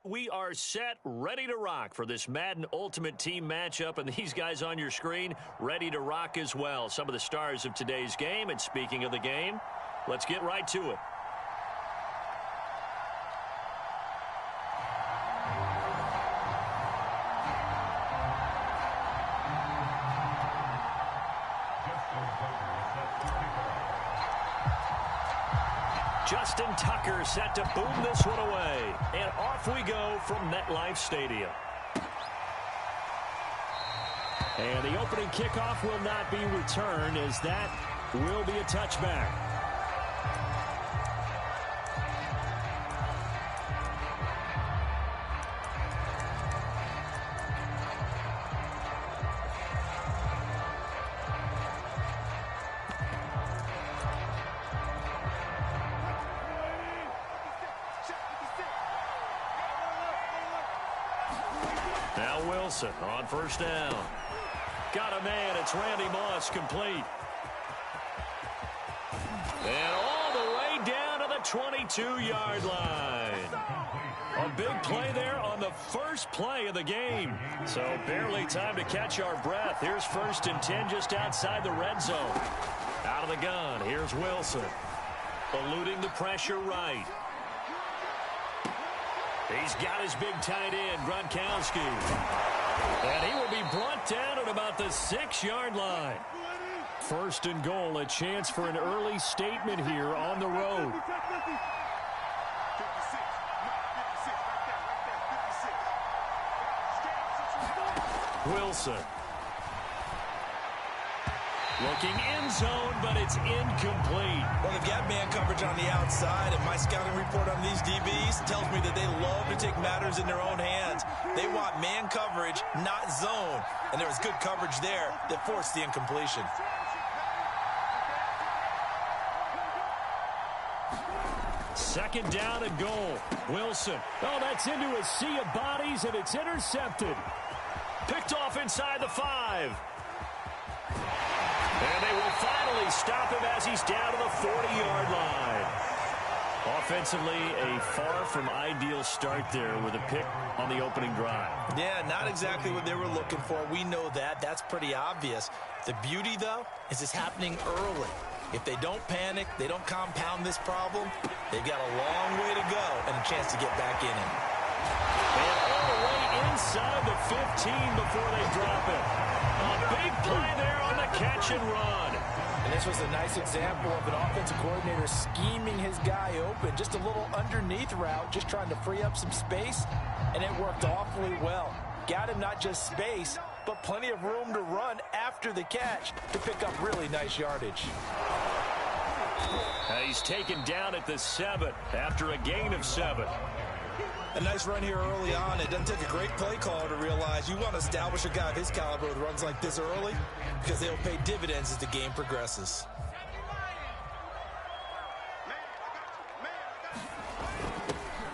We are set, ready to rock for this Madden Ultimate Team matchup, and these guys on your screen ready to rock as well. Some of the stars of today's game, and speaking of the game, let's get right to it. Justin Tucker set to boom this one away. And off we go from MetLife Stadium. And the opening kickoff will not be returned, as that will be a touchback. Now Wilson on first down. Got a man. It's Randy Moss, complete. And all the way down to the 22-yard line. A big play there on the first play of the game. So barely time to catch our breath. Here's 1st and 10 just outside the red zone. Out of the gun. Here's Wilson. Eluding the pressure right. He's got his big tight end, Gronkowski. And he will be brought down at about the 6-yard line. 1st and goal, a chance for an early statement here on the road. Wilson. Looking end zone, but it's incomplete. Well, they've got man coverage on the outside, and my scouting report on these DBs tells me that they love to take matters in their own hands. They want man coverage, not zone. And there was good coverage there that forced the incompletion. Second down and goal. Wilson. Oh, that's into a sea of bodies, and it's intercepted. Picked off inside the 5. And they will finally stop him as he's down to the 40-yard line. Offensively, a far from ideal start there with a pick on the opening drive. Yeah, not exactly what they were looking for. We know that. That's pretty obvious. The beauty, though, is it's happening early. If they don't panic, they don't compound this problem, they've got a long way to go and a chance to get back in it. And all the way inside the 15 before they drop it. A big play there on the catch and run. And this was a nice example of an offensive coordinator scheming his guy open. Just a little underneath route, just trying to free up some space, and it worked awfully well. Got him not just space, but plenty of room to run after the catch to pick up really nice yardage. He's taken down at the 7 after a gain of 7. A nice run here early on. It doesn't take a great play caller to realize you want to establish a guy of his caliber with runs like this early, because they'll pay dividends as the game progresses.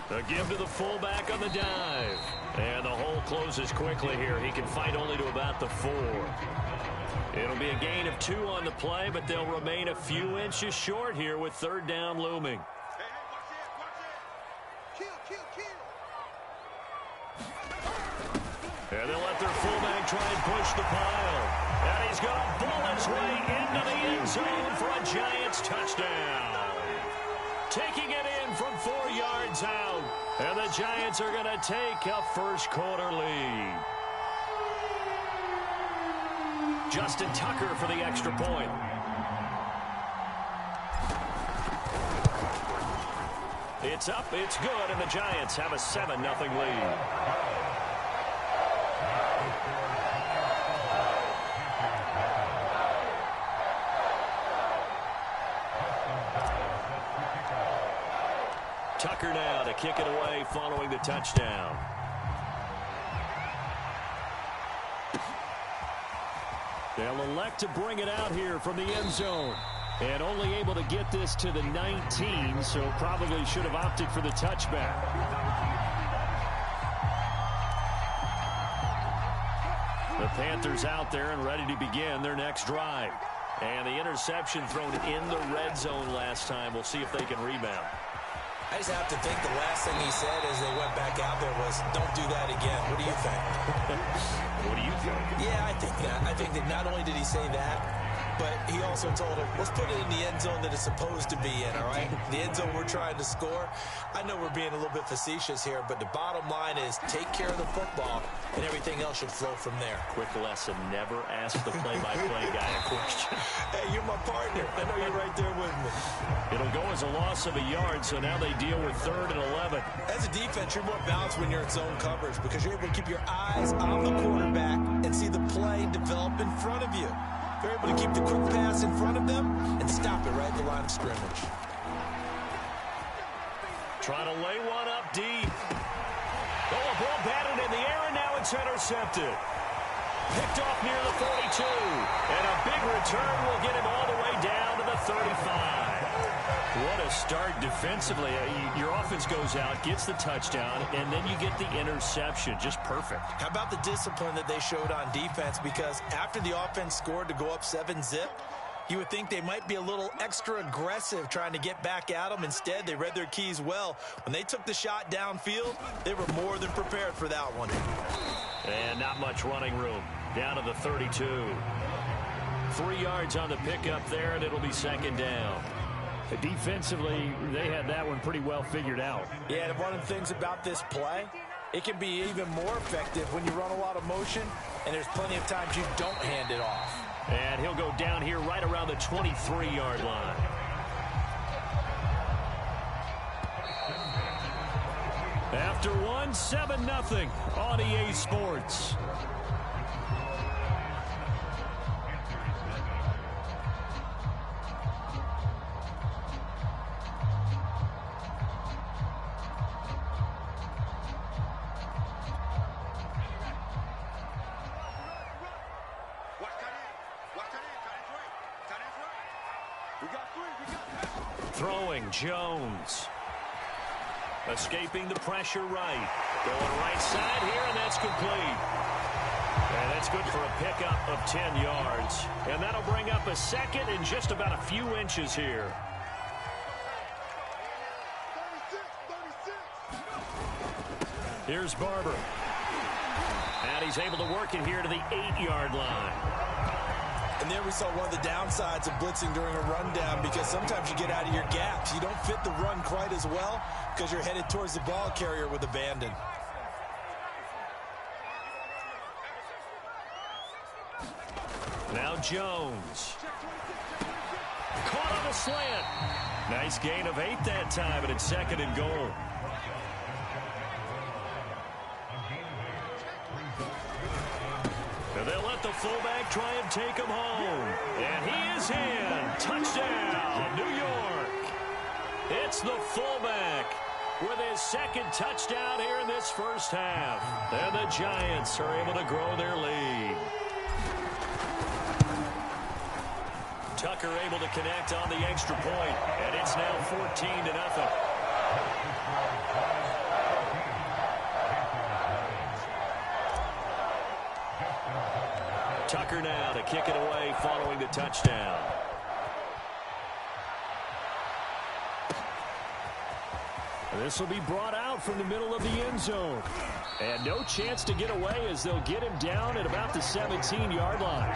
A give to the fullback on the dive. And the hole closes quickly here. He can fight only to about the 4. It'll be a gain of 2 on the play, but they'll remain a few inches short here with 3rd down looming. And they'll let their fullback try and push the pile. And he's going to ball his way into the end zone for a Giants touchdown. Taking it in from 4 yards out. And the Giants are going to take a first-quarter lead. Justin Tucker for the extra point. It's up, it's good, and the Giants have a 7-0 lead. Tucker now to kick it away following the touchdown. They'll elect to bring it out here from the end zone. And only able to get this to the 19, so probably should have opted for the touchback. The Panthers out there and ready to begin their next drive. And the interception thrown in the red zone last time. We'll see if they can rebound. I just have to think the last thing he said as they went back out there was, don't do that again. What do you think? What do you think? Yeah, I think that. I think that not only did he say that, but he also told him, let's put it in the end zone that it's supposed to be in, all right? The end zone we're trying to score. I know we're being a little bit facetious here, but the bottom line is take care of the football, and everything else should flow from there. Quick lesson, never ask the play-by-play guy a question. Hey, you're my partner. I know you're right there with me. It'll go as a loss of a yard, so now they deal with 3rd and 11. As a defense, you're more balanced when you're in zone coverage because you're able to keep your eyes on the quarterback and see the play develop in front of you. They're able to keep the quick pass in front of them and stop it right at the line of scrimmage. Trying to lay one up deep. Oh, a ball batted in the air, and now it's intercepted. Picked off near the 42. And a big return will get him all the way down to the 35. What a start defensively. Your offense goes out, gets the touchdown, and then you get the interception. Just perfect. How about the discipline that they showed on defense? Because after the offense scored to go up 7-zip, you would think they might be a little extra aggressive trying to get back at them. Instead, they read their keys well. When they took the shot downfield, they were more than prepared for that one. And not much running room. Down to the 32. 3 yards on the pickup there, and it'll be 2nd down. Defensively, they had that one pretty well figured out. Yeah, and one of the things about this play, it can be even more effective when you run a lot of motion, and there's plenty of times you don't hand it off. And he'll go down here right around the 23-yard line. After one, 7-0 on EA Sports. Throwing Jones. Escaping the pressure right. Going right side here, and that's complete. And that's good for a pickup of 10 yards. And that'll bring up a 2nd and just about a few inches here. Here's Barber. And he's able to work it here to the 8-yard line. And there we saw one of the downsides of blitzing during a rundown because sometimes you get out of your gaps. You don't fit the run quite as well because you're headed towards the ball carrier with abandon. Now Jones. Caught on a slant. Nice gain of 8 that time, and it's 2nd and goal. And they'll let the fullback try and take him home. And he is in. Touchdown, New York. It's the fullback with his 2nd touchdown here in this first half. And the Giants are able to grow their lead. Tucker able to connect on the extra point, and it's now 14-0. Tucker now to kick it away following the touchdown. This will be brought out from the middle of the end zone. And no chance to get away as they'll get him down at about the 17-yard line.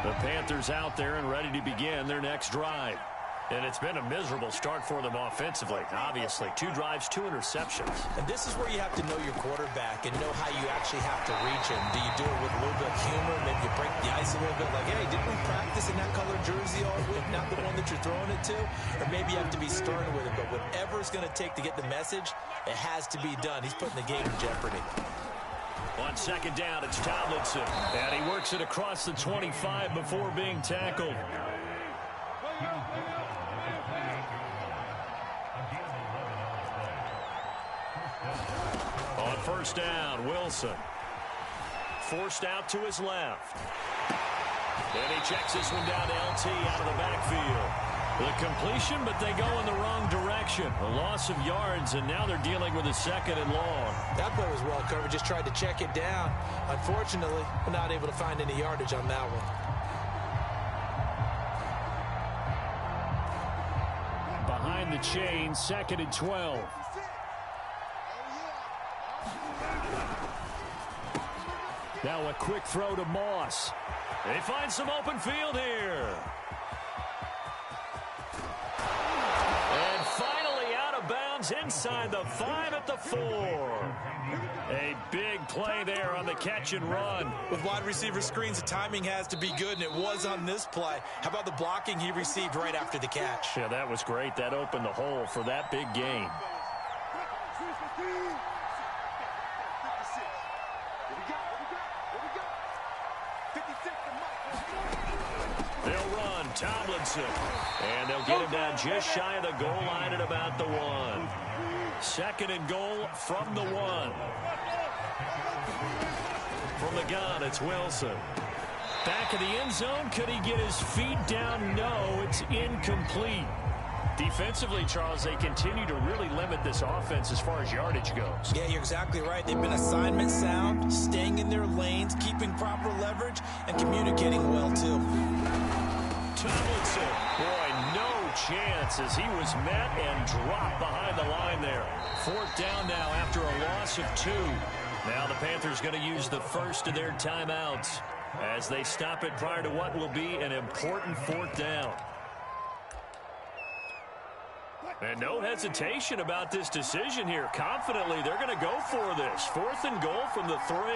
The Panthers out there and ready to begin their next drive. And it's been a miserable start for them offensively. Obviously, 2 drives, 2 interceptions. And this is where you have to know your quarterback and know how you actually have to reach him. Do you do it with a little bit of humor? Maybe you break the ice a little bit like, hey, didn't we practice in that colored jersey all week? Not the one that you're throwing it to? Or maybe you have to be stern with it. But whatever it's going to take to get the message, it has to be done. He's putting the game in jeopardy. On 2nd down, it's Tomlinson. And he works it across the 25 before being tackled. On 1st down, Wilson. Forced out to his left. And he checks this one down to LT out of the backfield. The completion, but they go in the wrong direction. A loss of yards, and now they're dealing with a 2nd and long. That play was well covered. Just tried to check it down. Unfortunately, we're not able to find any yardage on that one. run the chain, 2nd and 12. Now a quick throw to Moss. They find some open field here. And finally out of bounds inside the 5 at the 4. A big play there on the catch and run. With wide receiver screens, the timing has to be good, and it was on this play. How about the blocking he received right after the catch? Yeah, that was great. That opened the hole for that big gain. They'll run Tomlinson, and they'll get him down just shy of the goal line at about the 1. 2nd and goal from the 1. From the gun, it's Wilson. Back of the end zone. Could he get his feet down? No, it's incomplete. Defensively, Charles, they continue to really limit this offense as far as yardage goes. Yeah, you're exactly right. They've been assignment sound, staying in their lanes, keeping proper leverage, and communicating well, too. Tomlinson, boy, no chance as he was met and dropped behind the line there. 4th down now after a loss of 2. Now the Panthers going to use the first of their timeouts as they stop it prior to what will be an important 4th down. And no hesitation about this decision here. Confidently, they're going to go for this. 4th and goal from the 3. 56. 56.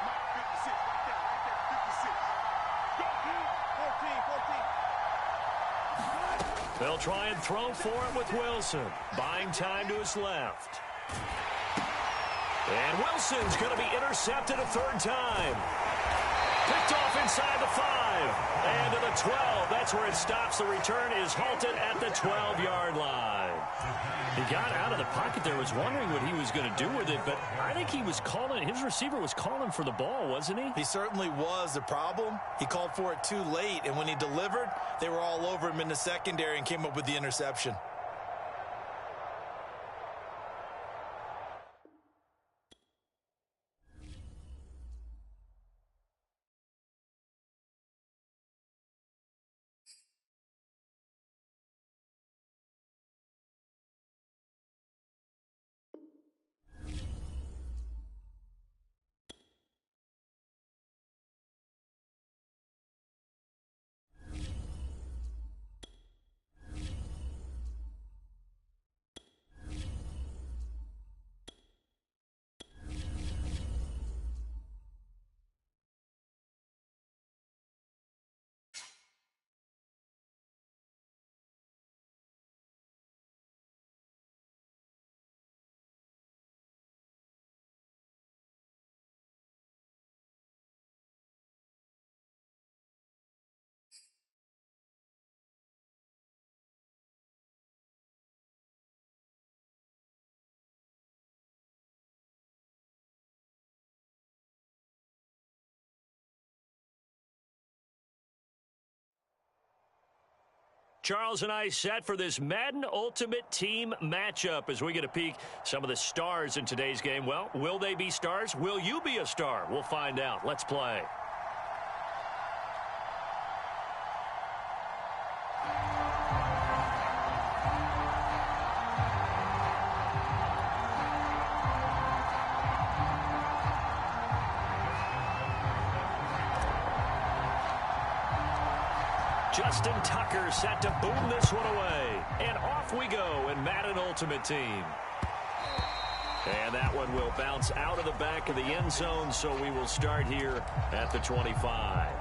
Right there. 56. Go, 14. They'll try and throw for it with Wilson. Buying time to his left. And Wilson's going to be intercepted a 3rd time. Picked off inside the 5. And to the 12. That's where it stops. The return is halted at the 12-yard line. He got out of the pocket there. Was wondering what he was going to do with it. But I think he was calling. His receiver was calling for the ball, wasn't he? He certainly was. The problem, he called for it too late. And when he delivered, they were all over him in the secondary and came up with the interception. Charles and I set for this Madden Ultimate Team matchup as we get a peek some of the stars in today's game. Well, will they be stars? Will you be a star? We'll find out. Let's play. Justin Tucker set to boom this one away. And off we go in Madden Ultimate Team. And that one will bounce out of the back of the end zone, so we will start here at the 25.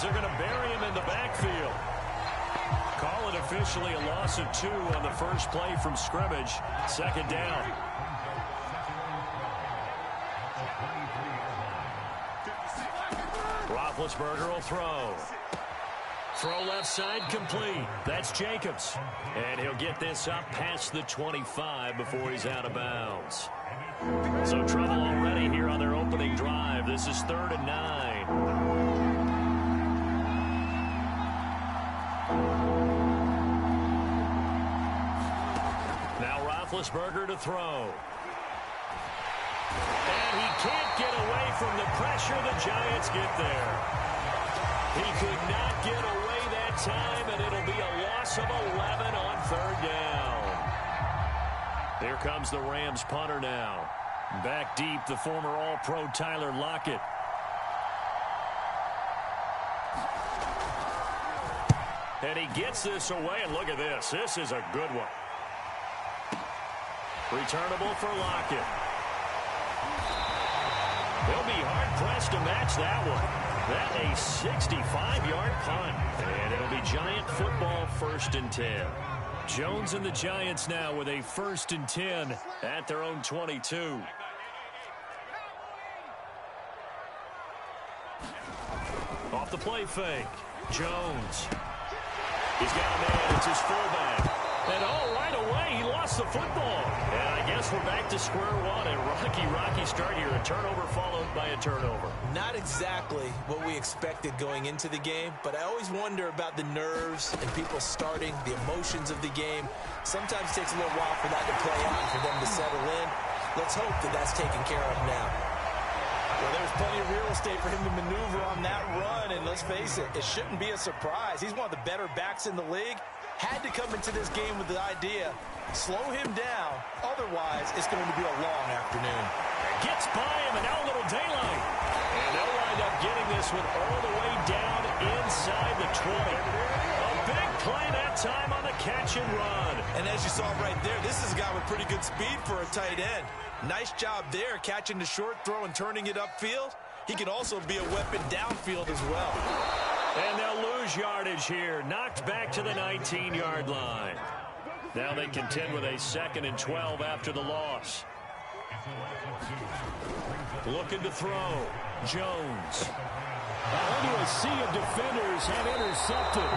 They're going to bury him in the backfield. Call it officially a loss of 2 on the first play from scrimmage. 2nd down. Roethlisberger will throw. Throw left side complete. That's Jacobs. And he'll get this up past the 25 before he's out of bounds. So trouble already here on their opening drive. This is 3rd and 9. Now Roethlisberger to throw. And he can't get away from the pressure. The Giants get there. He could not get away that time, and it'll be a loss of 11 on 3rd down. Here comes the Rams punter now. Back deep, the former All-Pro Tyler Lockett. And he gets this away, and look at this. This is a good one. Returnable for Lockett. They'll be hard-pressed to match that one. That a 65-yard punt. And it'll be Giant football 1st and 10. Jones and the Giants now with a 1st and 10 at their own 22. Off the play fake. Jones. He's got a man. It's his fullback. And right away, he lost the football. And I guess we're back to square one. A rocky start here. A turnover followed by a turnover. Not exactly what we expected going into the game, but I always wonder about the nerves and people starting, the emotions of the game. Sometimes it takes a little while for that to play out, for them to settle in. Let's hope that that's taken care of now. Well, there's plenty of real estate for him to maneuver on that run, and let's face it, it shouldn't be a surprise. He's one of the better backs in the league. Had to come into this game with the idea, slow him down, otherwise it's going to be a long afternoon. Gets by him, and now a little daylight. And they'll wind up getting this one all the way down inside the 20. A big play that time on the catch and run. And as you saw right there, this is a guy with pretty good speed for a tight end. Nice job there, catching the short throw and turning it upfield. He can also be a weapon downfield as well. And they'll lose yardage here. Knocked back to the 19-yard line. Now they contend with a 2nd and 12 after the loss. Looking to throw. Jones. Only a sea of defenders have intercepted.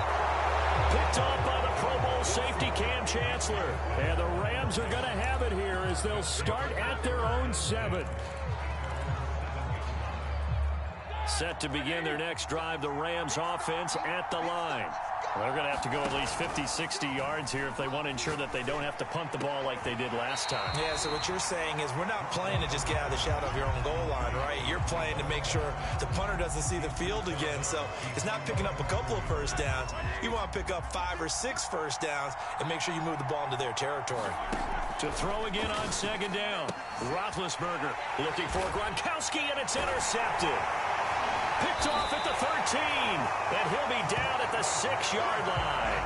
Picked off by the Pro Bowl safety Cam Chancellor. And the Rams are going to have it here as they'll start at their own 7. Set to begin their next drive, the Rams offense at the line. They're going to have to go at least 50, 60 yards here if they want to ensure that they don't have to punt the ball like they did last time. Yeah, so what you're saying is we're not playing to just get out of the shadow of your own goal line, right? You're playing to make sure the punter doesn't see the field again. So it's not picking up a couple of first downs. You want to pick up 5 or 6 first downs and make sure you move the ball into their territory. To throw again on 2nd down. Roethlisberger looking for Gronkowski, and it's intercepted. Picked off at the 13, and he'll be down at the 6-yard line.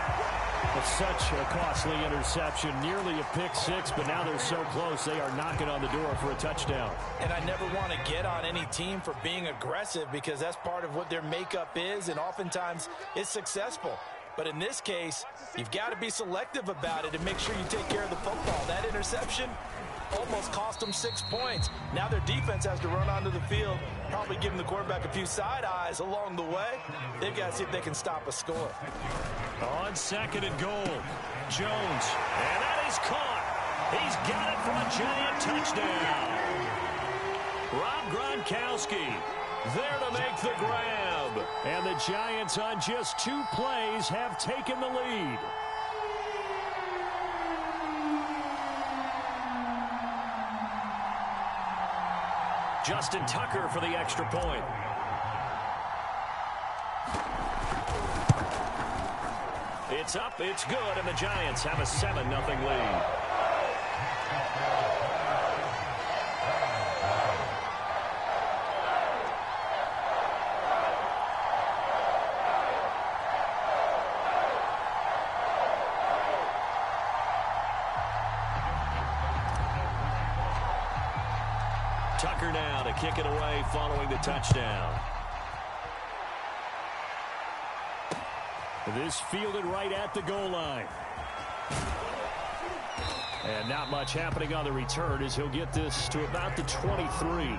It's such a costly interception, nearly a pick 6, but now they're so close they are knocking on the door for a touchdown. And I never want to get on any team for being aggressive because that's part of what their makeup is, and oftentimes it's successful. But in this case, you've got to be selective about it and make sure you take care of the football. That interception almost cost them 6 points. Now their defense has to run onto the field, probably giving the quarterback a few side eyes along the way. They've got to see if they can stop a score. On 2nd and goal, Jones, and that is caught. He's got it for a Giant touchdown. Rob Gronkowski there to make the grab. And the Giants on just 2 plays have taken the lead. Justin Tucker for the extra point. It's up, it's good, and the Giants have a 7-0 lead. Tucker now to kick it away following the touchdown. This fielded right at the goal line. And not much happening on the return as he'll get this to about the 23.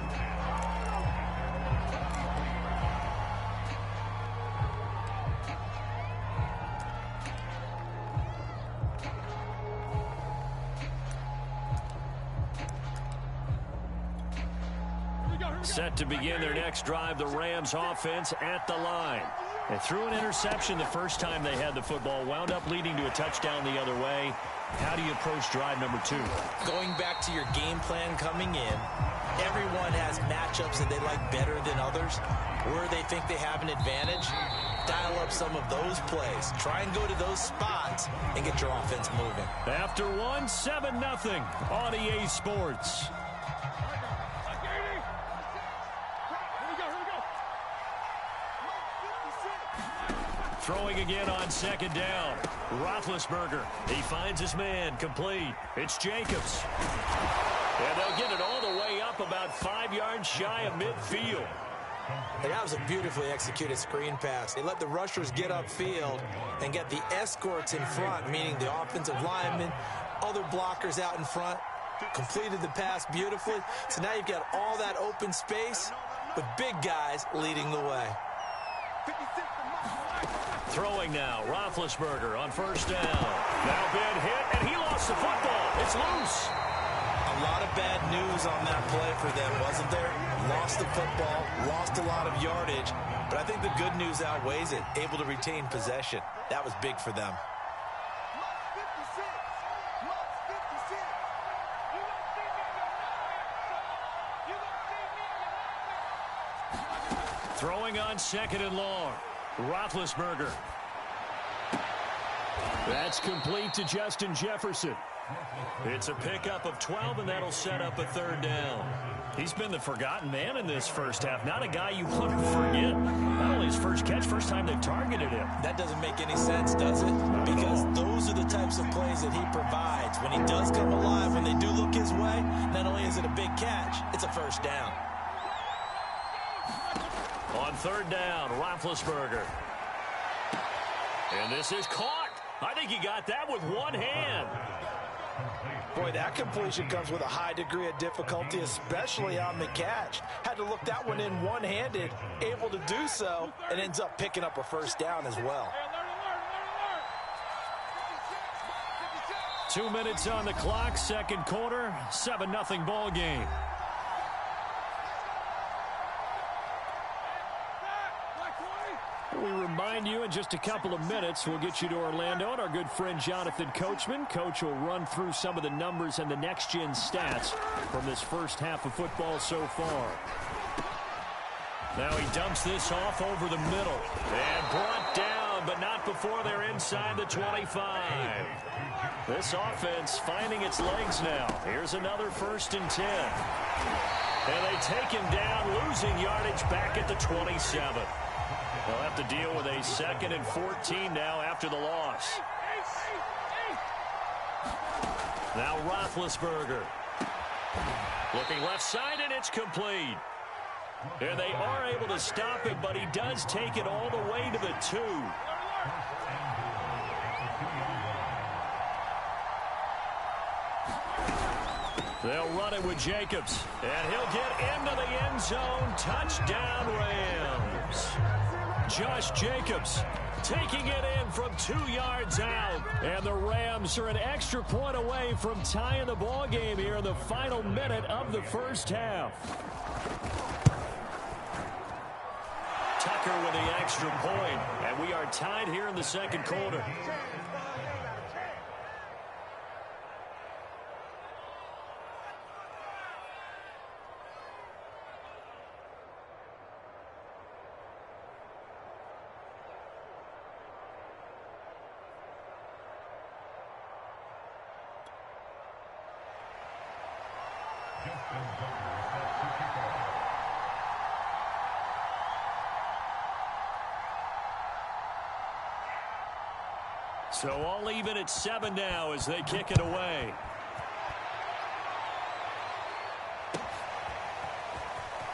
Set to begin their next drive, the Rams offense at the line. They threw an interception the first time they had the football, wound up leading to a touchdown the other way. How do you approach drive number 2? Going back to your game plan coming in, everyone has matchups that they like better than others. Where they think they have an advantage, dial up some of those plays. Try and go to those spots and get your offense moving. After 1, 7-0 on EA Sports. Throwing again on second down. Roethlisberger. He finds his man complete. It's Jacobs. And they'll get it all the way up about 5 yards shy of midfield. That was a beautifully executed screen pass. They let the rushers get upfield and get the escorts in front, meaning the offensive linemen, other blockers out in front, completed the pass beautifully. So now you've got all that open space with big guys leading the way. Throwing now, Roethlisberger on first down. Now been hit, and he lost the football. It's loose. A lot of bad news on that play for them, wasn't there? Lost the football, lost a lot of yardage, but I think the good news outweighs it. Able to retain possession. That was big for them. Throwing on second and long. Roethlisberger. That's complete to Justin Jefferson. It's a pickup of 12, and that'll set up a third down. He's been the forgotten man in this first half. Not a guy you want to forget. Not only his first catch, first time they've targeted him. That doesn't make any sense, does it? Because those are the types of plays that he provides. When he does come alive, when they do look his way, not only is it a big catch, it's a first down. On third down, Roethlisberger. And this is caught. I think he got that with one hand. Boy, that completion comes with a high degree of difficulty, especially on the catch. Had to look that one in one-handed, able to do so, and ends up picking up a first down as well. 2 minutes on the clock, second quarter, 7-0 ball game. We remind you in just a couple of minutes, we'll get you to Orlando and our good friend Jonathan Coachman. Coach will run through some of the numbers and the next-gen stats from this first half of football so far. Now he dumps this off over the middle. And brought down, but not before they're inside the 25. This offense finding its legs now. Here's another 1st and 10. And they take him down, losing yardage back at the 27. They'll have to deal with a 2nd and 14 now after the loss. Now Roethlisberger. Looking left side, and it's complete. And they are able to stop him, but he does take it all the way to the 2. They'll run it with Jacobs. And he'll get into the end zone. Touchdown, Rams. Josh Jacobs taking it in from 2 yards out. And the Rams are an extra point away from tying the ball game here in the final minute of the first half. Tucker with the extra point, and we are tied here in the second quarter. So all even at 7 now as they kick it away.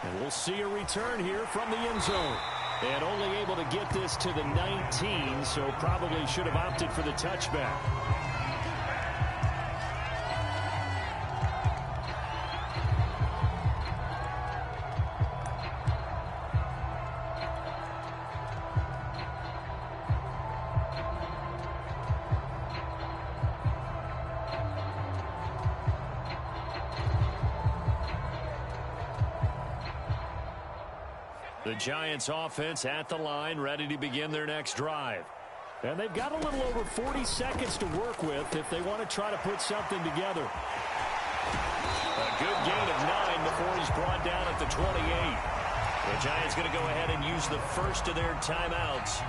And we'll see a return here from the end zone. And only able to get this to the 19, so probably should have opted for the touchback. The Giants offense at the line, ready to begin their next drive. And they've got a little over 40 seconds to work with if they want to try to put something together. A good gain of 9 before he's brought down at the 28. The Giants going to go ahead and use the first of their timeouts,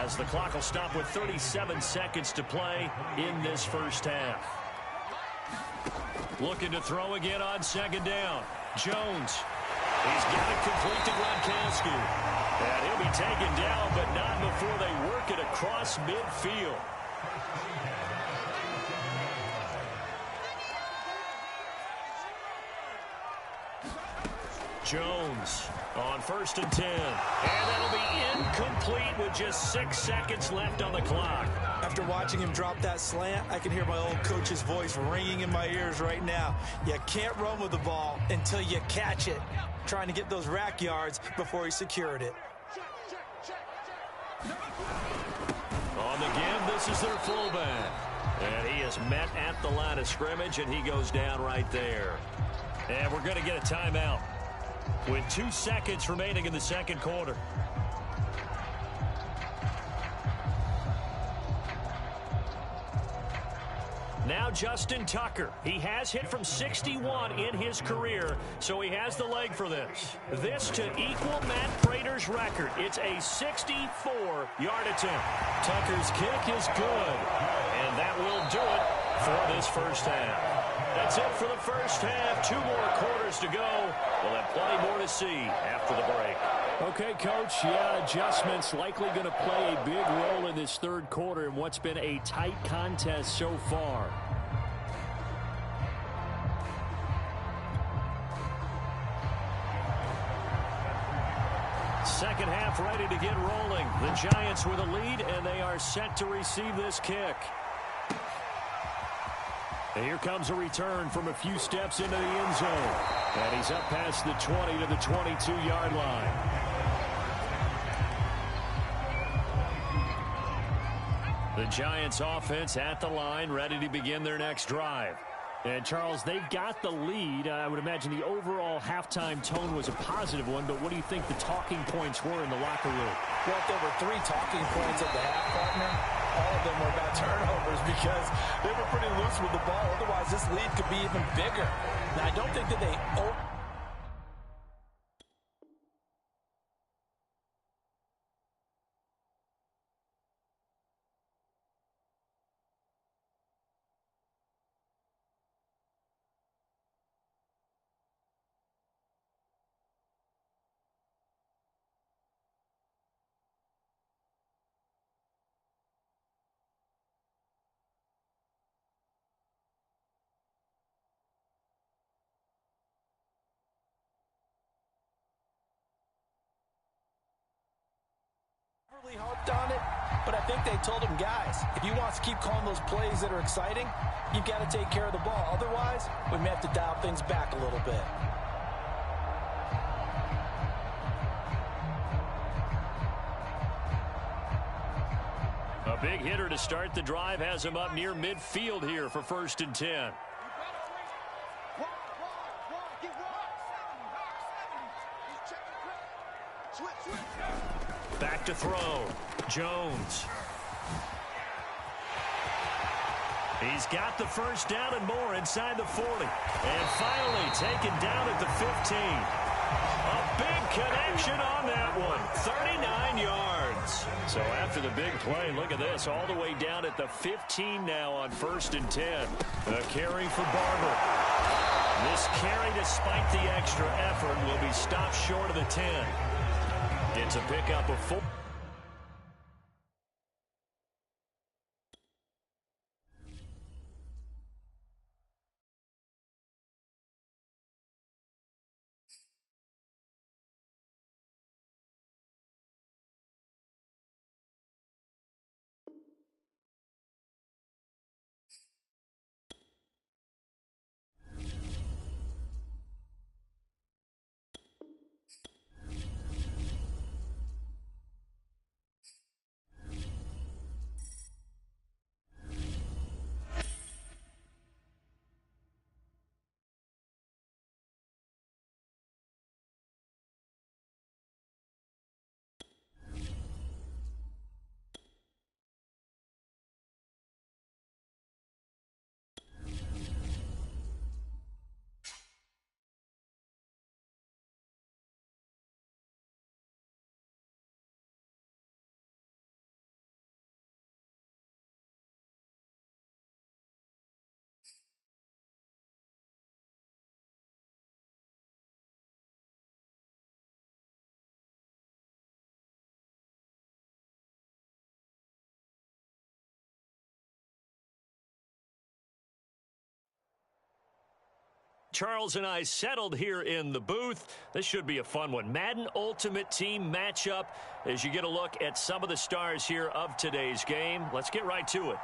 as the clock will stop with 37 seconds to play in this first half. Looking to throw again on second down. Jones. He's got it complete to Gronkowski. And he'll be taken down, but not before they work it across midfield. Jones on 1st and 10. And that'll be incomplete with just 6 seconds left on the clock. After watching him drop that slant, I can hear my old coach's voice ringing in my ears right now. You can't run with the ball until you catch it. Trying to get those rack yards before he secured it. On the give, this is their fullback. And he is met at the line of scrimmage, and he goes down right there. And we're going to get a timeout with 2 seconds remaining in the second quarter. Now Justin Tucker. He has hit from 61 in his career, so he has the leg for this. This to equal Matt Prater's record. It's a 64-yard attempt. Tucker's kick is good, and that will do it for this first half. That's it for the first half. 2 more quarters to go. We'll have plenty more to see after the break. Okay, Coach, yeah, adjustments likely going to play a big role in this third quarter in what's been a tight contest so far. Second half ready to get rolling. The Giants with a lead, and they are set to receive this kick. And here comes a return from a few steps into the end zone. And he's up past the 20 to the 22-yard line. The Giants offense at the line, ready to begin their next drive. And, Charles, they've got the lead. I would imagine the overall halftime tone was a positive one, but what do you think the talking points were in the locker room? Well, there were 3 talking points at the half, partner. All of them were about turnovers because they were pretty loose with the ball. Otherwise, this lead could be even bigger. Now, I don't think that they... harped on it, but I think they told him, guys, if you want to keep calling those plays that are exciting, you've got to take care of the ball. Otherwise, we may have to dial things back a little bit. A big hitter to start the drive has him up near midfield here for 1st and 10. Back to throw. Jones. He's got the first down and more inside the 40. And finally taken down at the 15. A big connection on that one. 39 yards. So after the big play, look at this. All the way down at the 15 now on 1st and 10. The carry for Barber. This carry, despite the extra effort, will be stopped short of the 10. It's a pickup of 4. Charles and I settled here in the booth. This should be a fun one. Madden Ultimate Team matchup as you get a look at some of the stars here of today's game. Let's get right to it.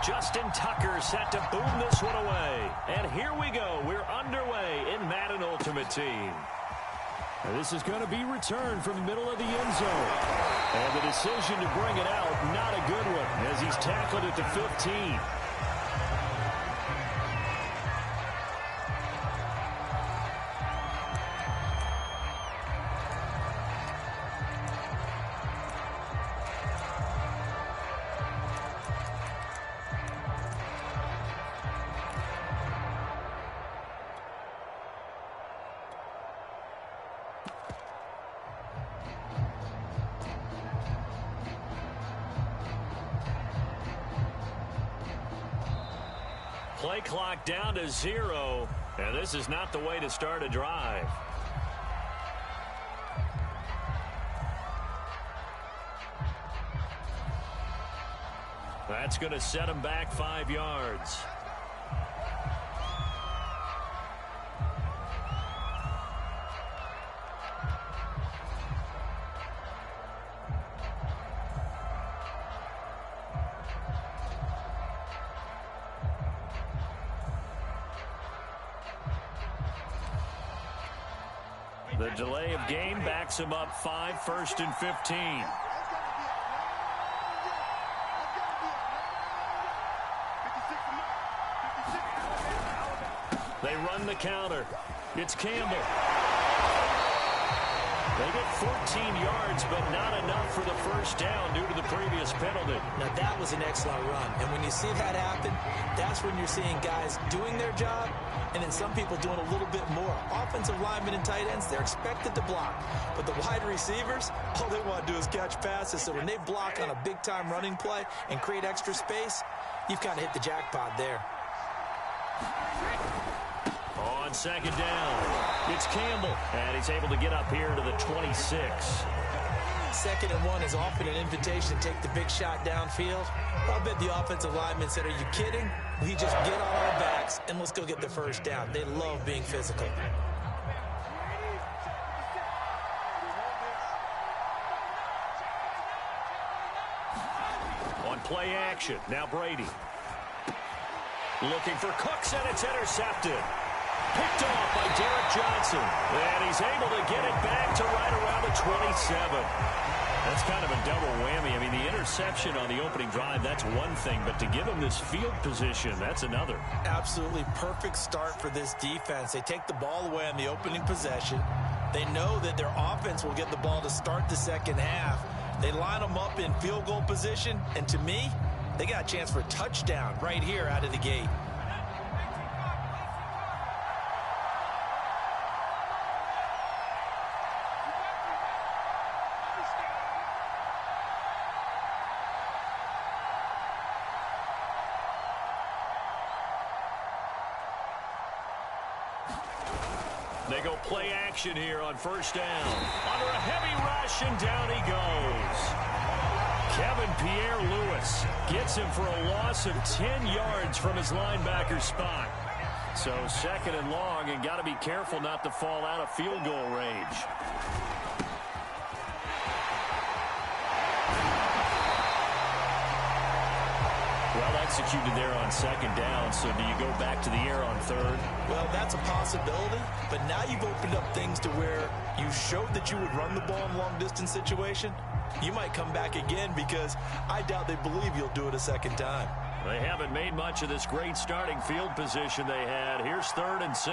Justin Tucker set to boom this one away. And here we go. We're underway in Madden Ultimate Team. And this is going to be returned from the middle of the end zone. And the decision to bring it out, not a good one, as he's tackled it to 15. Play clock down to 0, and this is not the way to start a drive. That's going to set him back 5 yards. The delay of game backs him up 5, 1st and 15. They run the counter. It's Campbell. They get 14 yards, but not enough for the first down due to the previous penalty. Now, that was an excellent run. And when you see that happen, that's when you're seeing guys doing their job and then some people doing a little bit more. Offensive linemen and tight ends, they're expected to block. But the wide receivers, all they want to do is catch passes. So when they block on a big-time running play and create extra space, you've kind of hit the jackpot there. On second down, it's Campbell, and he's able to get up here to the 26. 2nd and 1 is often an invitation to take the big shot downfield. I'll bet the offensive lineman said, are you kidding? We just get on our backs, and let's go get the first down. They love being physical. On play action, now Brady. Looking for Cooks, and it's intercepted. Picked off by Derek Johnson. And he's able to get it back to right around the 27. That's kind of a double whammy. I mean, the interception on the opening drive, that's one thing. But to give him this field position, that's another. Absolutely perfect start for this defense. They take the ball away on the opening possession. They know that their offense will get the ball to start the second half. They line them up in field goal position. And to me, they got a chance for a touchdown right here out of the gate. They go play action here on first down. Under a heavy rush, and down he goes. Kevin Pierre-Louis gets him for a loss of 10 yards from his linebacker spot. So 2nd and long, and got to be careful not to fall out of field goal range. Well executed there on 2nd down, so do you go back to the air on 3rd? Well, that's a possibility, but now you've opened up things to where you showed that you would run the ball in long-distance situation. You might come back again because I doubt they believe you'll do it a 2nd time. They haven't made much of this great starting field position they had. Here's 3rd and 6.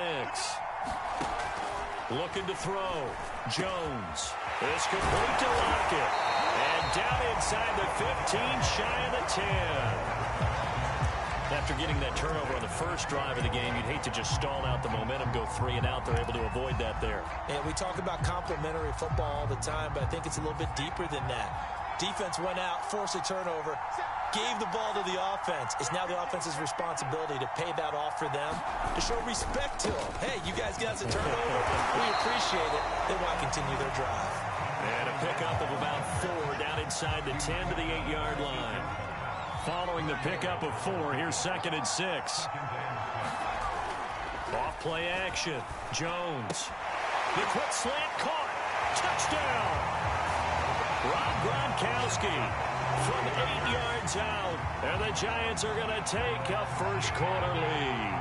Looking to throw. Jones. It's complete to Lockett. And down inside the 15, shy of the 10. After getting that turnover on the first drive of the game, you'd hate to just stall out the momentum, go 3 and out. They're able to avoid that there. And we talk about complementary football all the time, but I think it's a little bit deeper than that. Defense went out, forced a turnover, gave the ball to the offense. It's now the offense's responsibility to pay that off for them, to show respect to them. Hey, you guys got us a turnover. We appreciate it. They want to continue their drive. And a pickup of about 4 down inside the 10 to the 8-yard line. Following the pickup of 4, here's 2nd and 6. Off play action. Jones. The quick slant caught. Touchdown. Rob Gronkowski from 8 yards out. And the Giants are going to take a first-quarter lead.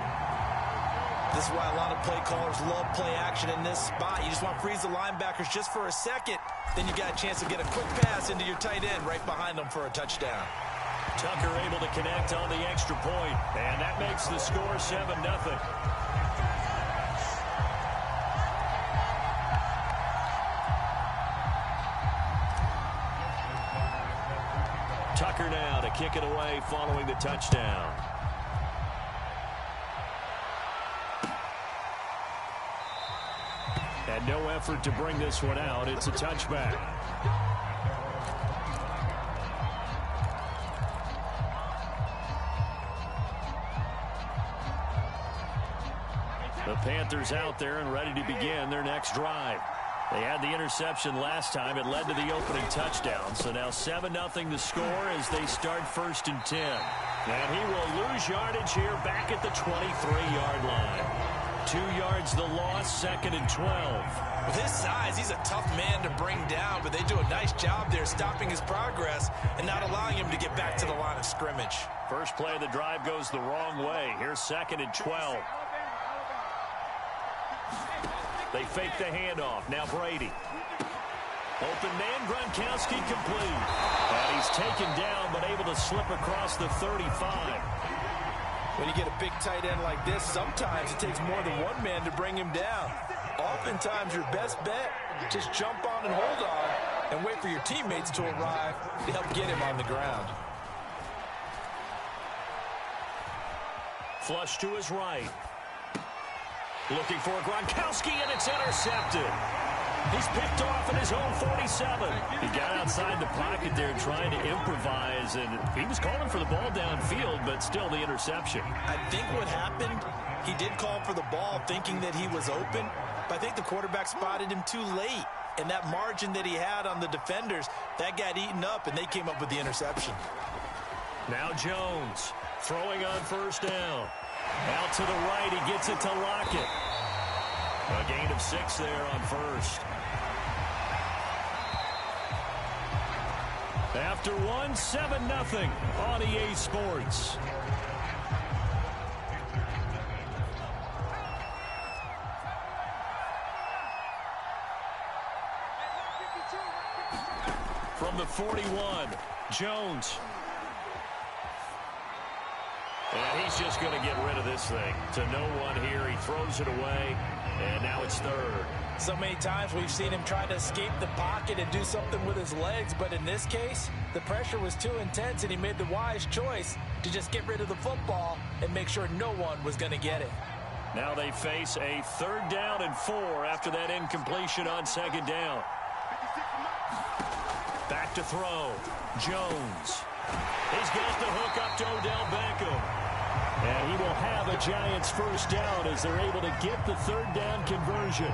This is why a lot of play callers love play action in this spot. You just want to freeze the linebackers just for a second. Then you got a chance to get a quick pass into your tight end right behind them for a touchdown. Tucker able to connect on the extra point. And that makes the score 7-0. Tucker now to kick it away following the touchdown. And no effort to bring this one out. It's a touchback. The Panthers out there and ready to begin their next drive. They had the interception last time. It led to the opening touchdown. So now 7-0 the score as they start 1st and 10. And he will lose yardage here back at the 23-yard line. 2 yards the loss, 2nd and 12. With his size, he's a tough man to bring down, but they do a nice job there stopping his progress and not allowing him to get back to the line of scrimmage. First play of the drive goes the wrong way. Here's 2nd and 12. They fake the handoff. Now Brady. Open man, Gronkowski complete. And he's taken down, but able to slip across the 35. When you get a big tight end like this, sometimes it takes more than one man to bring him down. Oftentimes, your best bet, just jump on and hold on and wait for your teammates to arrive to help get him on the ground. Flush to his right. Looking for Gronkowski, and it's intercepted. He's picked off at his own 47. He got outside the pocket there trying to improvise, and he was calling for the ball downfield, but still the interception. I think what happened, he did call for the ball thinking that he was open, but I think the quarterback spotted him too late. And that margin that he had on the defenders, that got eaten up, and they came up with the interception. Now Jones throwing on 1st down. Out to the right, he gets it to Lockett. A gain of 6 there on 1st. After 7-0 on EA Sports. From the 41, Jones. And he's just going to get rid of this thing. To no one here. He throws it away, and now it's 3rd. So many times we've seen him try to escape the pocket and do something with his legs, but in this case, the pressure was too intense, and he made the wise choice to just get rid of the football and make sure no one was going to get it. Now they face a 3rd down and 4 after that incompletion on 2nd down. Back to throw. Jones. He's got the hook up to Odell Beckham. And he will have a Giants 1st down as they're able to get the 3rd down conversion.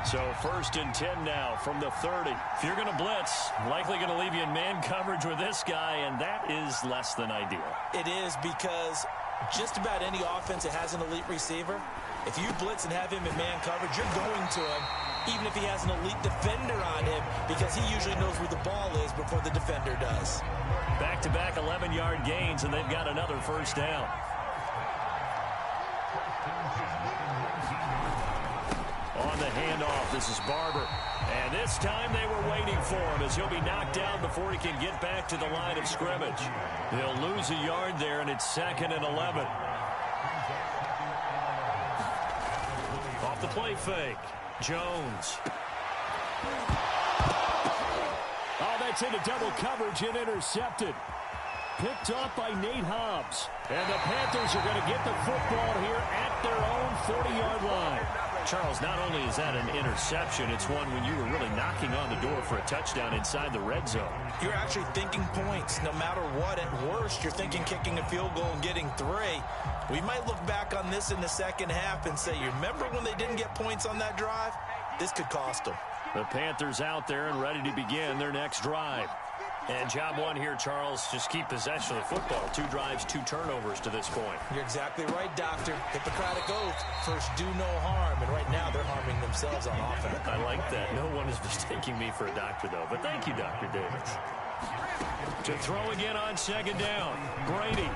So 1st and 10 now from the 30. If you're going to blitz, likely going to leave you in man coverage with this guy, and that is less than ideal. It is, because just about any offense that has an elite receiver, if you blitz and have him in man coverage, you're going to him, even if he has an elite defender on him, because he usually knows where the ball is before the defender does. Back-to-back 11-yard gains, and they've got another 1st down. On the handoff, this is Barber. And this time they were waiting for him as he'll be knocked down before he can get back to the line of scrimmage. They'll lose a yard there, and it's 2nd and 11. Off the play fake. Jones. Oh, that's into double coverage and intercepted. Picked off by Nate Hobbs. And the Panthers are going to get the football here at their own 40-yard line. Charles, not only is that an interception, it's one when you were really knocking on the door for a touchdown inside the red zone. You're actually thinking points. No matter what, at worst, you're thinking kicking a field goal and getting 3. We might look back on this in the second half and say, you remember when they didn't get points on that drive? This could cost them. The Panthers out there and ready to begin their next drive. And job one here, Charles, just keep possession of the football. 2 drives, 2 turnovers to this point. You're exactly right, Doctor. Hippocratic oath. First, do no harm. And right now, they're harming themselves on offense. I like that. No one is mistaking me for a doctor, though. But thank you, Dr. Davis. To throw again on second down, Brady.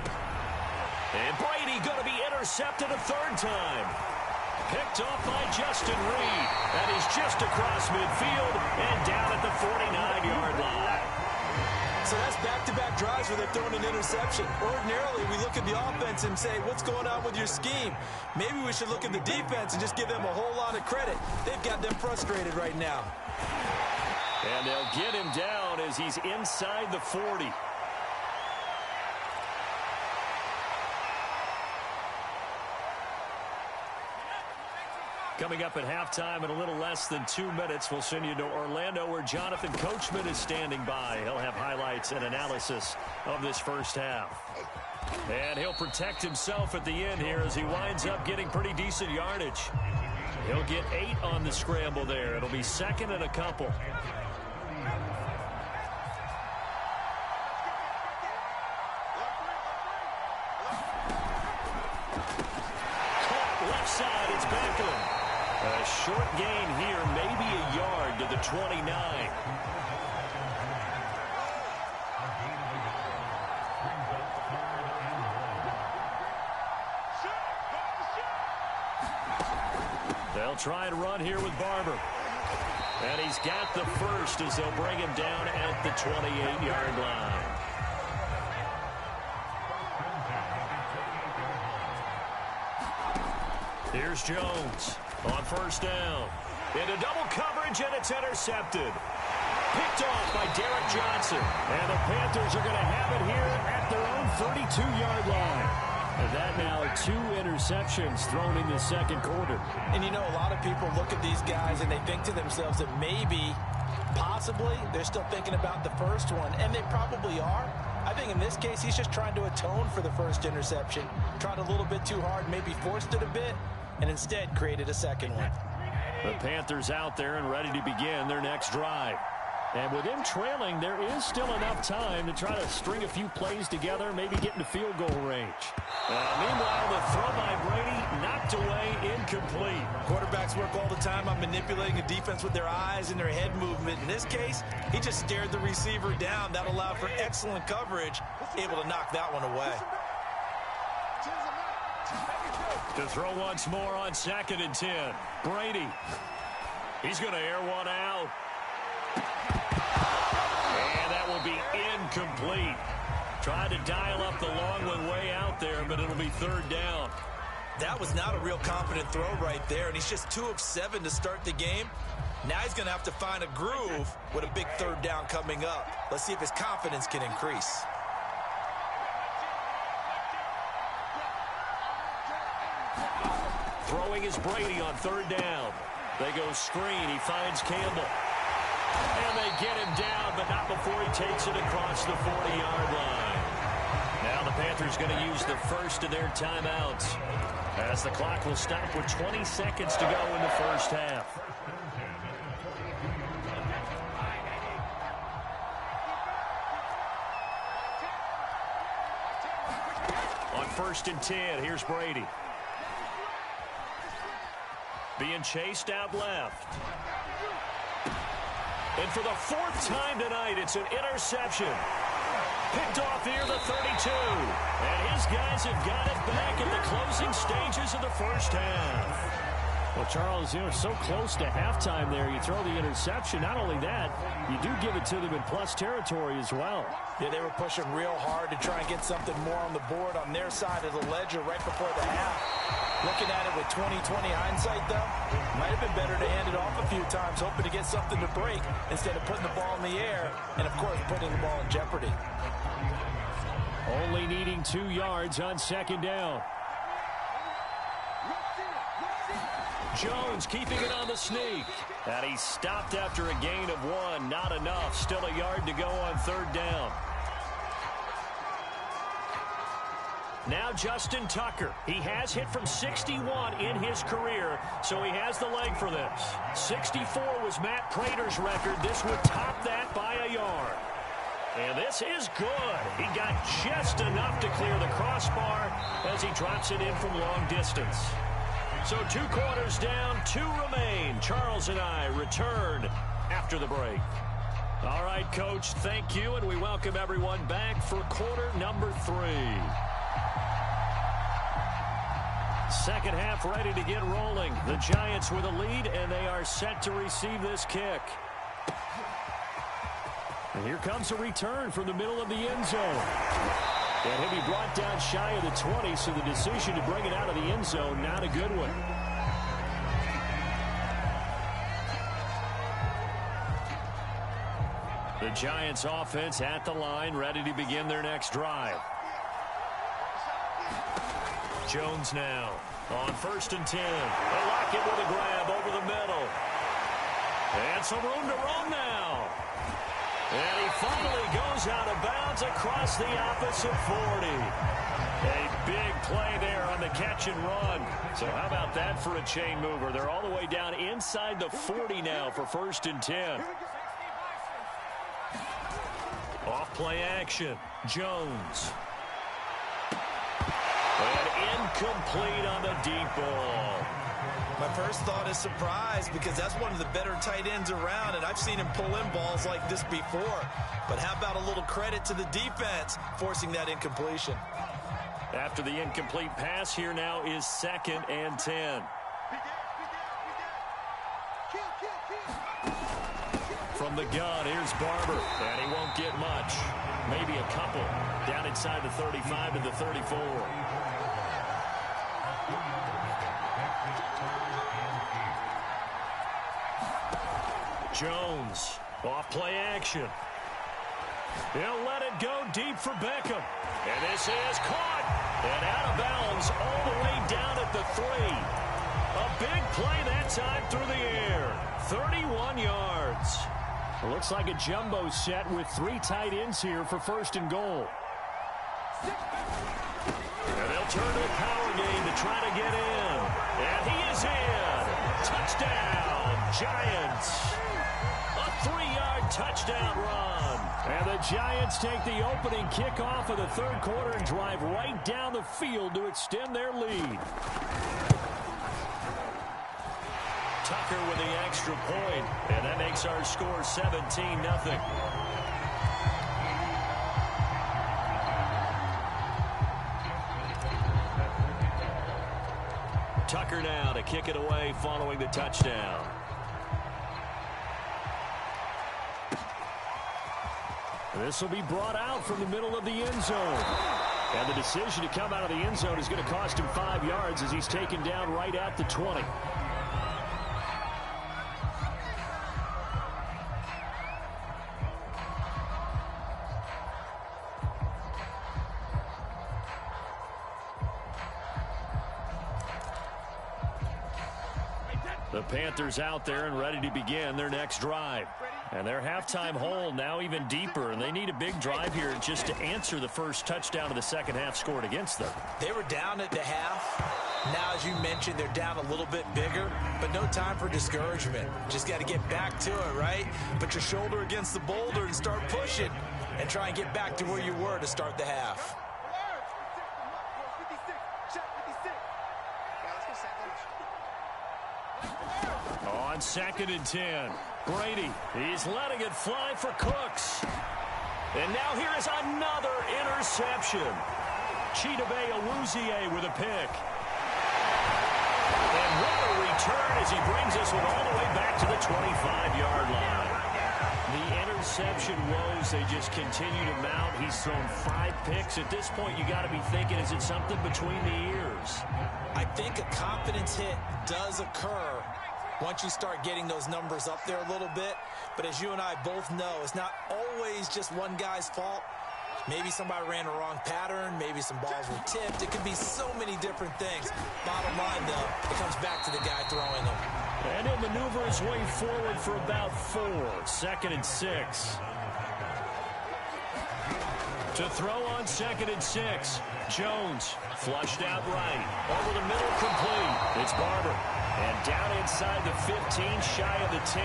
And Brady going to be intercepted a 3rd time. Picked off by Justin Reed. That is just across midfield and down at the 49-yard line. So that's back-to-back drives where they've thrown an interception. Ordinarily, we look at the offense and say, what's going on with your scheme? Maybe we should look at the defense and just give them a whole lot of credit. They've got them frustrated right now. And they'll get him down as he's inside the 40. Coming up at halftime in a little less than 2 minutes, we'll send you to Orlando where Jonathan Coachman is standing by. He'll have highlights and analysis of this first half. And he'll protect himself at the end here as he winds up getting pretty decent yardage. He'll get 8 on the scramble there. It'll be 2nd and a couple. Left side, it's Beckham. A short gain here, maybe a yard to the 29. They'll try and run here with Barber. And he's got the first as they'll bring him down at the 28-yard line. Here's Jones on first down. Into double coverage, and it's intercepted. Picked off by Derek Johnson. And the Panthers are going to have it here at their own 32-yard line. And that now 2 interceptions thrown in the second quarter. And you know, a lot of people look at these guys and they think to themselves that maybe, possibly, they're still thinking about the first one. And they probably are. I think in this case, he's just trying to atone for the first interception. Tried a little bit too hard, maybe forced it a bit, and instead created a second one. The Panthers out there and ready to begin their next drive. And with them trailing, there is still enough time to try to string a few plays together, maybe get into field goal range. Meanwhile, the throw by Brady knocked away, incomplete. Quarterbacks work all the time on manipulating a defense with their eyes and their head movement. In this case, he just stared the receiver down. That allowed for excellent coverage, able to knock that one away. To throw once more on 2nd and 10. Brady. He's going to air one out. And that will be incomplete. Tried to dial up the long one way out there, but it'll be 3rd down. That was not a real confident throw right there, and he's just 2 of 7 to start the game. Now he's going to have to find a groove with a big 3rd down coming up. Let's see if his confidence can increase. Throwing is Brady on 3rd down. They go screen. He finds Campbell. And they get him down, but not before he takes it across the 40-yard line. Now the Panthers going to use the first of their timeouts, as the clock will stop with 20 seconds to go in the first half. On 1st and 10, here's Brady. Being chased out left. And for the 4th time tonight, it's an interception. Picked off here, the 32. And his guys have got it back in the closing stages of the first half. Well, Charles, so close to halftime there. You throw the interception. Not only that, you do give it to them in plus territory as well. Yeah, they were pushing real hard to try and get something more on the board on their side of the ledger right before the half. Looking at it with 20/20 hindsight, though, might have been better to hand it off a few times, hoping to get something to break instead of putting the ball in the air and, of course, putting the ball in jeopardy. Only needing 2 yards on 2nd down. Jones keeping it on the sneak. And he stopped after a gain of 1. Not enough. Still a yard to go on 3rd down. Now Justin Tucker. He has hit from 61 in his career, so he has the leg for this. 64 was Matt Prater's record. This would top that by a yard. And this is good. He got just enough to clear the crossbar as he drops it in from long distance. So 2 quarters down, 2 remain. Charles and I return after the break. All right, Coach, thank you, and we welcome everyone back for quarter number 3. Second half ready to get rolling. The Giants with a lead, and they are set to receive this kick. And here comes a return from the middle of the end zone. And he'll be brought down shy of the 20, so the decision to bring it out of the end zone, not a good one. The Giants offense at the line, ready to begin their next drive. Jones now on 1st and 10. They lock it with a grab over the middle. And some room to roam now. And he finally goes out of bounds across the opposite 40. A big play there on the catch and run. So how about that for a chain mover? They're all the way down inside the 40 now for 1st and 10. Off play action. Jones. And incomplete on the deep ball. My first thought is surprise, because that's one of the better tight ends around, and I've seen him pull in balls like this before. But how about a little credit to the defense forcing that incompletion? After the incomplete pass, here now is 2nd and 10. From the gun, here's Barber, and he won't get much. Maybe a couple. Down inside the 35 to the 34. Jones, off play action. He'll let it go deep for Beckham. And this is caught. And out of bounds all the way down at the 3. A big play that time through the air. 31 yards. It looks like a jumbo set with 3 tight ends here for 1st and goal. And they'll turn to a power game to try to get in. And he is in. Touchdown, Giants. A 3-yard touchdown run. And the Giants take the opening kickoff of the 3rd quarter and drive right down the field to extend their lead. Tucker with the extra point, and that makes our score 17-0. Tucker now to kick it away following the touchdown. This will be brought out from the middle of the end zone. And the decision to come out of the end zone is going to cost him 5 yards as he's taken down right at the 20. The Panthers out there and ready to begin their next drive. And their halftime hole now even deeper, and they need a big drive here just to answer the first touchdown of the second half scored against them. They were down at the half. Now, as you mentioned, they're down a little bit bigger, but no time for discouragement. Just got to get back to it, right? Put your shoulder against the boulder and start pushing, and try and get back to where you were to start the half. On 2nd and 10, Brady, he's letting it fly for Cooks. And now here is another interception. Chidobe Awuzie with a pick. And what a return as he brings us all the way back to the 25-yard line. The interception woes, they just continue to mount. He's thrown 5 picks. At this point, you got to be thinking, is it something between the ears? I think a confidence hit does occur once you start getting those numbers up there a little bit. But as you and I both know, it's not always just one guy's fault. Maybe somebody ran a wrong pattern. Maybe some balls were tipped. It could be so many different things. Bottom line, though, it comes back to the guy throwing them. And he'll maneuver his way forward for about 4. 2nd and 6. To throw on 2nd and 6. Jones flushed out right. Over the middle, complete. It's Barber. And down inside the 15, shy of the 10.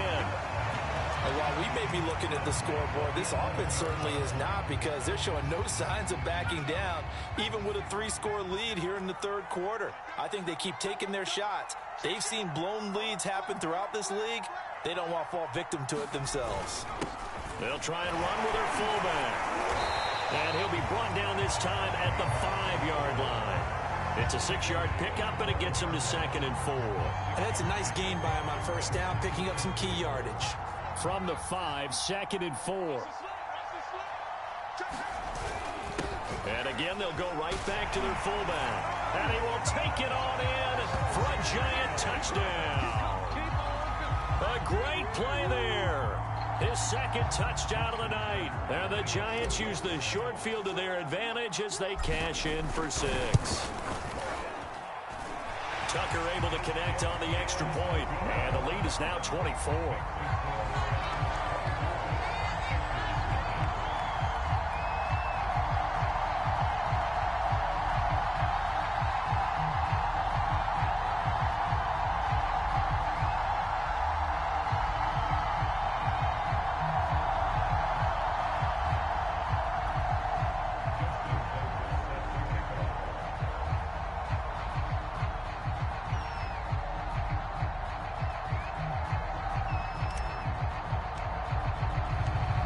And while we may be looking at the scoreboard, this offense certainly is not, because they're showing no signs of backing down, even with a 3-score lead here in the third quarter. I think they keep taking their shots. They've seen blown leads happen throughout this league. They don't want to fall victim to it themselves. They'll try and run with their fullback. And he'll be brought down this time at the 5-yard line. It's a 6-yard pickup, and it gets him to 2nd and 4. And that's a nice gain by him on first down, picking up some key yardage. From the 5, 2nd and 4. And again, they'll go right back to their fullback. And he will take it on in for a giant touchdown. A great play there. His 2nd touchdown of the night. And the Giants use the short field to their advantage as they cash in for 6. Tucker able to connect on the extra point. And the lead is now 24.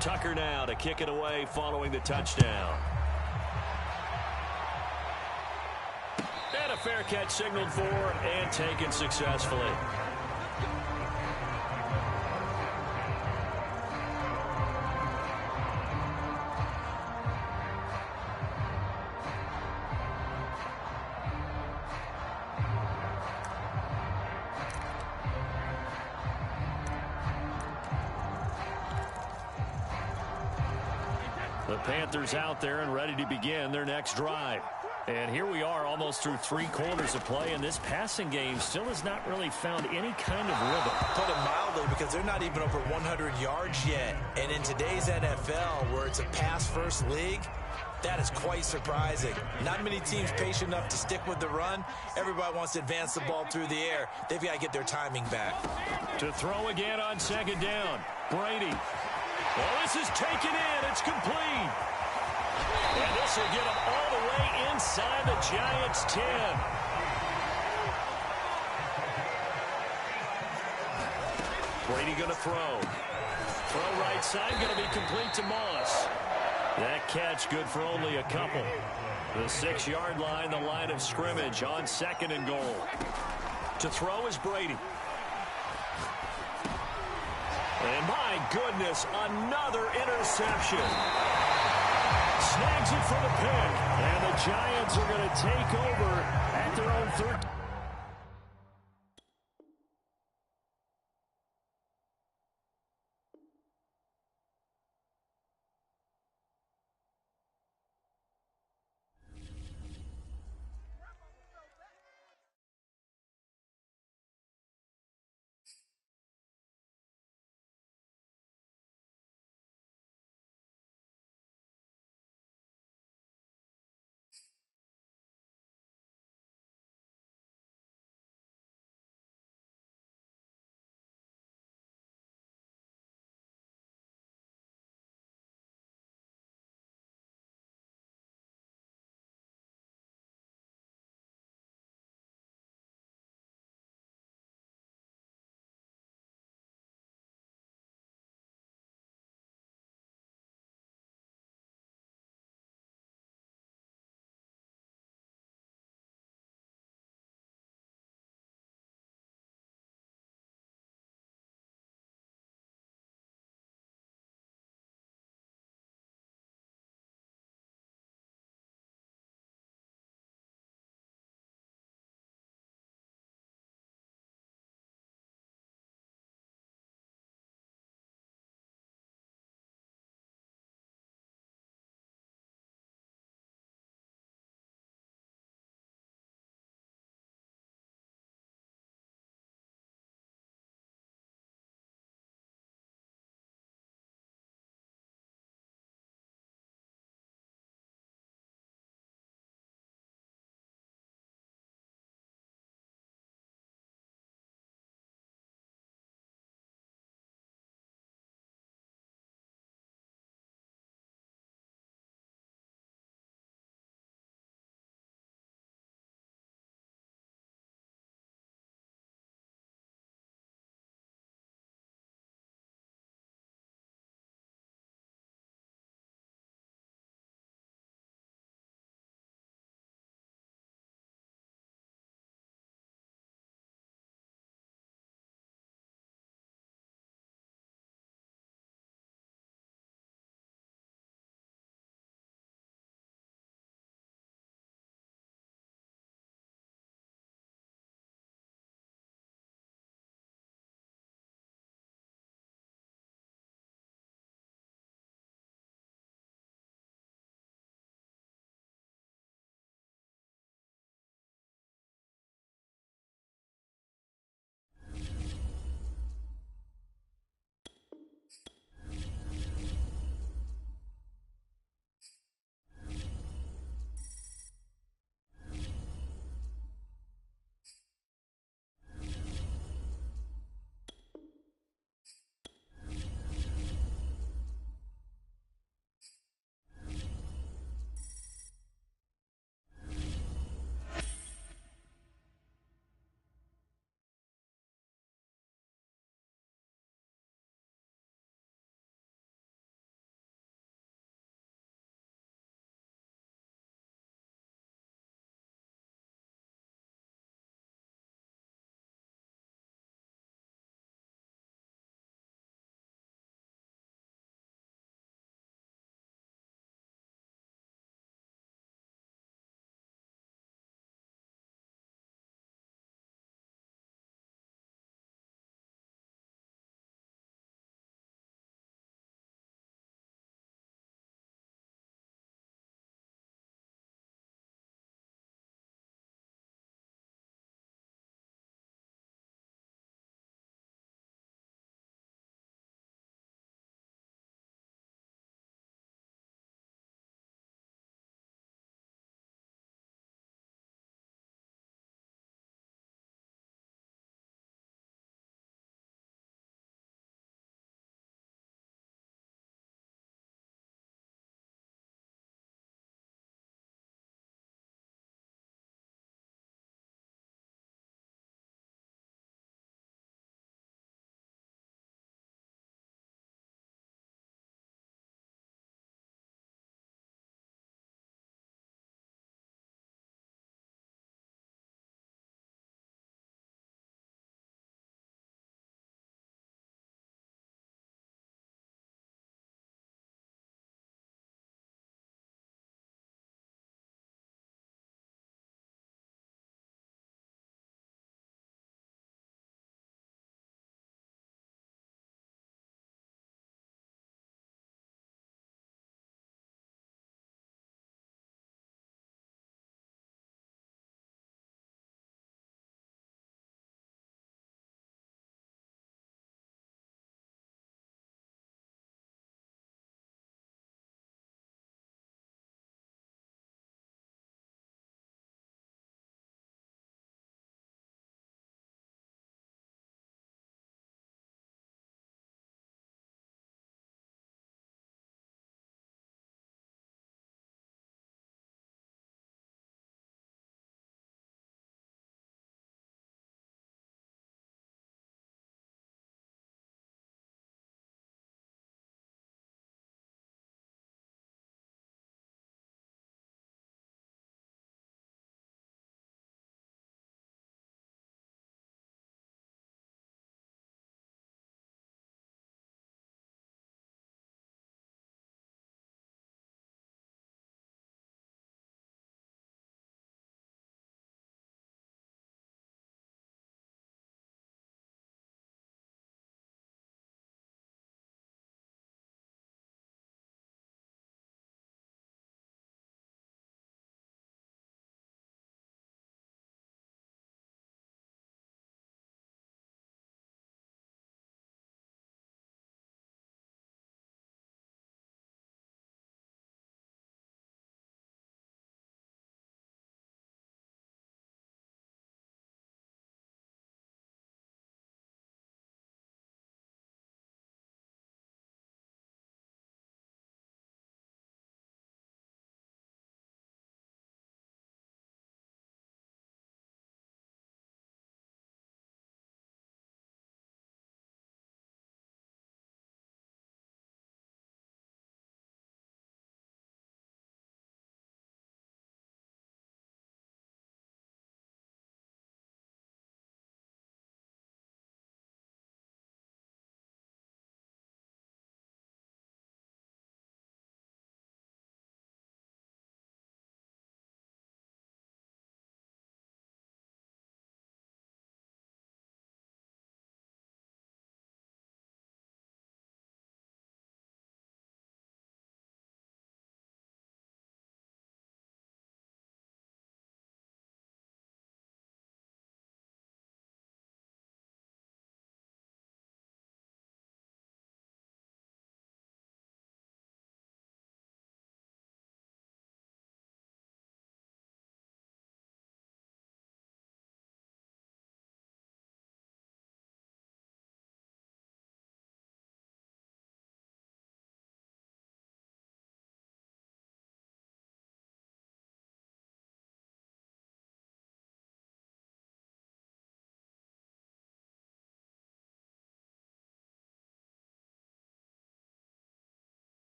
Tucker now to kick it away following the touchdown. And a fair catch signaled for and taken successfully. The Panthers out there and ready to begin their next drive. And here we are almost through 3 quarters of play, and this passing game still has not really found any kind of rhythm. Put it mildly, because they're not even over 100 yards yet. And in today's NFL, where it's a pass-first league, that is quite surprising. Not many teams patient enough to stick with the run. Everybody wants to advance the ball through the air. They've got to get their timing back. To throw again on 2nd down. Brady. Well, this is taken in. It's complete. And this will get him all the way inside the Giants' 10. Brady going to throw. Throw right side, going to be complete to Moss. That catch good for only a couple. The 6-yard line, the line of scrimmage on 2nd and goal. To throw is Brady. And my goodness, another interception. Snags it for the pick. And the Giants are going to take over at their own 13.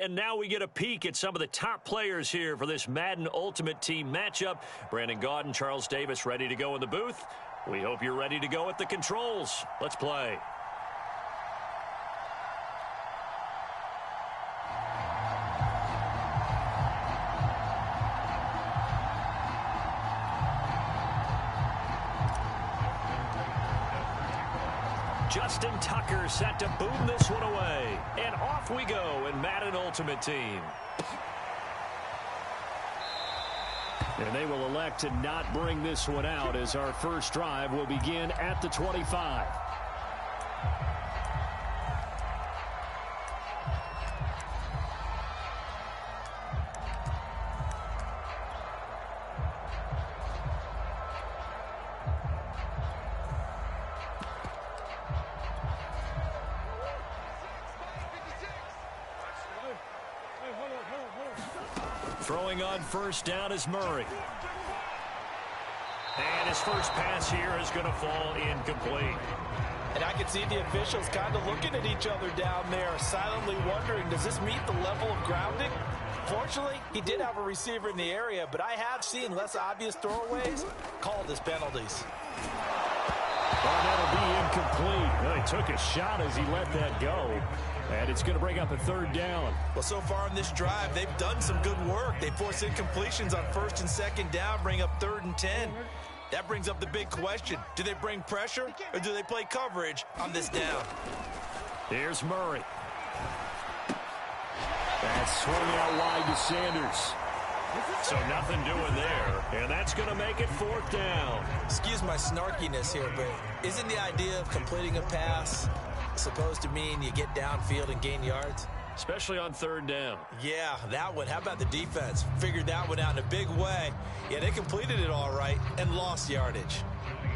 and now we get a peek at some of the top players here for this Madden Ultimate Team matchup. Brandon Gaudin, Charles Davis ready to go in the booth. We hope you're ready to go at the controls. Let's play. Justin Tucker set to boom this one away. And off we go in Madden Ultimate Team. And they will elect to not bring this one out as our first drive will begin at the 25. Throwing on first down is Murray. And his first pass here is going to fall incomplete. And I can see the officials kind of looking at each other down there, silently wondering, does this meet the level of grounding? Fortunately, he did have a receiver in the area, but I have seen less obvious throwaways called as penalties. Well, that'll be incomplete. Well, he took a shot as he let that go. And it's going to bring up a third down. Well, so far in this drive, they've done some good work. They force incompletions on first and second down, bring up 3rd and 10. That brings up the big question. Do they bring pressure or do they play coverage on this down? Here's Murray. That's swung out wide to Sanders. So nothing doing there, and that's going to make it 4th down. Excuse my snarkiness here, but isn't the idea of completing a pass supposed to mean you get downfield and gain yards? Especially on 3rd down. Yeah, that one. How about the defense? Figured that one out in a big way. Yeah, they completed it all right and lost yardage.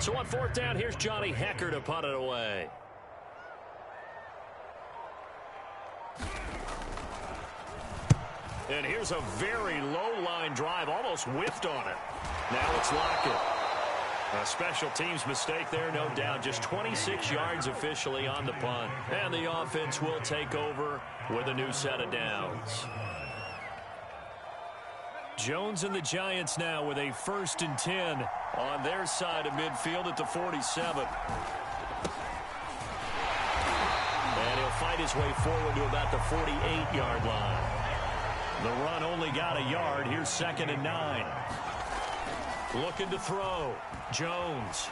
So on 4th down, here's Johnny Hekker to punt it away. And here's a very low-line drive, almost whiffed on it. Now it's Lockett. A special teams mistake there, no doubt. Just 26 yards officially on the punt. And the offense will take over with a new set of downs. Jones and the Giants now with a 1st and 10 on their side of midfield at the 47. And he'll fight his way forward to about the 48-yard line. The run only got a yard. Here's 2nd and 9. Looking to throw. Jones.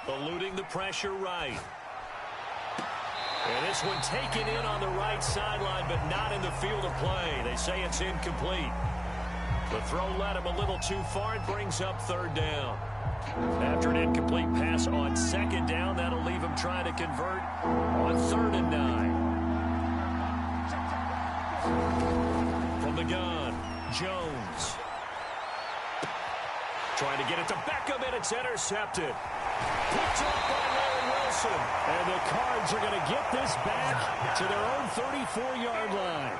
Eluding the pressure right. And this one taken in on the right sideline, but not in the field of play. They say it's incomplete. The throw led him a little too far. It brings up 3rd down. After an incomplete pass on 2nd down, that'll leave him trying to convert on 3rd and 9. From the gun, Jones. Trying to get it to Beckham, and it's intercepted. Picked up by Larry Wilson. And the Cards are going to get this back to their own 34-yard line.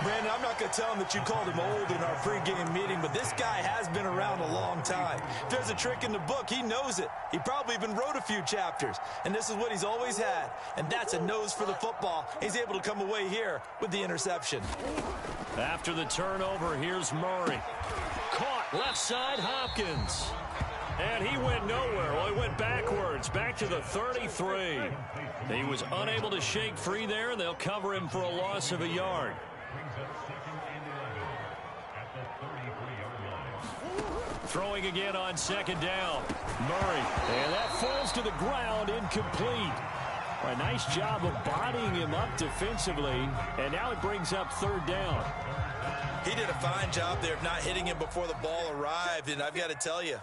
Brandon, I'm not going to tell him that you called him old in our pregame meeting, but this guy has been around a long time. If there's a trick in the book, he knows it. He probably even wrote a few chapters, and this is what he's always had, and that's a nose for the football. He's able to come away here with the interception. After the turnover, here's Murray. Caught left side, Hopkins. And he went nowhere. Well, he went backwards, back to the 33. He was unable to shake free there, and they'll cover him for a loss of a yard. Throwing again on 2nd down. Murray. And that falls to the ground, incomplete. A nice job of bodying him up defensively. And now it brings up 3rd down. He did a fine job there of not hitting him before the ball arrived. And I've got to tell you,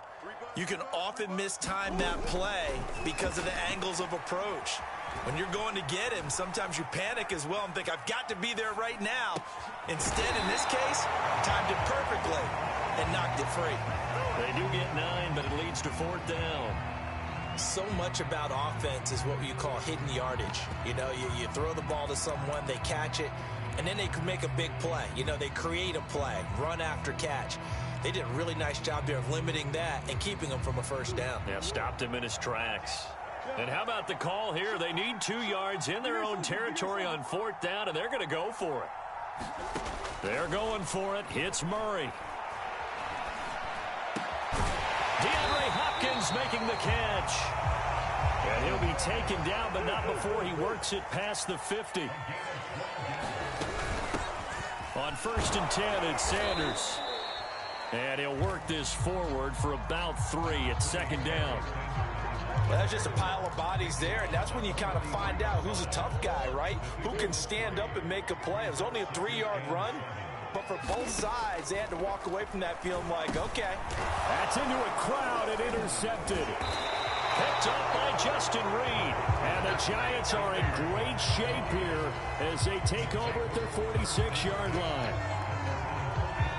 you can often mistime that play because of the angles of approach. When you're going to get him, sometimes you panic as well and think, I've got to be there right now. Instead, in this case, timed it perfectly and knocked it free. They do get 9, but it leads to 4th down. So much about offense is what you call hidden yardage. You know, you throw the ball to someone, they catch it, and then they can make a big play. You know, they create a play, run after catch. They did a really nice job there of limiting that and keeping him from a 1st down. Yeah, stopped him in his tracks. And how about the call here? They need 2 yards in their own territory on 4th down, and they're going to go for it. They're going for it. Hits Murray. DeAndre Hopkins making the catch. And he'll be taken down, but not before he works it past the 50. On 1st and 10, it's Sanders. And he'll work this forward for about 3 at 2nd down. Well, that's just a pile of bodies there, and that's when you kind of find out who's a tough guy, right? Who can stand up and make a play. It was only a 3-yard run, but for both sides, they had to walk away from that feeling like, okay. That's into a crowd and intercepted. Picked up by Justin Reed. And the Giants are in great shape here as they take over at their 46-yard line.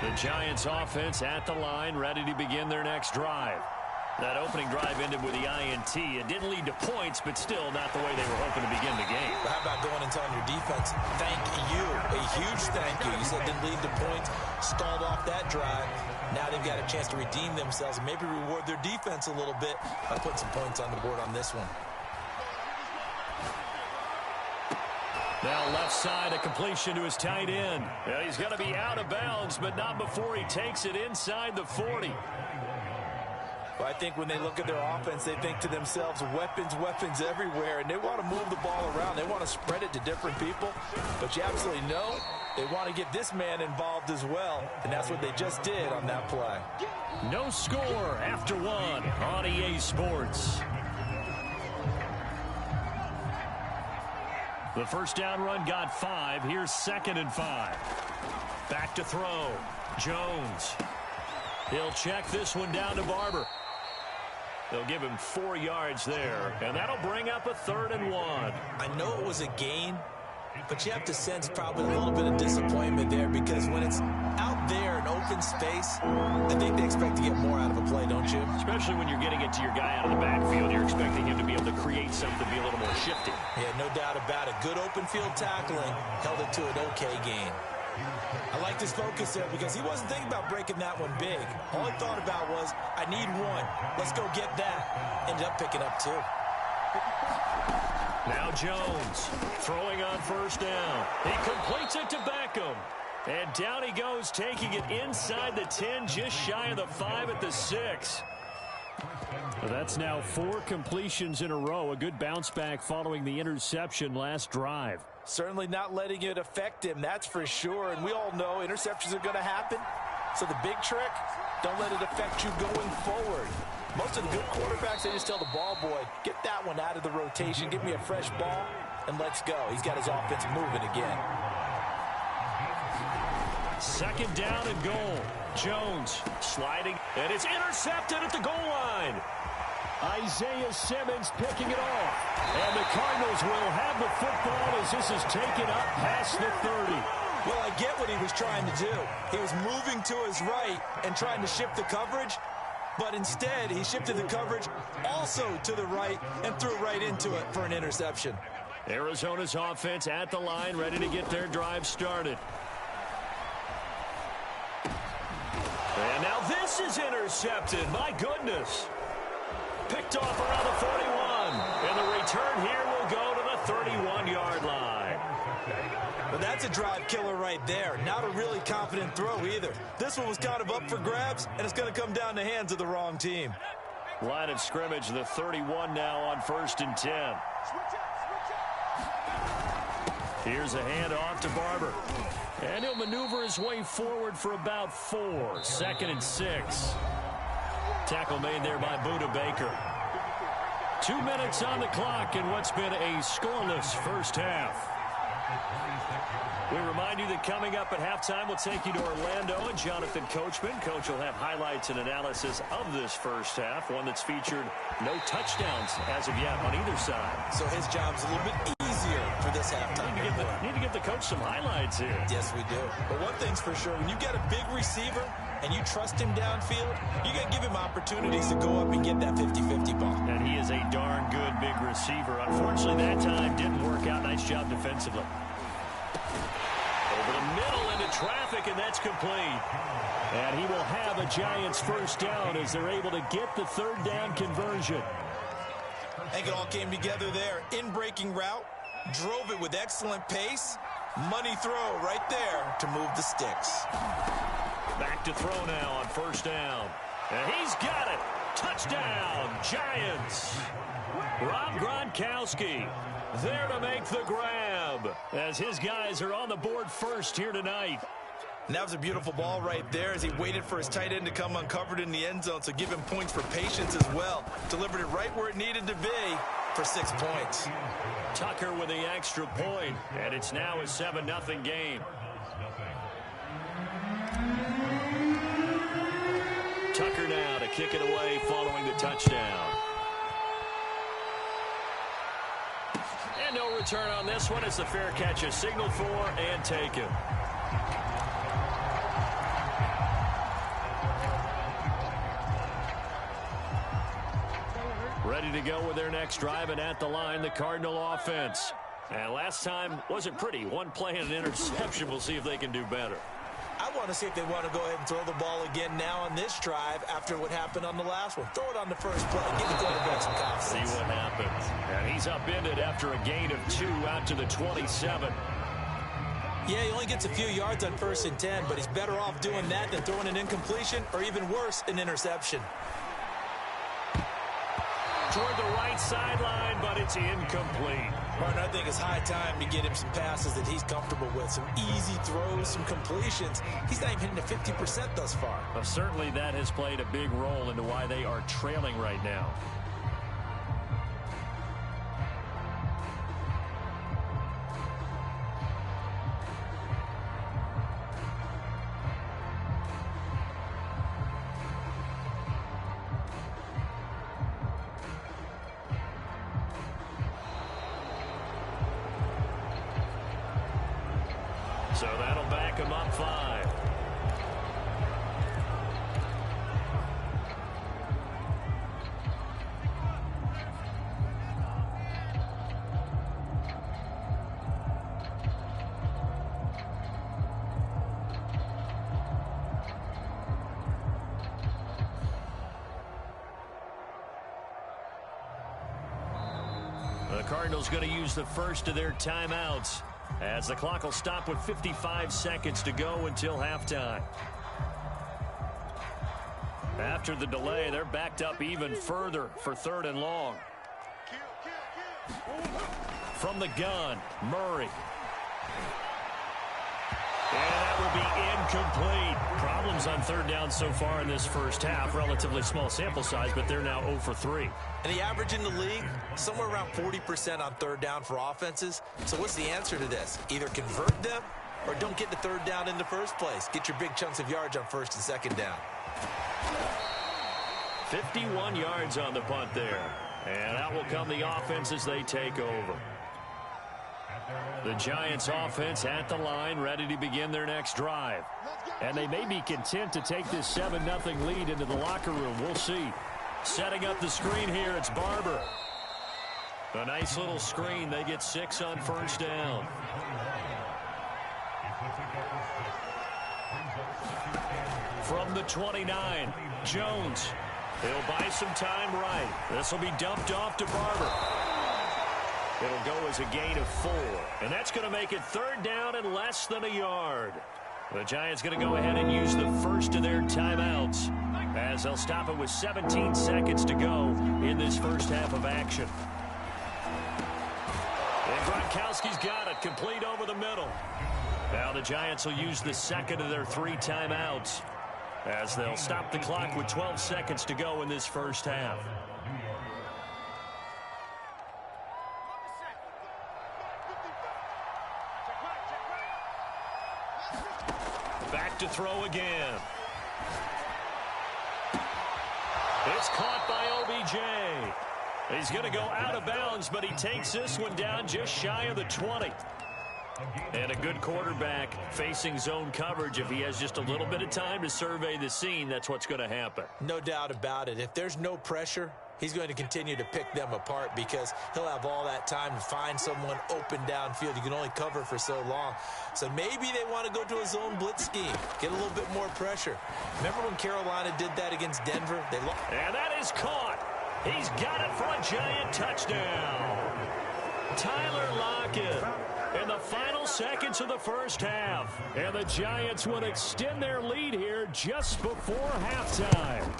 The Giants offense at the line, ready to begin their next drive. That opening drive ended with the INT. It didn't lead to points, but still not the way they were hoping to begin the game. But how about going and telling your defense, thank you, a huge thank you. You said it didn't lead to points, stalled off that drive. Now they've got a chance to redeem themselves and maybe reward their defense a little bit by putting some points on the board on this one. Now left side, a completion to his tight end. Well, he's going to be out of bounds, but not before he takes it inside the 40. Well, I think when they look at their offense, they think to themselves, weapons, weapons everywhere, and they want to move the ball around. They want to spread it to different people, but you absolutely know they want to get this man involved as well, and that's what they just did on that play. No score after 1 on EA Sports. The first down run got 5. Here's 2nd and 5. Back to throw. Jones. He'll check this one down to Barber. They'll give him 4 yards there, and that'll bring up a 3rd and 1. I know it was a gain, but you have to sense probably a little bit of disappointment there because when it's out there in open space, I think they expect to get more out of a play, don't you? Especially when you're getting it to your guy out of the backfield. You're expecting him to be able to create something, be a little more shifty. Yeah, no doubt about it. Good open field tackling held it to an okay gain. I liked his focus there because he wasn't thinking about breaking that one big. All he thought about was, I need 1. Let's go get that. Ended up picking up 2. Now Jones throwing on 1st down. He completes it to Beckham. And down he goes, taking it inside the 10, just shy of the 5 at the 6. Well, that's now 4 completions in a row. A good bounce back following the interception last drive. Certainly not letting it affect him, that's for sure. And we all know interceptions are going to happen. So the big trick, don't let it affect you going forward. Most of the good quarterbacks, they just tell the ball boy, get that one out of the rotation, give me a fresh ball, and let's go. He's got his offense moving again. 2nd down and goal. Jones sliding, and it's intercepted at the goal line. Isaiah Simmons picking it off. And the Cardinals will have the football as this is taken up past the 30. Well, I get what he was trying to do. He was moving to his right and trying to shift the coverage, but instead he shifted the coverage also to the right and threw right into it for an interception. Arizona's offense at the line, ready to get their drive started. And now this is intercepted. My goodness. Picked off around the 41. And the return here will go to the 31-yard line. Well, that's a drive killer right there. Not a really confident throw either. This one was kind of up for grabs, and it's going to come down the hands of the wrong team. Line of scrimmage, the 31 now on 1st and 10. Here's a handoff to Barber. And he'll maneuver his way forward for about 4. 2nd and 6. Tackle made there by Budda Baker. 2 minutes on the clock in what's been a scoreless first half. We remind you that coming up at halftime, we'll take you to Orlando and Jonathan Coachman. Coach will have highlights and analysis of this first half, one that's featured no touchdowns as of yet on either side. So his job's a little bit easier for this halftime. Need to give the coach some highlights here. Yes, we do. But one thing's for sure, when you get a big receiver and you trust him downfield, you got to give him opportunities to go up and get that 50-50 ball. And he is a darn good big receiver. Unfortunately, that time didn't work out. Nice job defensively. Over the middle into traffic, and that's complete. And he will have a Giants first down as they're able to get the 3rd down conversion. I think it all came together there. In-breaking route, drove it with excellent pace. Money throw right there to move the sticks. Back to throw now on first down. And he's got it. Touchdown, Giants. Rob Gronkowski there to make the grab as his guys are on the board first here tonight. And that was a beautiful ball right there as he waited for his tight end to come uncovered in the end zone, so give him points for patience as well. Delivered it right where it needed to be for 6 points. Tucker with the extra point, and it's now a 7-0 game. Tucker now to kick it away following the touchdown. And no return on this one. It's the fair catch is signaled for and taken. Ready to go with their next drive, and at the line, the Cardinal offense. And last time wasn't pretty. One play and an interception. We'll see if they can do better. I want to see if they want to go ahead and throw the ball again now on this drive after what happened on the last one. Throw it on the first play. Give the quarterback some confidence. See what happens. And he's upended after a gain of 2 out to the 27. Yeah, he only gets a few yards on 1st and 10, but he's better off doing that than throwing an incompletion or even worse, an interception. Toward the right sideline, but it's incomplete. Martin, I think it's high time to get him some passes that he's comfortable with. Some easy throws, some completions. He's not even hitting to 50% thus far. Well, certainly that has played a big role into why they are trailing right now. So that'll back him up 5. The Cardinals going to use the first of their timeouts, as the clock will stop with 55 seconds to go until halftime. After the delay, they're backed up even further for 3rd and long. From the gun, Murray. And that will be incomplete. Problems on 3rd down so far in this first half. Relatively small sample size, but they're now 0 for 3. And the average in the league, somewhere around 40% on 3rd down for offenses. So what's the answer to this? Either convert them or don't get the 3rd down in the first place. Get your big chunks of yards on 1st and 2nd down. 51 yards on the punt there. And out will come the offense as they take over. The Giants offense at the line, ready to begin their next drive. And they may be content to take this 7-0 lead into the locker room. We'll see. Setting up the screen here, it's Barber. A nice little screen. They get 6 on 1st down. From the 29, Jones. He'll buy some time right. This will be dumped off to Barber. It'll go as a gain of 4. And that's going to make it 3rd down and less than a yard. The Giants going to go ahead and use the first of their timeouts, as they'll stop it with 17 seconds to go in this first half of action. And Gronkowski's got it, complete over the middle. Now the Giants will use the second of their 3 timeouts, as they'll stop the clock with 12 seconds to go in this first half. Back to throw again. It's caught by OBJ. He's going to go out of bounds, but he takes this one down just shy of the 20. And a good quarterback facing zone coverage. If he has just a little bit of time to survey the scene, that's what's going to happen. No doubt about it. If there's no pressure, he's going to continue to pick them apart because he'll have all that time to find someone open downfield. You can only cover for so long. So maybe they want to go to a zone blitz scheme, get a little bit more pressure. Remember when Carolina did that against Denver? They lost. And that is caught. He's got it for a Giant touchdown. Tyler Lockett in the final seconds of the first half. And the Giants will extend their lead here just before halftime.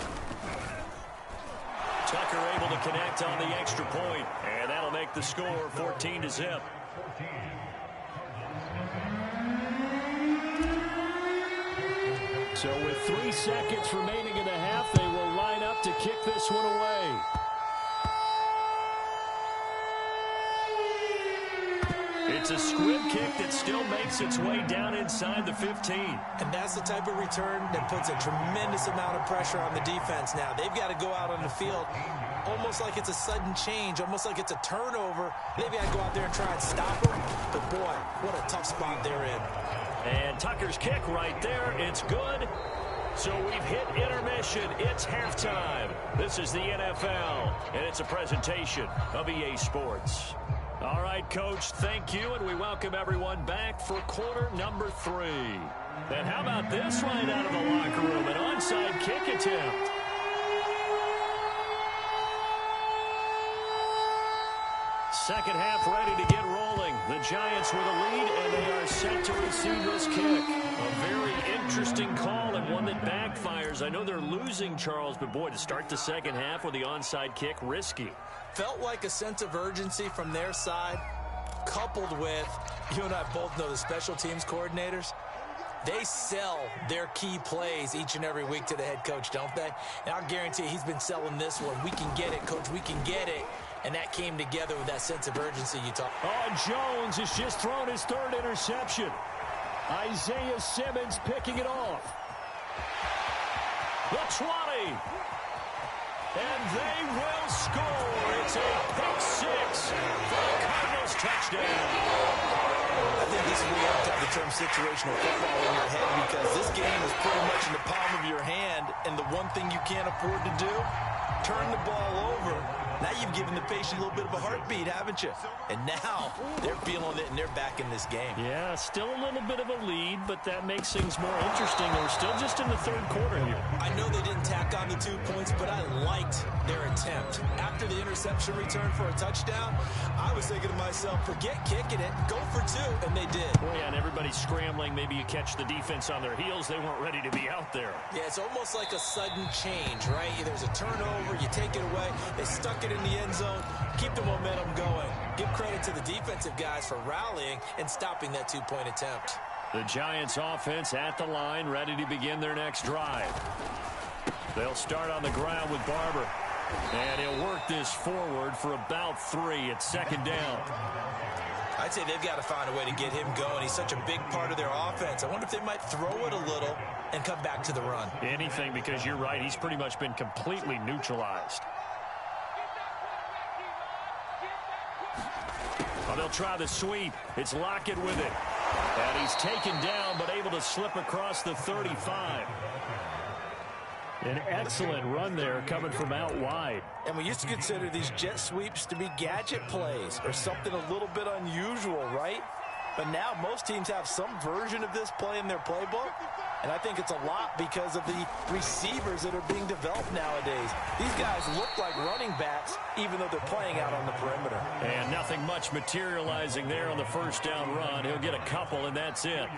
Tucker able to connect on the extra point, and that'll make the score 14-0. So with 3 seconds remaining in the half, they will line up to kick this one away. It's a squib kick that still makes its way down inside the 15. And that's the type of return that puts a tremendous amount of pressure on the defense now. They've got to go out on the field almost like it's a sudden change, almost like it's a turnover. They've got to go out there and try and stop them. But, boy, what a tough spot they're in. And Tucker's kick right there. It's good. So we've hit intermission. It's halftime. This is the NFL, and it's a presentation of EA Sports. All right, Coach, thank you, and we welcome everyone back for quarter number 3. And how about this right out of the locker room, an onside kick attempt. Second half ready to get rolling. The Giants with a lead, and they are set to receive this kick. A very interesting call and one that backfires. I know they're losing, Charles, but boy, to start the second half with the onside kick, risky. Felt like a sense of urgency from their side, coupled with, you and I both know the special teams coordinators, they sell their key plays each and every week to the head coach, don't they? And I'll guarantee he's been selling this one. We can get it, Coach, we can get it. And that came together with that sense of urgency you talked about. Oh, Jones has just thrown his 3rd interception. Isaiah Simmons picking it off. The 20. And they will score. It's a pick 6 for the Cardinals touchdown. I think this is where you have to have the term situational football in your head, because this game is pretty much in the palm of your hand, and the one thing you can't afford to do, turn the ball over. Now you've given the patient a little bit of a heartbeat, haven't you? And now they're feeling it, and they're back in this game. Yeah, still a little bit of a lead, but that makes things more interesting. We're still just in the 3rd quarter here. I know they didn't tack on the 2 points, but I liked their attempt. After the interception return for a touchdown, I was thinking to myself, forget kicking it, go for 2, and they did. Well, yeah, and everybody's scrambling. Maybe you catch the defense on their heels. They weren't ready to be out there. Yeah, it's almost like a sudden change, right? There's a turnover, you take it away, they stuck it in the end zone, keep the momentum going. Give credit to the defensive guys for rallying and stopping that 2-point attempt. The Giants offense at the line, ready to begin their next drive. They'll start on the ground with Barber. And he'll work this forward for about 3. It's 2nd down. I'd say they've got to find a way to get him going. He's such a big part of their offense. I wonder if they might throw it a little and come back to the run. Anything, because you're right. He's pretty much been completely neutralized. Oh, they'll try the sweep. It's Lockett with it. And he's taken down, but able to slip across the 35. An excellent run there coming from out wide. And we used to consider these jet sweeps to be gadget plays or something a little bit unusual, right? But now most teams have some version of this play in their playbook. And I think it's a lot because of the receivers that are being developed nowadays. These guys look like running backs, even though they're playing out on the perimeter. And nothing much materializing there on the 1st down run. He'll get a couple, and that's it.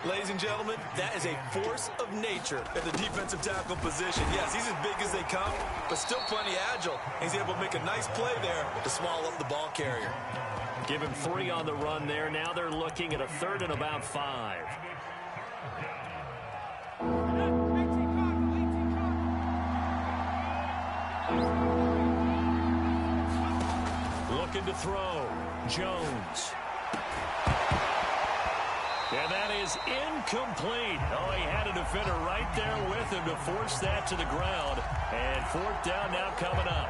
Ladies and gentlemen, that is a force of nature at the defensive tackle position. Yes, he's as big as they come, but still plenty agile. He's able to make a nice play there to swallow up the ball carrier. Give him 3 on the run there. Now they're looking at a 3rd and about 5. Looking to throw. Jones. And that is incomplete. Oh, he had a defender right there with him to force that to the ground. And 4th down now coming up.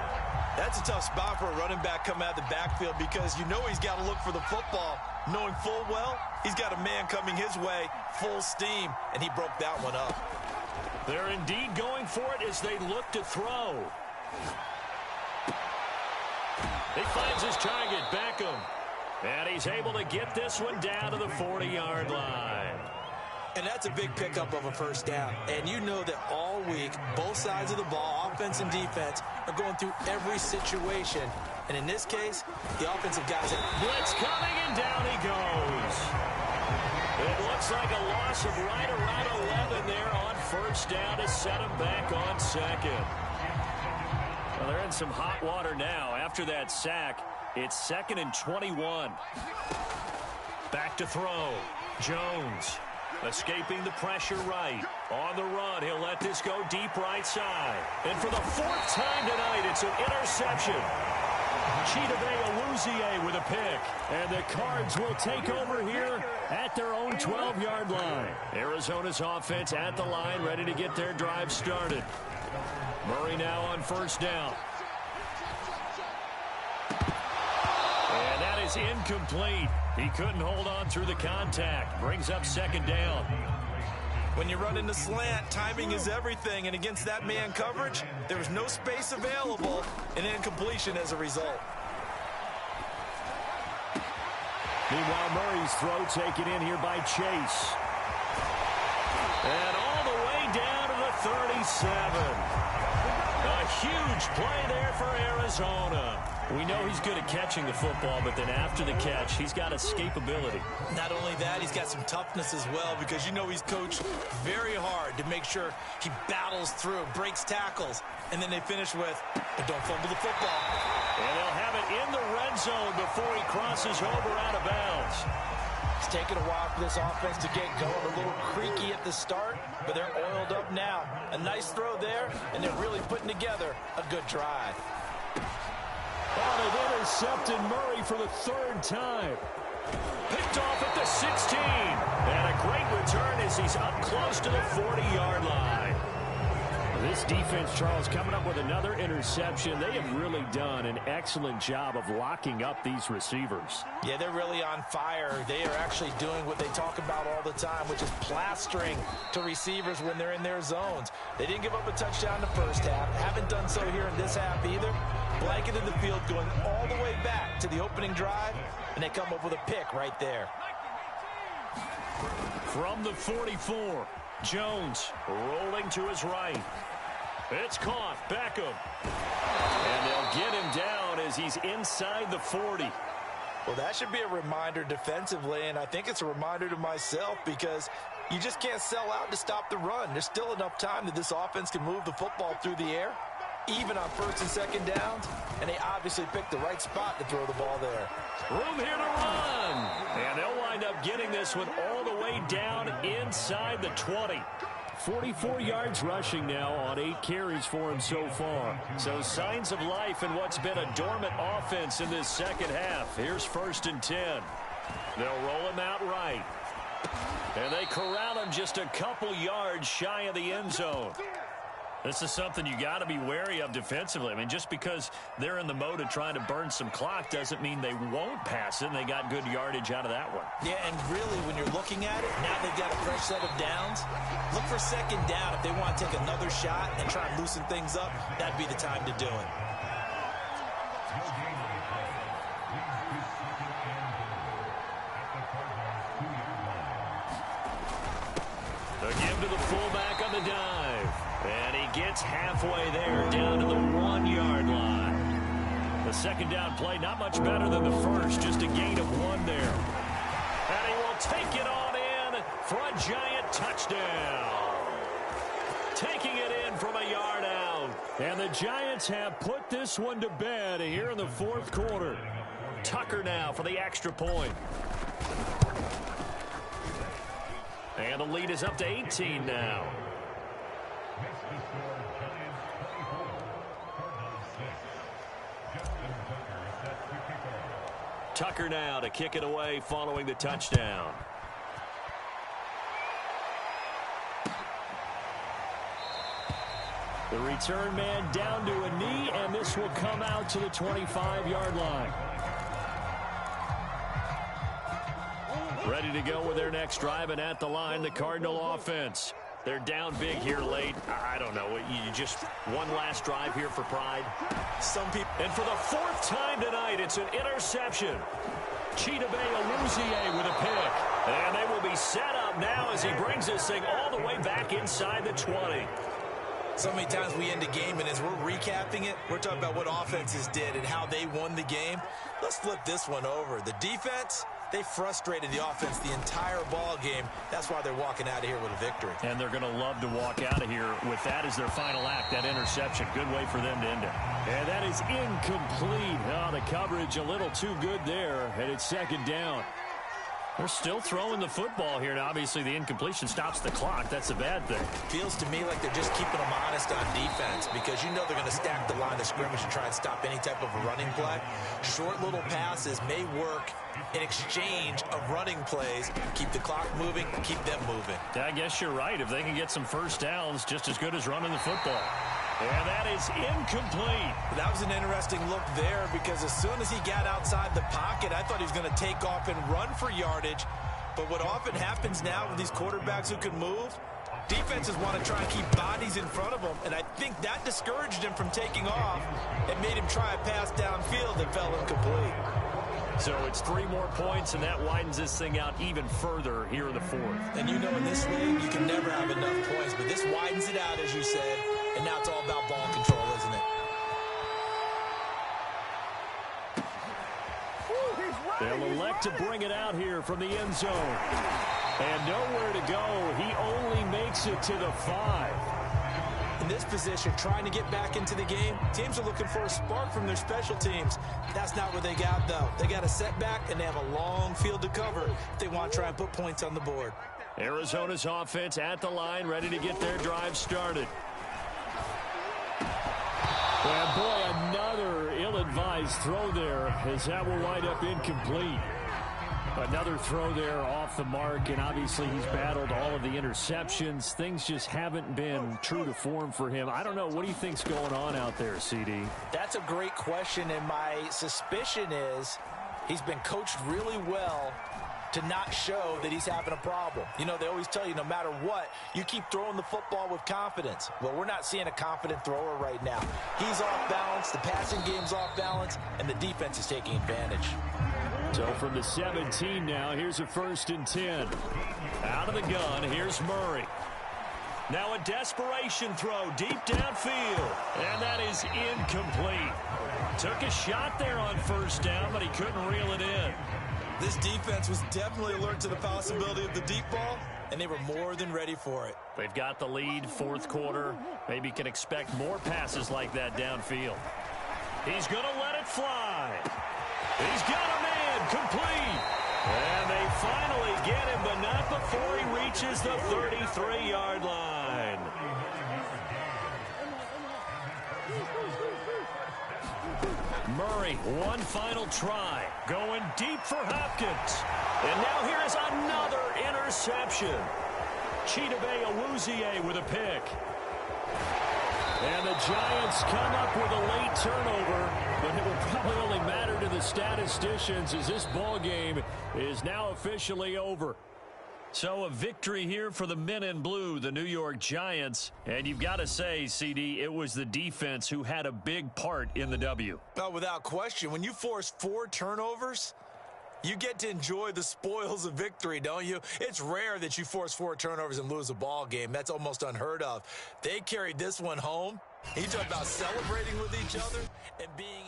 That's a tough spot for a running back coming out of the backfield, because you know he's got to look for the football, knowing full well he's got a man coming his way full steam, and he broke that one up. They're indeed going for it as they look to throw. He finds his target, Beckham. And he's able to get this one down to the 40-yard line. And that's a big pickup of a 1st down. And you know that all week, both sides of the ball, offense and defense are going through every situation. And in this case, the offensive guys have... Blitz coming, and down he goes. It looks like a loss of right around 11 there on first down to set him back on second. Well, they're in some hot water now. After that sack, it's 2nd and 21. Back to throw. Jones escaping the pressure right. On the run, he'll let this go deep right side. And for the 4th time tonight, it's an interception. Chidobe Awuzie with a pick. And the Cards will take over here at their own 12-yard line. Arizona's offense at the line, ready to get their drive started. Murray now on first down. And that is incomplete. He couldn't hold on through the contact. Brings up 2nd down. When you run into slant, timing is everything. And against that man coverage, there was no space available, and incompletion as a result. Meanwhile, Murray's throw taken in here by Chase. And all the way down to the 37. A huge play there for Arizona. We know he's good at catching the football, but then after the catch, he's got escapability. Not only that, he's got some toughness as well, because you know he's coached very hard to make sure he battles through, breaks tackles, and then they finish with, but don't fumble the football. And they'll have it in the red zone before he crosses over out of bounds. It's taken a while for this offense to get going. A little creaky at the start, but they're oiled up now. A nice throw there, and they're really putting together a good drive. Oh, they've intercepted Murray for the 3rd time. Picked off at the 16. And a great return as he's up close to the 40-yard line. This defense, Charles, coming up with another interception. They have really done an excellent job of locking up these receivers. Yeah, they're really on fire. They are actually doing what they talk about all the time, which is plastering to receivers when they're in their zones. They didn't give up a touchdown in the first half. Haven't done so here in this half either. Blanketed the field going all the way back to the opening drive, and they come up with a pick right there. From the 44, Jones rolling to his right. It's caught. Beckham. And they'll get him down as he's inside the 40. Well, that should be a reminder defensively, and I think it's a reminder to myself, because you just can't sell out to stop the run. There's still enough time that this offense can move the football through the air, even on 1st and 2nd downs, and they obviously picked the right spot to throw the ball there. Room here to run. And they'll wind up getting this one all the way down inside the 20. 44 yards rushing now on 8 carries for him so far. So signs of life in what's been a dormant offense in this second half. Here's 1st and 10. They'll roll him out right. And they corral him just a couple yards shy of the end zone. This is something you got to be wary of defensively. I mean, just because they're in the mode of trying to burn some clock doesn't mean they won't pass it, and they got good yardage out of that one. Yeah, and really, when you're looking at it, now they've got a fresh set of downs. Look for 2nd down. If they want to take another shot and try and loosen things up, that'd be the time to do it. The give to the fullback on the dive. And he gets halfway there, down to the 1-yard line. The 2nd down play, not much better than the first, just a gain of 1 there. And he will take it on in for a giant touchdown. Taking it in from a yard out. And the Giants have put this one to bed here in the 4th quarter. Tucker now for the extra point. And the lead is up to 18 now. Tucker now to kick it away following the touchdown. The return man down to a knee, and this will come out to the 25-yard line. Ready to go with their next drive, and at the line, the Cardinal offense. They're down big here late. I don't know. You just one last drive here for pride. Some people. And for the 4th time tonight, it's an interception. Chidobe Awuzie with a pick. And they will be set up now as he brings this thing all the way back inside the 20. So many times we end a game, and as we're recapping it, we're talking about what offenses did and how they won the game. Let's flip this one over. The defense, they frustrated the offense the entire ball game. That's why they're walking out of here with a victory. And they're going to love to walk out of here with that as their final act, that interception. Good way for them to end it. And that is incomplete. Oh, the coverage a little too good there, and it's second down. They're still throwing the football here. Now, obviously, the incompletion stops the clock. That's a bad thing. Feels to me like they're just keeping them honest on defense because you know they're going to stack the line of scrimmage and try and stop any type of a running play. Short little passes may work in exchange of running plays. Keep the clock moving, keep them moving. I guess you're right. If they can get some first downs, just as good as running the football. And that is incomplete. That was an interesting look there because as soon as he got outside the pocket, I thought he was going to take off and run for yardage. But what often happens now with these quarterbacks who can move, defenses want to try and keep bodies in front of them, and I think that discouraged him from taking off and made him try a pass downfield that fell incomplete. So it's 3 more points, and that widens this thing out even further here in the fourth. And you know in this league, you can never have enough points, but this widens it out, as you said, and now it's all about ball control, isn't it? They'll elect to bring it out here from the end zone. And nowhere to go. He only makes it to the 5. In this position, trying to get back into the game, teams are looking for a spark from their special teams. That's not what they got, though. They got a setback, and they have a long field to cover if they want to try and put points on the board. Arizona's offense at the line, ready to get their drive started. And boy, another ill-advised throw there, as that will wind up incomplete. Another throw there off the mark, and obviously he's battled all of the interceptions. Things just haven't been true to form for him. I don't know. What do you think's going on out there, CD? That's a great question, and my suspicion is he's been coached really well to not show that he's having a problem. You know, they always tell you no matter what, you keep throwing the football with confidence. Well, we're not seeing a confident thrower right now. He's off balance, the passing game's off balance, and the defense is taking advantage. So from the 17 now, here's a 1st and 10. Out of the gun, here's Murray. Now a desperation throw deep downfield, and that is incomplete. Took a shot there on 1st down, but he couldn't reel it in. This defense was definitely alert to the possibility of the deep ball, and they were more than ready for it. They've got the lead, 4th quarter. Maybe can expect more passes like that downfield. He's going to let it fly. He's got a man complete. And they finally get him, but not before he reaches the 33-yard line. Murray, one final try. Going deep for Hopkins. And now here is another interception. Chidobe Awuzie with a pick. And the Giants come up with a late turnover, but it will probably only matter to the statisticians as this ball game is now officially over. So a victory here for the men in blue, the New York Giants. And you've got to say, CD, it was the defense who had a big part in the W. Oh, without question. When you force 4 turnovers, you get to enjoy the spoils of victory, don't you? It's rare that you force 4 turnovers and lose a ball game. That's almost unheard of. They carried this one home. You talk about celebrating with each other and being...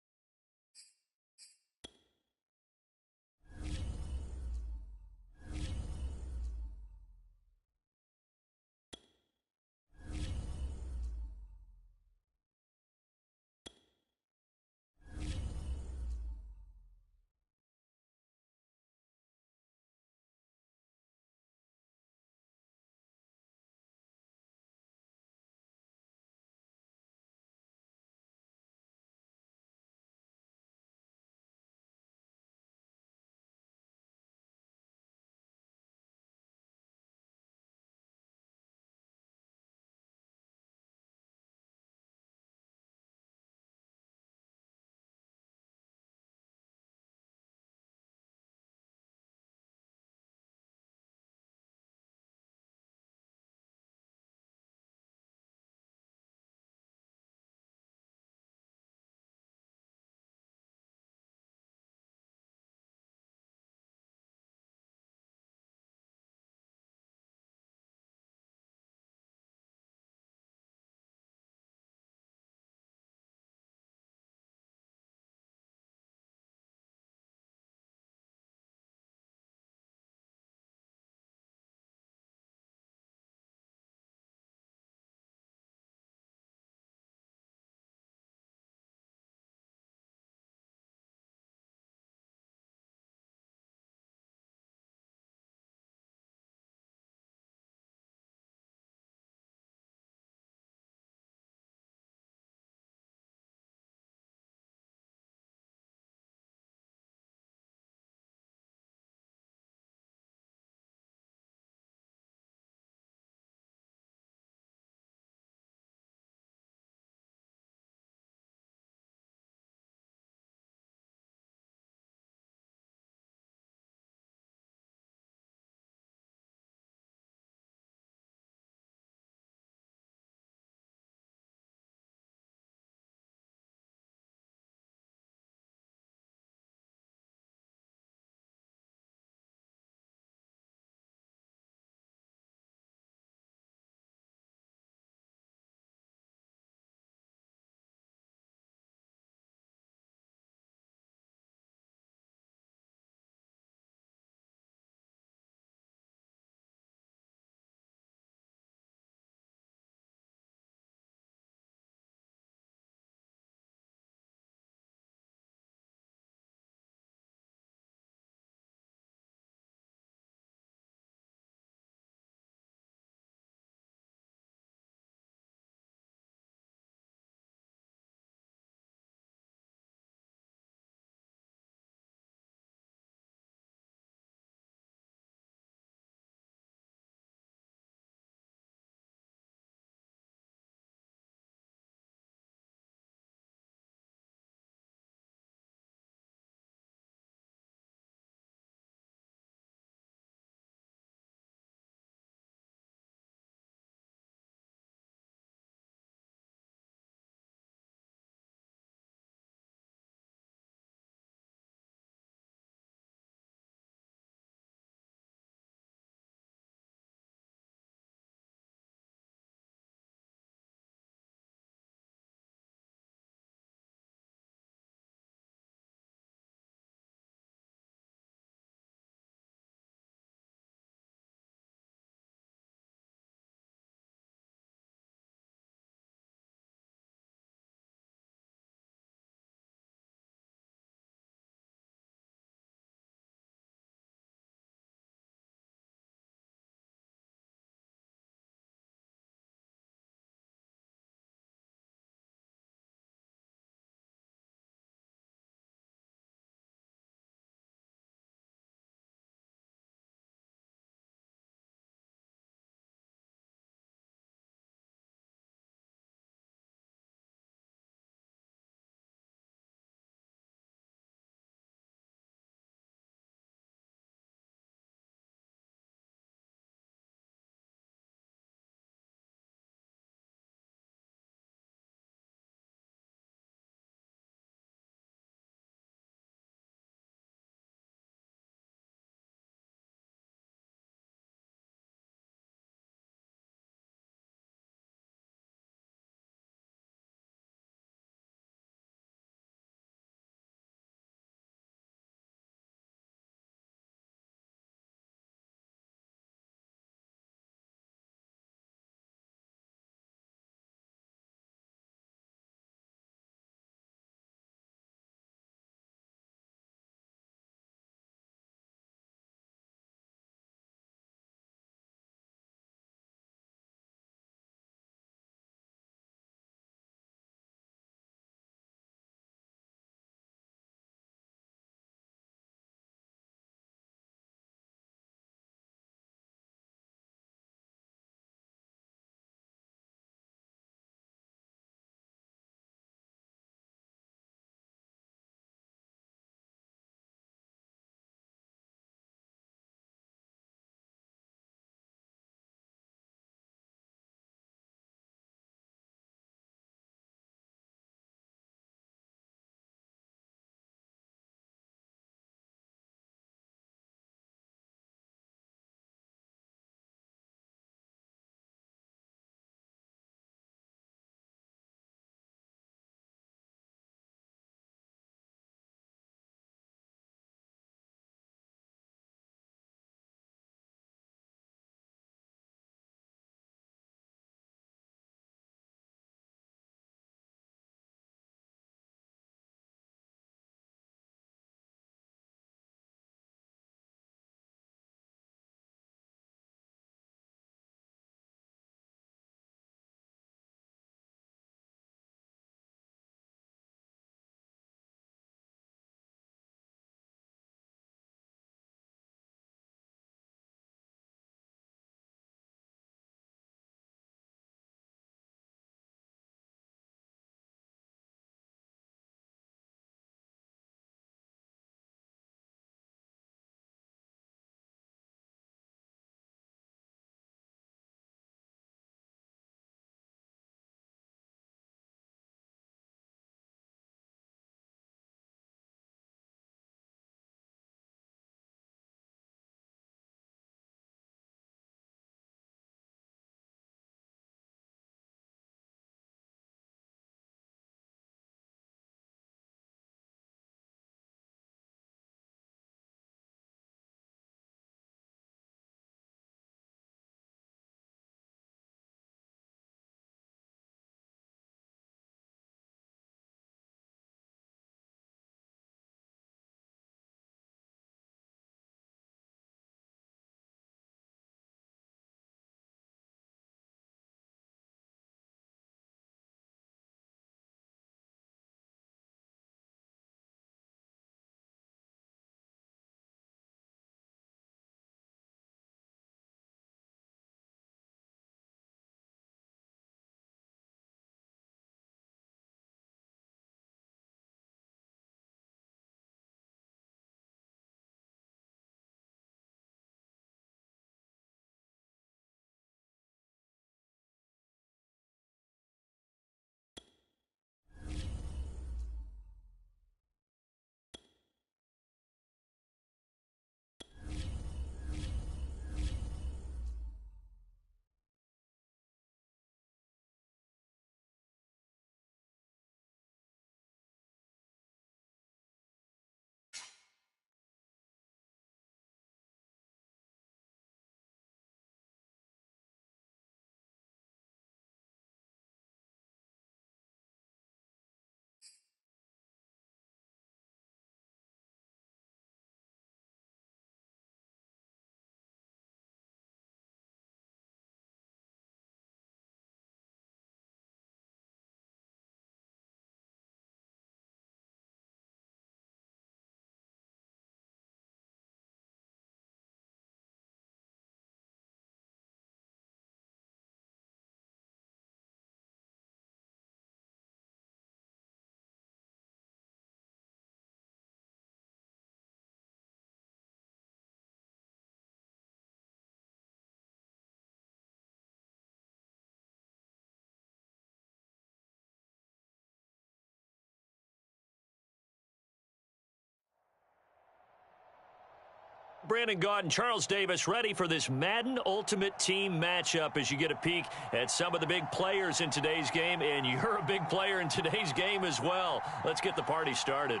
Brandon Gaudin and Charles Davis ready for this Madden Ultimate Team matchup as you get a peek at some of the big players in today's game, and you're a big player in today's game as well. Let's get the party started.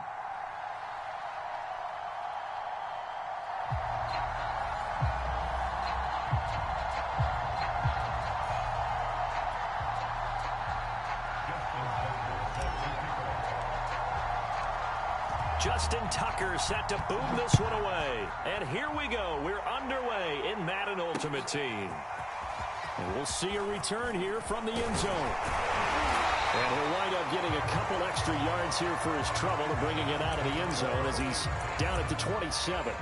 Justin Tucker set to boom this one away. And here we go. We're underway in Madden Ultimate Team. And we'll see a return here from the end zone. And he'll wind up getting a couple extra yards here for his trouble to bringing it out of the end zone as he's down at the 27.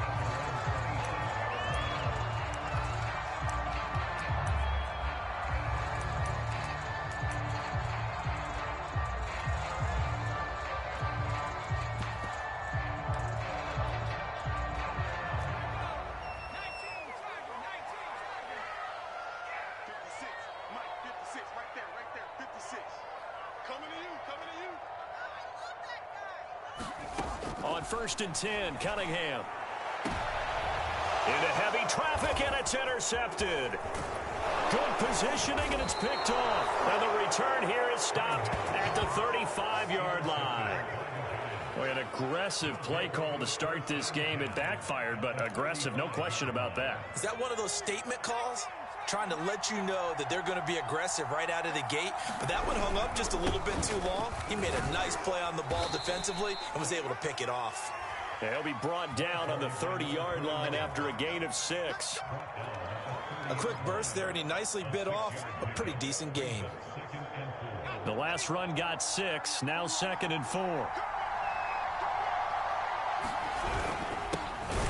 On 1st and 10, Cunningham. Into heavy traffic, and it's intercepted. Good positioning, and it's picked off. And the return here is stopped at the 35-yard line. Boy, an aggressive play call to start this game. It backfired, but aggressive, no question about that. Is that one of those statement calls? Trying to let you know that they're going to be aggressive right out of the gate. But that one hung up just a little bit too long. He made a nice play on the ball defensively and was able to pick it off. Yeah, he'll be brought down on the 30-yard line after a gain of 6. A quick burst there, and he nicely bit off a pretty decent gain. The last run got 6. Now 2nd and 4.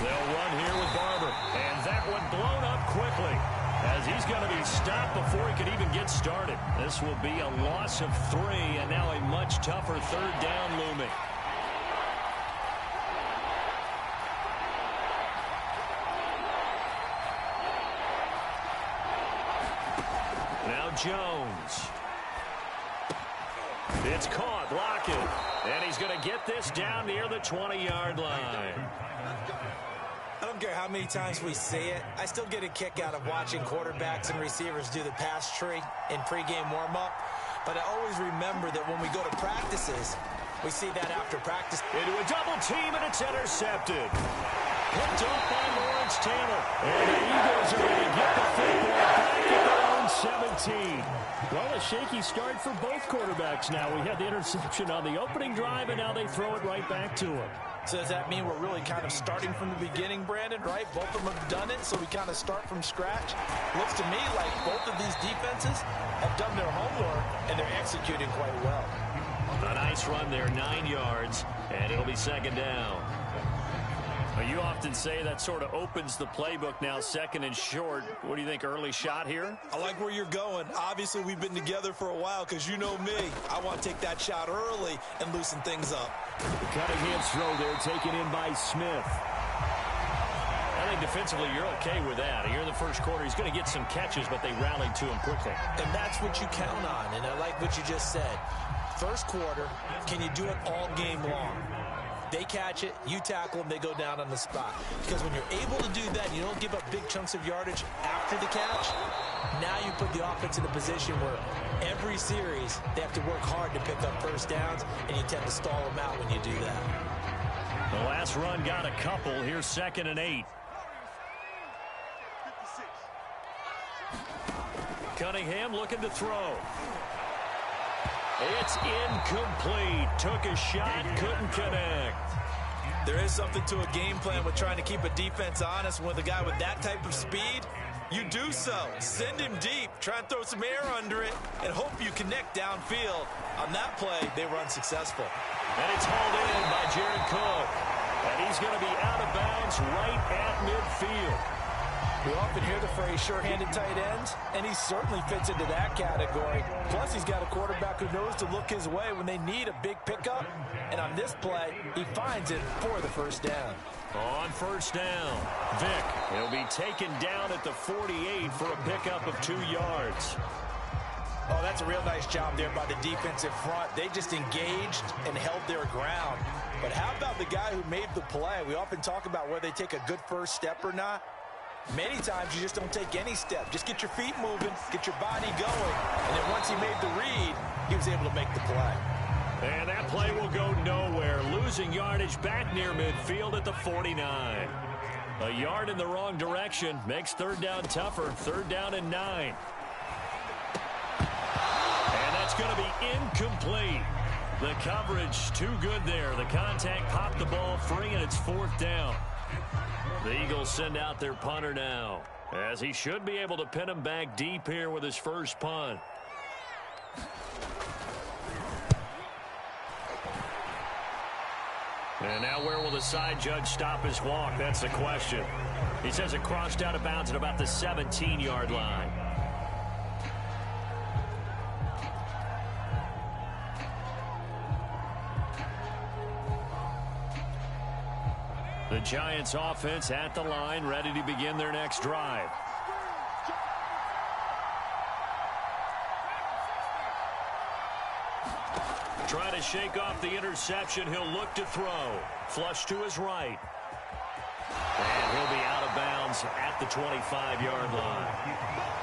They'll run here with Barber. And that one blown up quickly, as he's going to be stopped before he could even get started. This will be a loss of 3, and now a much tougher 3rd down looming. Now Jones. It's caught, Lockett. And he's going to get this down near the 20-yard line. I don't care how many times we say it, I still get a kick out of watching quarterbacks and receivers do the pass tree in pregame warm-up. But I always remember that when we go to practices, we see that after practice. Into a double team, and it's intercepted. Picked up by Lawrence Taylor. And the Eagles are going to get the football back at their own 17. Well, a shaky start for both quarterbacks now. We had the interception on the opening drive, and now they throw it right back to him. So does that mean we're really kind of starting from the beginning, Brandon, right? Both of them have done it, so we kind of start from scratch. Looks to me like both of these defenses have done their homework, and they're executing quite well. A nice run there, 9 yards, and it'll be 2nd down. Well, you often say that sort of opens the playbook now, 2nd and short. What do you think, early shot here? I like where you're going. Obviously, we've been together for a while because you know me. I want to take that shot early and loosen things up. Cunningham's throw there taken in by Smith. I think defensively you're okay with that. Here in the first quarter, he's going to get some catches, but they rallied to him quickly. And that's what you count on, and I like what you just said. First quarter, can you do it all game long? They catch it, you tackle them, they go down on the spot. Because when you're able to do that, you don't give up big chunks of yardage after the catch, now you put the offense in a position where every series they have to work hard to pick up first downs, and you tend to stall them out when you do that. The last run got a couple. Here's 2nd and 8. Cunningham looking to throw. It's incomplete. Took a shot, couldn't connect. There is something to a game plan with trying to keep a defense honest. With a guy with that type of speed, you do so. Send him deep, try and throw some air under it, and hope you connect downfield. On that play, they were unsuccessful. And it's hauled in by Jared Cook. And he's going to be out of bounds right at midfield. We often hear the phrase sure-handed tight ends, and he certainly fits into that category. Plus, he's got a quarterback who knows to look his way when they need a big pickup. And on this play, he finds it for the first down. On 1st down, Vick. He'll be taken down at the 48 for a pickup of 2 yards. Oh, that's a real nice job there by the defensive front. They just engaged and held their ground. But how about the guy who made the play? We often talk about whether they take a good first step or not. Many times you just don't take any step. Just get your feet moving, get your body going, and then once he made the read, he was able to make the play. And that play will go nowhere. Losing yardage back near midfield at the 49. A yard in the wrong direction makes third down tougher. Third down and 9. And that's going to be incomplete. The coverage too good there. The contact popped the ball free, and it's fourth down. The Eagles send out their punter now, as he should be able to pin him back deep here with his first punt. And now where will the side judge stop his walk? That's the question. He says it crossed out of bounds at about the 17-yard line. The Giants offense at the line, ready to begin their next drive. Try to shake off the interception. He'll look to throw. Flush to his right. And he'll be out of bounds at the 25-yard line.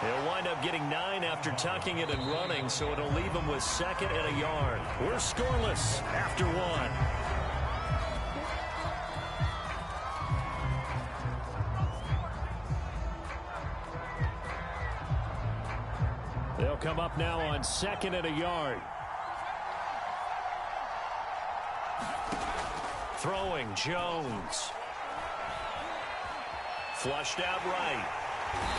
He'll wind up getting 9 after tucking it and running, so it'll leave him with second and a yard. We're scoreless after 1. They'll come up now on second and a yard. Throwing, Jones. Flushed out right.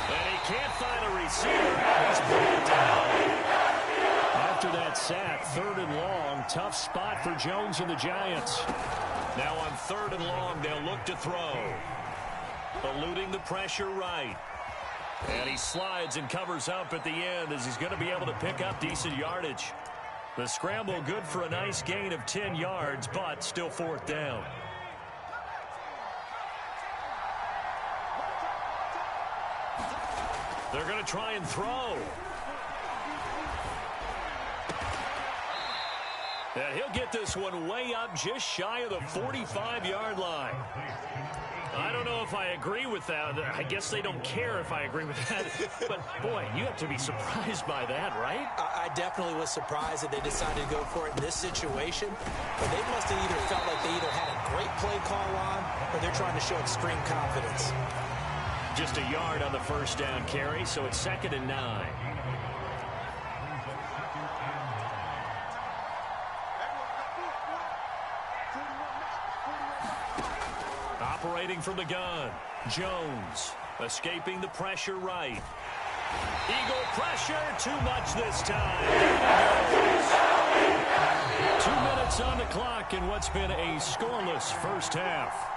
And he can't find a receiver. He's pulled down. After that sack, third and long, tough spot for Jones and the Giants. Now on third and long, they'll look to throw. Eluding the pressure right. And he slides and covers up at the end as he's going to be able to pick up decent yardage. The scramble good for a nice gain of 10 yards, but still fourth down. They're going to try and throw. And he'll get this one way up just shy of the 45-yard line. I don't know if I agree with that. I guess they don't care if I agree with that. But, boy, you have to be surprised by that, right? I definitely was surprised that they decided to go for it in this situation. But they must have either felt like they either had a great play call on or they're trying to show extreme confidence. Just a yard on the first down carry, so it's second and 9. Operating from the gun, Jones escaping the pressure right. Eagle pressure, too much this time. 2 minutes on the clock in what's been a scoreless first half.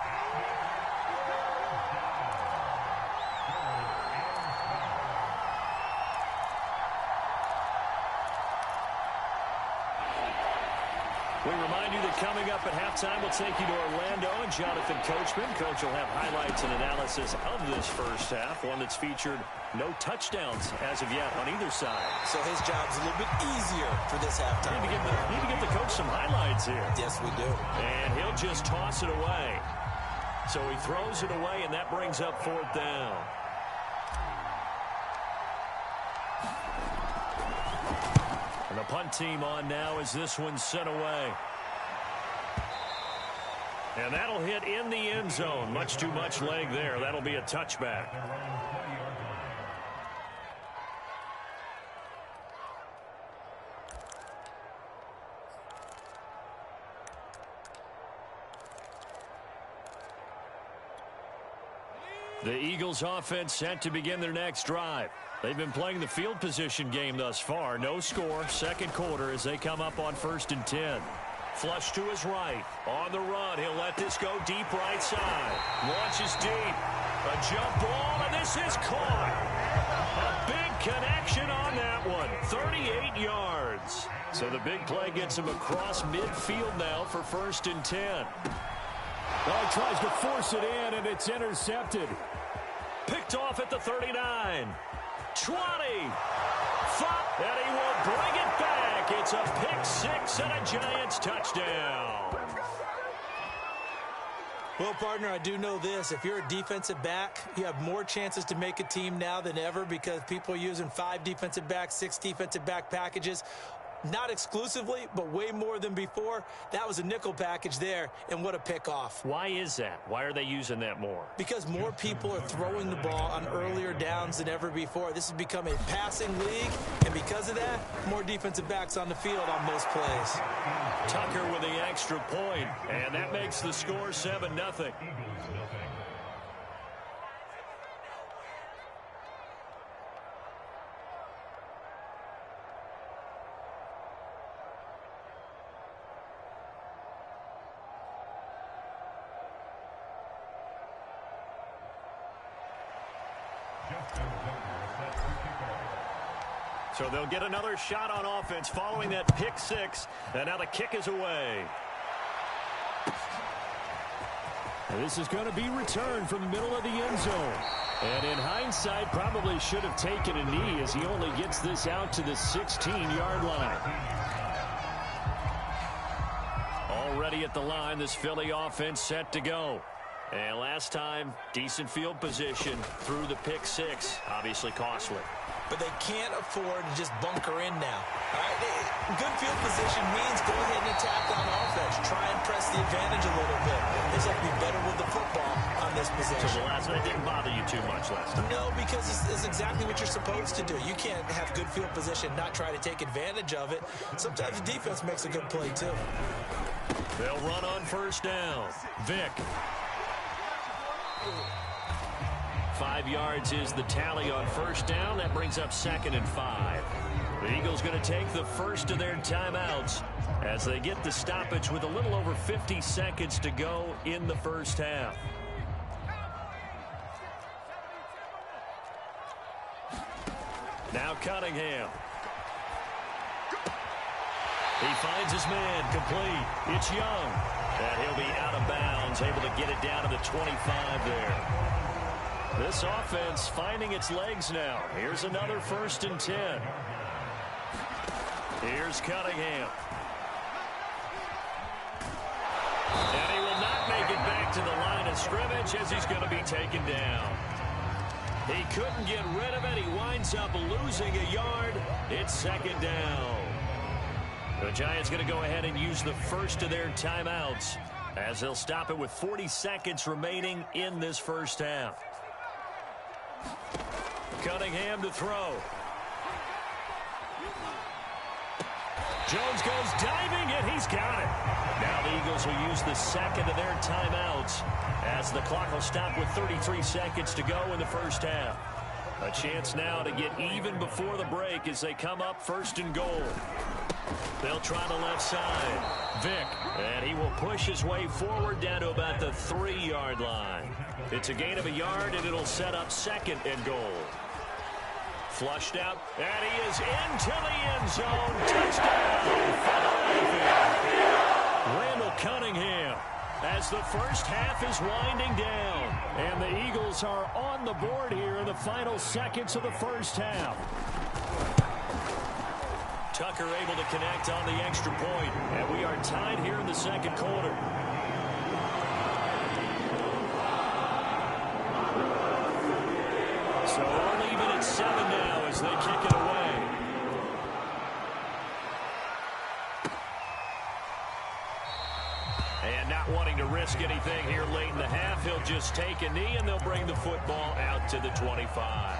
We remind you that coming up at halftime, we'll take you to Orlando and Jonathan Coachman. Coach will have highlights and analysis of this first half, one that's featured no touchdowns as of yet on either side. So his job's a little bit easier for this halftime. Need to give the coach some highlights here. Yes, we do. And he'll just toss it away. So he throws it away, and that brings up fourth down. And the punt team on now as this one's sent away. And that'll hit in the end zone. Much too much leg there. That'll be a touchback. The Eagles offense set to begin their next drive. They've been playing the field position game thus far. No score, second quarter as they come up on 1st and 10. Flush to his right. On the run, he'll let this go deep right side. Launches deep. A jump ball, and this is caught. A big connection on that one. 38 yards. So the big play gets him across midfield now for 1st and 10. Well, he tries to force it in, and it's intercepted. Picked off at the 39. 20. And he will bring it back. It's a pick six and a Giants touchdown. Well, partner, I do know this. If you're a defensive back, you have more chances to make a team now than ever because people are using 5 defensive backs, 6 defensive back packages. Not exclusively, but way more than before. That was a nickel package there, and what a pick-off. Why is that? Why are they using that more? Because more people are throwing the ball on earlier downs than ever before. This has become a passing league, and because of that, more defensive backs on the field on most plays. Tucker with the extra point, and that makes the score 7-0. So they'll get another shot on offense following that pick six. And now the kick is away. This is going to be returned from the middle of the end zone. And in hindsight, probably should have taken a knee as he only gets this out to the 16-yard line. Already at the line, this Philly offense set to go. And last time, decent field position through the pick six. Obviously costly. But they can't afford to just bunker in now. All right? Good field position means go ahead and attack on offense. Try and press the advantage a little bit. They just have to be better with the football on this possession. So the last one didn't bother you too much last time. No, because it's exactly what you're supposed to do. You can't have good field position, not try to take advantage of it. Sometimes the defense makes a good play, too. They'll run on first down. Vick. 5 yards is the tally on first down. That brings up 2nd and 5. The Eagles going to take the first of their timeouts as they get the stoppage with a little over 50 seconds to go in the first half. Now Cunningham. He finds his man complete. It's Young. And he'll be out of bounds, able to get it down to the 25 there. This offense finding its legs now. Here's another 1st and 10. Here's Cunningham. And he will not make it back to the line of scrimmage as he's going to be taken down. He couldn't get rid of it. He winds up losing a yard. It's 2nd down. The Giants going to go ahead and use the first of their timeouts as they'll stop it with 40 seconds remaining in this first half. Cunningham to throw. Jones goes diving, and he's got it. Now the Eagles will use the second of their timeouts as the clock will stop with 33 seconds to go in the first half. A chance now to get even before the break as they come up 1st and goal. They'll try the left side. Vick, and he will push his way forward down to about the 3-yard line. It's a gain of a yard, and it'll set up 2nd and goal. Flushed out, and he is into the end zone. Touchdown, Philadelphia. Randall Cunningham as the first half is winding down. And the Eagles are on the board here in the final seconds of the first half. Tucker able to connect on the extra point, and we are tied here in the 2nd quarter. So we're leaving at 7 now as they kick it away. And not wanting to risk anything here late in the half, he'll just take a knee, and they'll bring the football out to the 25.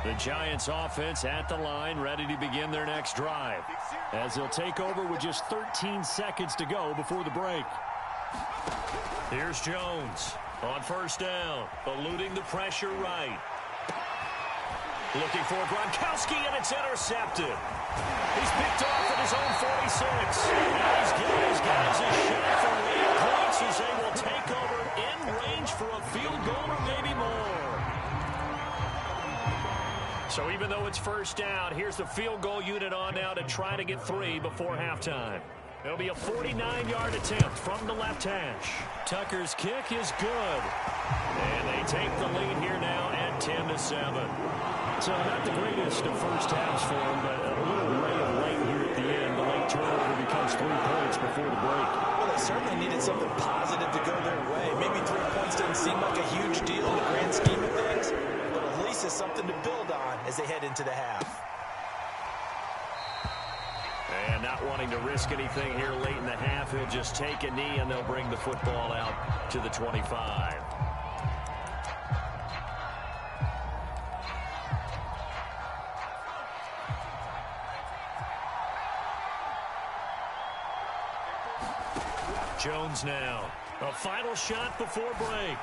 The Giants offense at the line, ready to begin their next drive as they'll take over with just 13 seconds to go before the break. Here's Jones on first down, eluding the pressure right. Looking for Gronkowski, and it's intercepted. He's picked off at his own 46. And he's giving his guys a shot for 8 points as they will take over in range for a field goal or maybe more. So even though it's first down, here's the field goal unit on now to try to get 3 before halftime. It'll be a 49-yard attempt from the left hash. Tucker's kick is good. And they take the lead here now at 10-7. So not the greatest of first halves for them, but a little ray of light here at the end. The late turnover becomes 3 points before the break. Well, they certainly needed something positive to go their way. Maybe 3 points didn't seem like a huge deal in the grand scheme of things, but at least it's something to build on as they head into the half. And not wanting to risk anything here late in the half, he'll just take a knee and they'll bring the football out to the 25. Jones now. A final shot before break.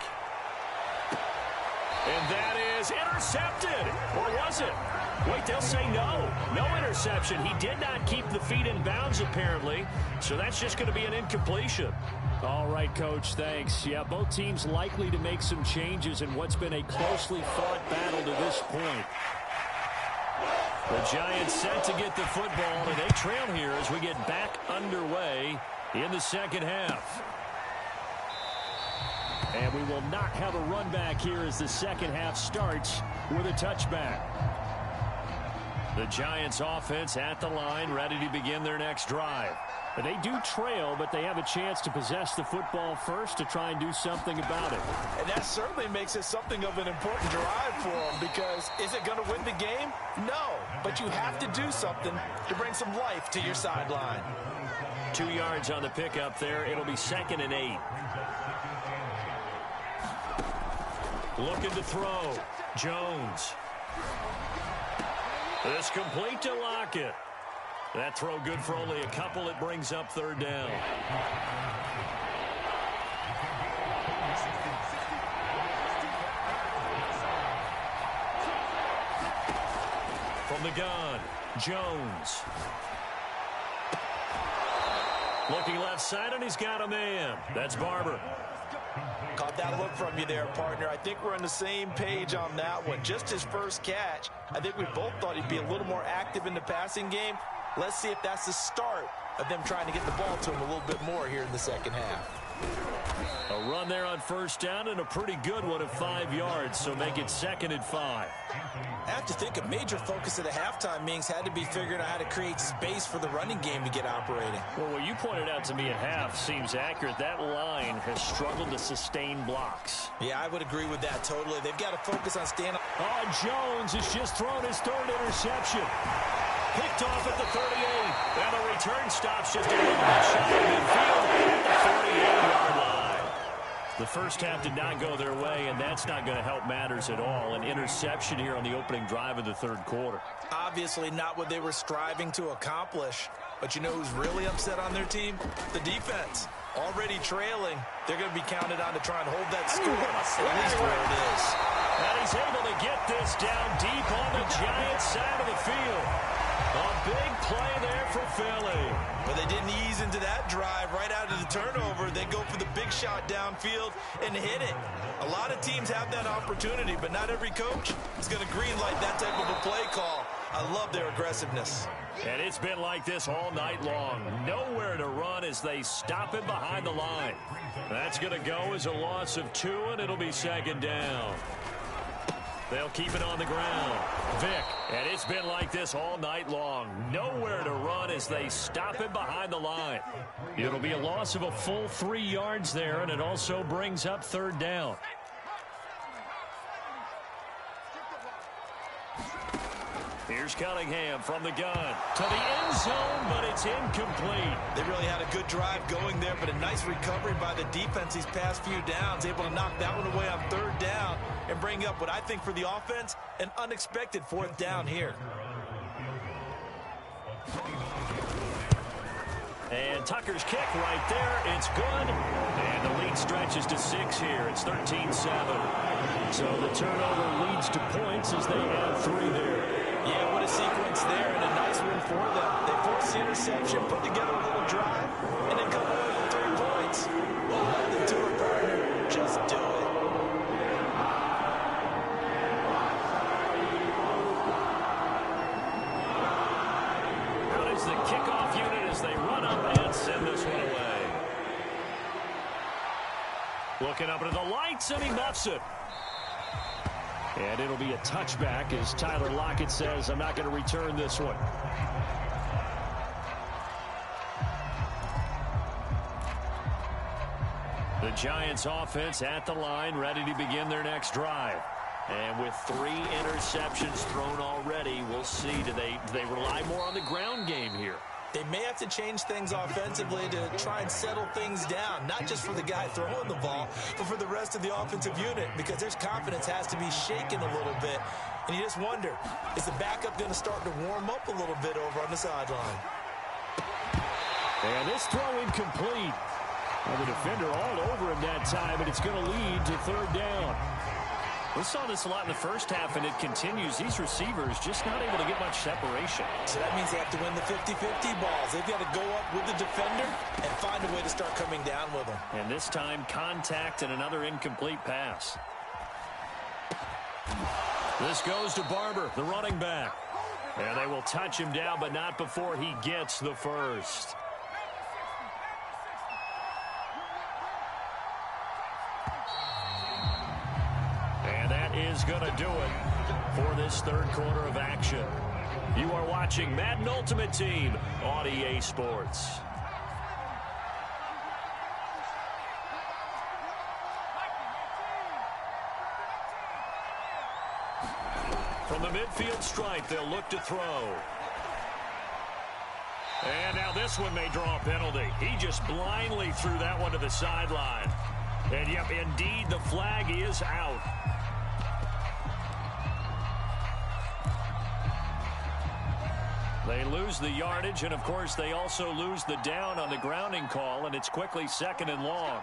And that is intercepted. Or was it? Wait, they'll say no. No interception. He did not keep the feet in bounds, apparently. So that's just going to be an incompletion. All right, Coach, thanks. Yeah, both teams likely to make some changes in what's been a closely fought battle to this point. The Giants set to get the football, and they trail here as we get back underway in the second half. And we will not have a run back here as the second half starts with a touchback. The Giants offense at the line, ready to begin their next drive. They do trail, but they have a chance to possess the football first to try and do something about it. And that certainly makes it something of an important drive for them, because is it going to win the game? No, but you have to do something to bring some life to your sideline. 2 yards on the pickup there. It'll be 2nd and 8. Looking to throw. Jones. This complete to Lockett. That throw good for only a couple. It brings up 3rd down. From the gun, Jones. Looking left side, and he's got a man. That's Barber. Caught that look from you there, partner. I think we're on the same page on that one. Just his first catch. I think we both thought he'd be a little more active in the passing game. Let's see if that's the start of them trying to get the ball to him a little bit more here in the second half. A run there on 1st down, and a pretty good one of 5 yards, so make it 2nd and 5. I have to think a major focus of the halftime meetings had to be figuring out how to create space for the running game to get operating. Well, what you pointed out to me at half seems accurate. That line has struggled to sustain blocks. Yeah, I would agree with that totally. They've got to focus on staying. Oh, Jones has just thrown his 3rd interception. Picked off at the 38. And the return stops just a little bit shy of midfield at the 48-yard line. The first half did not go their way, and that's not going to help matters at all. An interception here on the opening drive of the 3rd quarter. Obviously not what they were striving to accomplish. But you know who's really upset on their team? The defense. Already trailing. They're going to be counted on to try and hold that score, at least where it is. And he's able to get this down deep on the Giants side of the field. A big play there for Philly. But they didn't ease into that drive right out of the turnover. They go for the big shot downfield and hit it. A lot of teams have that opportunity, but not every coach is going to greenlight that type of a play call. I love their aggressiveness. And it's been like this all night long. Nowhere to run as they stop him behind the line. That's going to go as a loss of 2, and it'll be 2nd down. They'll keep it on the ground. Vick, and it's been like this all night long. Nowhere to run as they stop him behind the line. It'll be a loss of a full 3 yards there, and it also brings up 3rd down. Here's Cunningham from the gun to the end zone, but it's incomplete. They really had a good drive going there, but a nice recovery by the defense these past few downs, able to knock that one away on 3rd down and bring up what I think for the offense, an unexpected 4th down here. And Tucker's kick right there. It's good. And the lead stretches to 6 here. It's 13-7. So the turnover leads to points as they add 3 there. Yeah, what a sequence there, and a nice one for them. They forced the interception, put together a little drive, and then come away with 3 points. Nothing to it, partner. Just do it. Out is the kickoff unit as they run up and send Looking up into the lights, and he muffs it. And it'll be a touchback as Tyler Lockett says, I'm not going to return this one. The Giants offense at the line, ready to begin their next drive. And with 3 interceptions thrown already, we'll see, do they rely more on the ground game here? They may have to change things offensively to try and settle things down, not just for the guy throwing the ball, but for the rest of the offensive unit, because their confidence has to be shaken a little bit. And you just wonder, is the backup going to start to warm up a little bit over on the sideline? And this throw incomplete. Well, the defender all over him that time, and it's going to lead to 3rd down. We saw this a lot in the first half, and it continues. These receivers just not able to get much separation. So that means they have to win the 50-50 balls. They've got to go up with the defender and find a way to start coming down with them. And this time, contact and another incomplete pass. This goes to Barber, the running back. And they will touch him down, but not before he gets the first. Is going to do it for this 3rd quarter of action. You are watching Madden Ultimate Team on EA Sports. From the midfield stripe, they'll look to throw. And now this one may draw a penalty. He just blindly threw that one to the sideline. And yep, indeed, the flag is out. They lose the yardage, and of course they also lose the down on the grounding call, and it's quickly 2nd and long.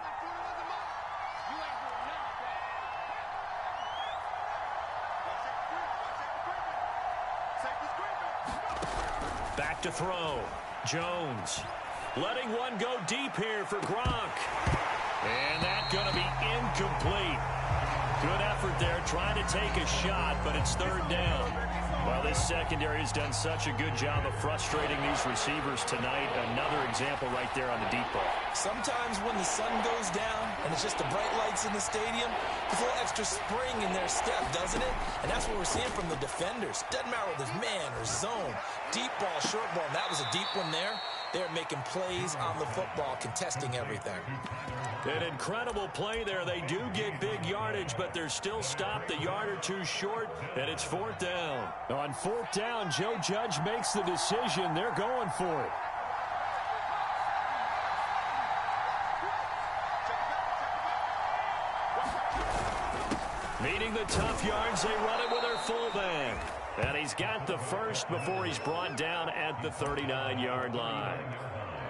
Back to throw. Jones letting one go deep here for Gronk. And that's going to be incomplete. Good effort there, trying to take a shot, but it's 3rd down. Well, this secondary has done such a good job of frustrating these receivers tonight. Another example right there on the deep ball. Sometimes when the sun goes down and it's just the bright lights in the stadium, there's a little extra spring in their step, doesn't it? And that's what we're seeing from the defenders. Doesn't matter whether it's man or zone, deep ball, short ball, and that was a deep one there. They're making plays on the football, contesting everything. An incredible play there. They do get big yardage, but they're still stopped a yard or 2 short, and it's 4th down. On 4th down, Joe Judge makes the decision. They're going for it. Meeting the tough yards, they run it with their fullback. And he's got the first before he's brought down at the 39-yard line.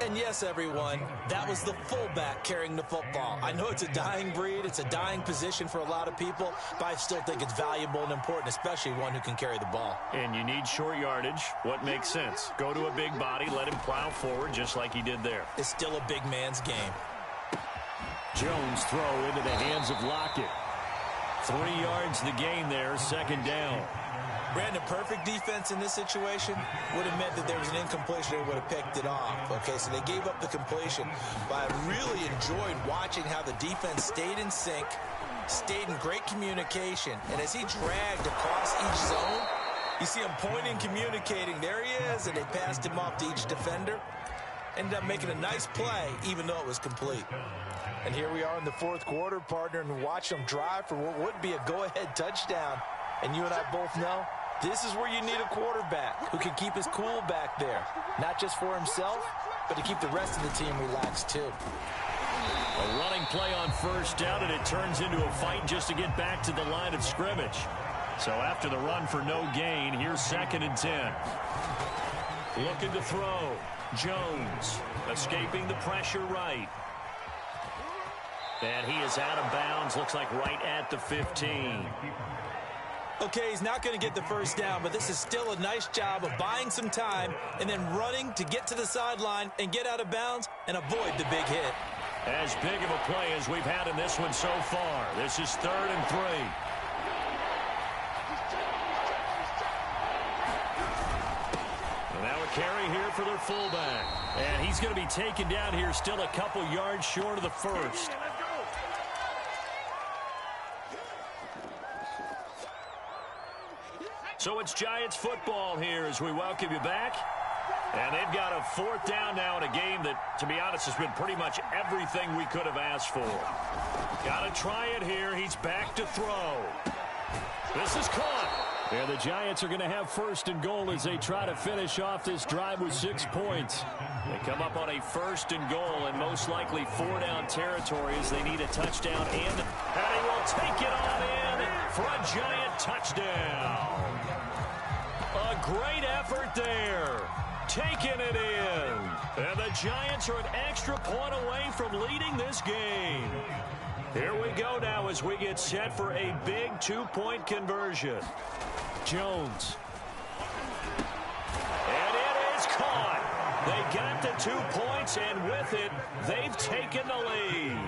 And yes, everyone, that was the fullback carrying the football. I know it's a dying breed, it's a dying position for a lot of people, but I still think it's valuable and important, especially one who can carry the ball. And you need short yardage. What makes sense? Go to a big body, let him plow forward just like he did there. It's still a big man's game. Jones throw into the hands of Lockett. 3 yards the gain there, 2nd down. Brandon, perfect defense in this situation would have meant that there was an incompletion. They would have picked it off. Okay, so they gave up the completion. But I really enjoyed watching how the defense stayed in sync, stayed in great communication. And as he dragged across each zone, you see him pointing, communicating. There he is, and they passed him off to each defender. Ended up making a nice play, even though it was complete. And here we are in the 4th quarter, partner, and watch them drive for what would be a go-ahead touchdown. And you and I both know this is where you need a quarterback who can keep his cool back there. Not just for himself, but to keep the rest of the team relaxed too. A running play on 1st down, and it turns into a fight just to get back to the line of scrimmage. So after the run for no gain, here's 2nd and 10. Looking to throw. Jones escaping the pressure right. And he is out of bounds, looks like right at the 15. Okay, he's not going to get the 1st down, but this is still a nice job of buying some time and then running to get to the sideline and get out of bounds and avoid the big hit. As big of a play as we've had in this one so far. This is 3rd and 3. And now a carry here for their fullback. And he's going to be taken down here still a couple yards short of the 1st. So it's Giants football here as we welcome you back. And they've got a fourth down now in a game that, to be honest, has been pretty much everything we could have asked for. Got to try it here. He's back to throw. This is caught. And the Giants are going to have first and goal as they try to finish off this drive with 6 points. They come up on a first and goal and most likely 4-down territory as they need a touchdown and he will take it on in for a Giant touchdown. A great effort there. Taking it in. And the Giants are an extra point away from leading this game. Here we go now as we get set for a big 2-point conversion. Jones. And it is caught. They got the 2 points, and with it, they've taken the lead.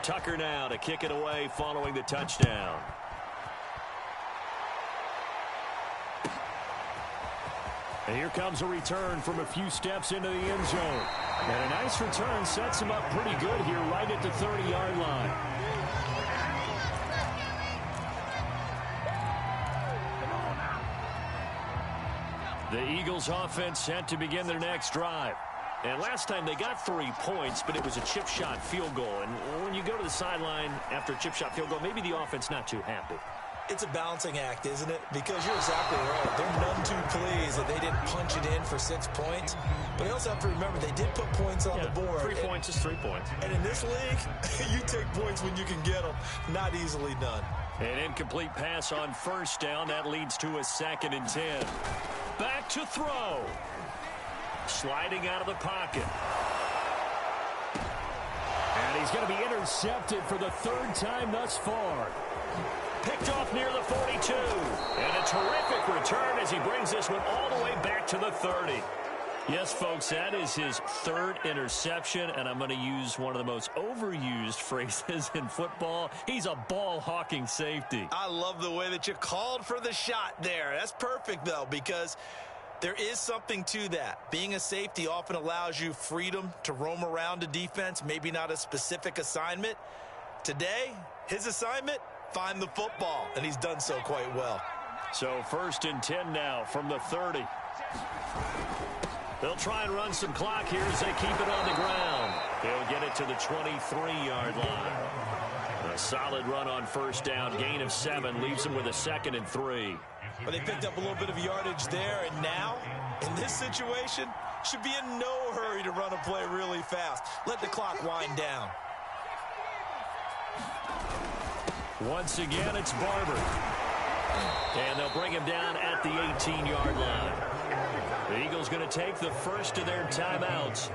Tucker now to kick it away following the touchdown. And here comes a return from a few steps into the end zone. And a nice return sets him up pretty good here right at the 30-yard line. The Eagles offense set to begin their next drive. And last time they got 3 points, but it was a chip shot field goal. And when you go to the sideline after a chip shot field goal, maybe the offense not too happy. It's a balancing act, isn't it? Because you're exactly right. They're none too pleased that they didn't punch it in for 6 points. But they also have to remember they did put points on the board. 3 points is 3 points. And in this league, you take points when you can get them. Not easily done. An incomplete pass on first down. That leads to a 2nd and 10. Back to throw. Sliding out of the pocket. And he's going to be intercepted for the 3rd time thus far. Picked off near the 42. And a terrific return as he brings this one all the way back to the 30. Yes, folks, that is his 3rd interception, and I'm going to use one of the most overused phrases in football. He's a ball-hawking safety. I love the way that you called for the shot there. That's perfect, though, because there is something to that. Being a safety often allows you freedom to roam around a defense, maybe not a specific assignment. Today, his assignment, find the football, and he's done so quite well. So 1st and 10 now from the 30. They'll try and run some clock here as they keep it on the ground. They'll get it to the 23-yard line. A solid run on first down. Gain of 7 leaves them with a 2nd and 3. But they picked up a little bit of yardage there, and now, in this situation, should be in no hurry to run a play really fast. Let the clock wind down. Once again, it's Barber. And they'll bring him down at the 18-yard line. The Eagles going to take the first of their timeouts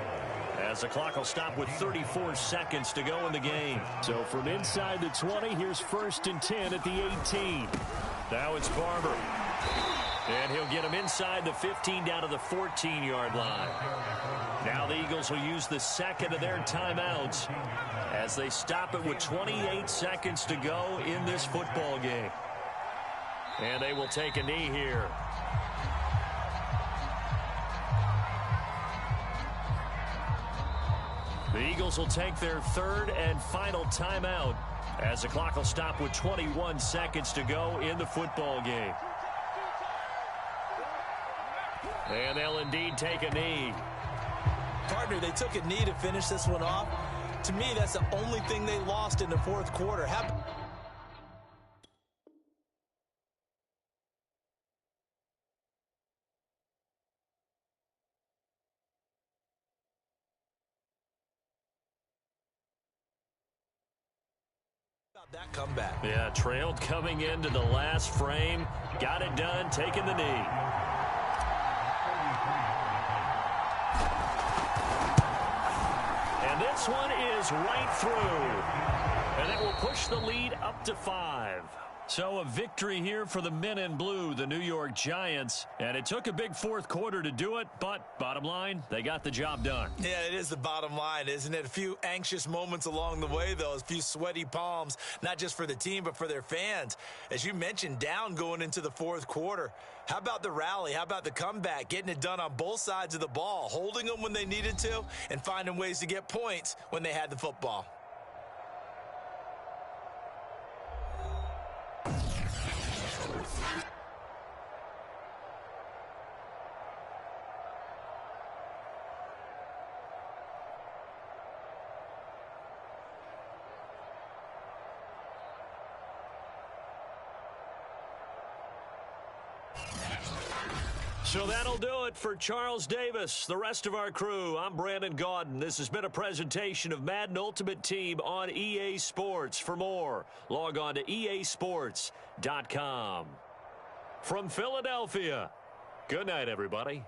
as the clock will stop with 34 seconds to go in the game. So from inside the 20, here's 1st and 10 at the 18. Now it's Barber. And he'll get him inside the 15 down to the 14-yard line. Now the Eagles will use the 2nd of their timeouts as they stop it with 28 seconds to go in this football game. And they will take a knee here. The Eagles will take their 3rd and final timeout as the clock will stop with 21 seconds to go in the football game. And they'll indeed take a knee. Partner, they took a knee to finish this one off. To me, that's the only thing they lost in the 4th quarter. That comeback. Yeah, trailed coming into the last frame. Got it done, taking the knee. And this one is right through. And it will push the lead up to 5. So a victory here for the men in blue, the New York Giants. And it took a big 4th quarter to do it, but bottom line, they got the job done. Yeah, it is the bottom line, isn't it? A few anxious moments along the way, though. A few sweaty palms, not just for the team, but for their fans. As you mentioned, down going into the 4th quarter. How about the rally? How about the comeback? Getting it done on both sides of the ball, holding them when they needed to, and finding ways to get points when they had the football. So that'll do it for Charles Davis, the rest of our crew. I'm Brandon Gaudin. This has been a presentation of Madden Ultimate Team on EA Sports. For more, log on to easports.com. From Philadelphia, good night, everybody.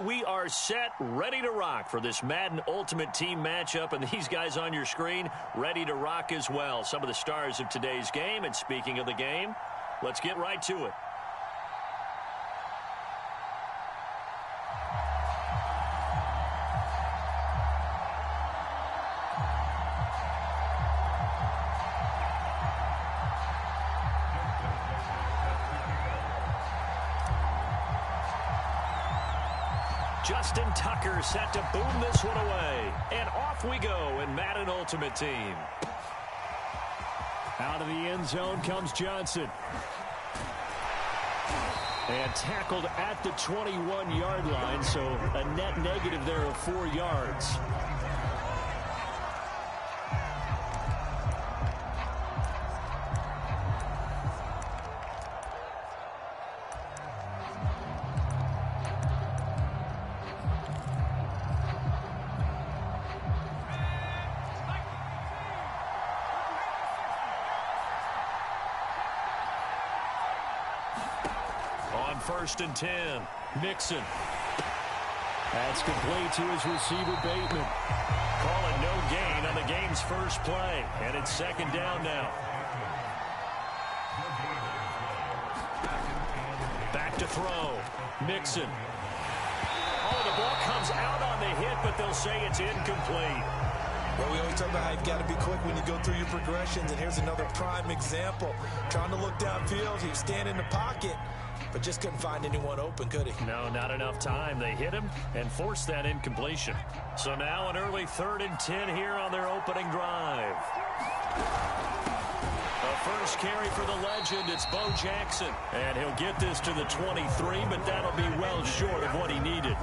we are set, ready to rock for this Madden Ultimate Team matchup, and these guys on your screen ready to rock as well. Some of the stars of today's game, and speaking of the game, let's get right to it. Justin Tucker set to boom this one away. And off we go in Madden Ultimate Team. Out of the end zone comes Johnson. And tackled at the 21-yard line, so a net negative there of 4 yards. First and 10. Mixon. That's complete to his receiver, Bateman. Call it no gain on the game's first play. And it's second down now. Back to throw. Mixon. Oh, the ball comes out on the hit, but they'll say it's incomplete. Well, we always talk about how you've got to be quick when you go through your progressions, and here's another prime example. Trying to look downfield, he was standing in the pocket, but just couldn't find anyone open, could he? No, not enough time. They hit him and forced that incompletion. So now an early 3rd and 10 here on their opening drive. The first carry for the legend, it's Bo Jackson. And he'll get this to the 23, but that'll be well short of what he needed.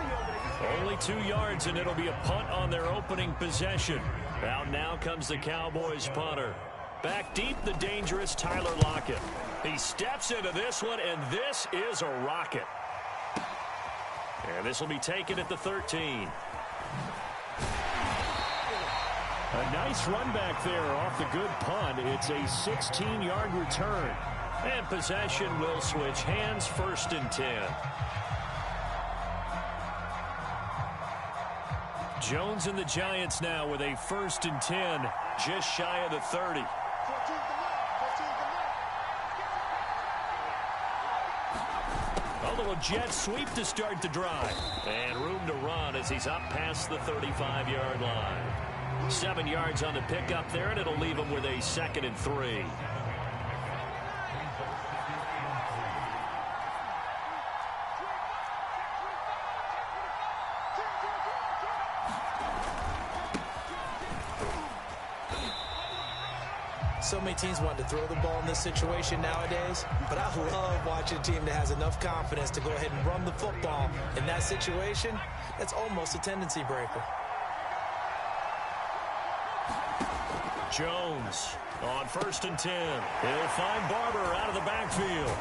Only 2 yards, and it'll be a punt on their opening possession. Out now comes the Cowboys punter. Back deep, the dangerous Tyler Lockett. He steps into this one, and this is a rocket. And this will be taken at the 13. A nice run back there off the good punt. It's a 16-yard return. And possession will switch hands, 1st and 10. Jones and the Giants now with a 1st and 10, just shy of the 30. A little jet sweep to start the drive. And room to run as he's up past the 35-yard line. 7 yards on the pickup there, and it'll leave him with a 2nd and 3. So many teams want to throw the ball in this situation nowadays, but I love watching a team that has enough confidence to go ahead and run the football. In that situation, that's almost a tendency breaker. Jones on 1st and 10. He'll find Barber out of the backfield.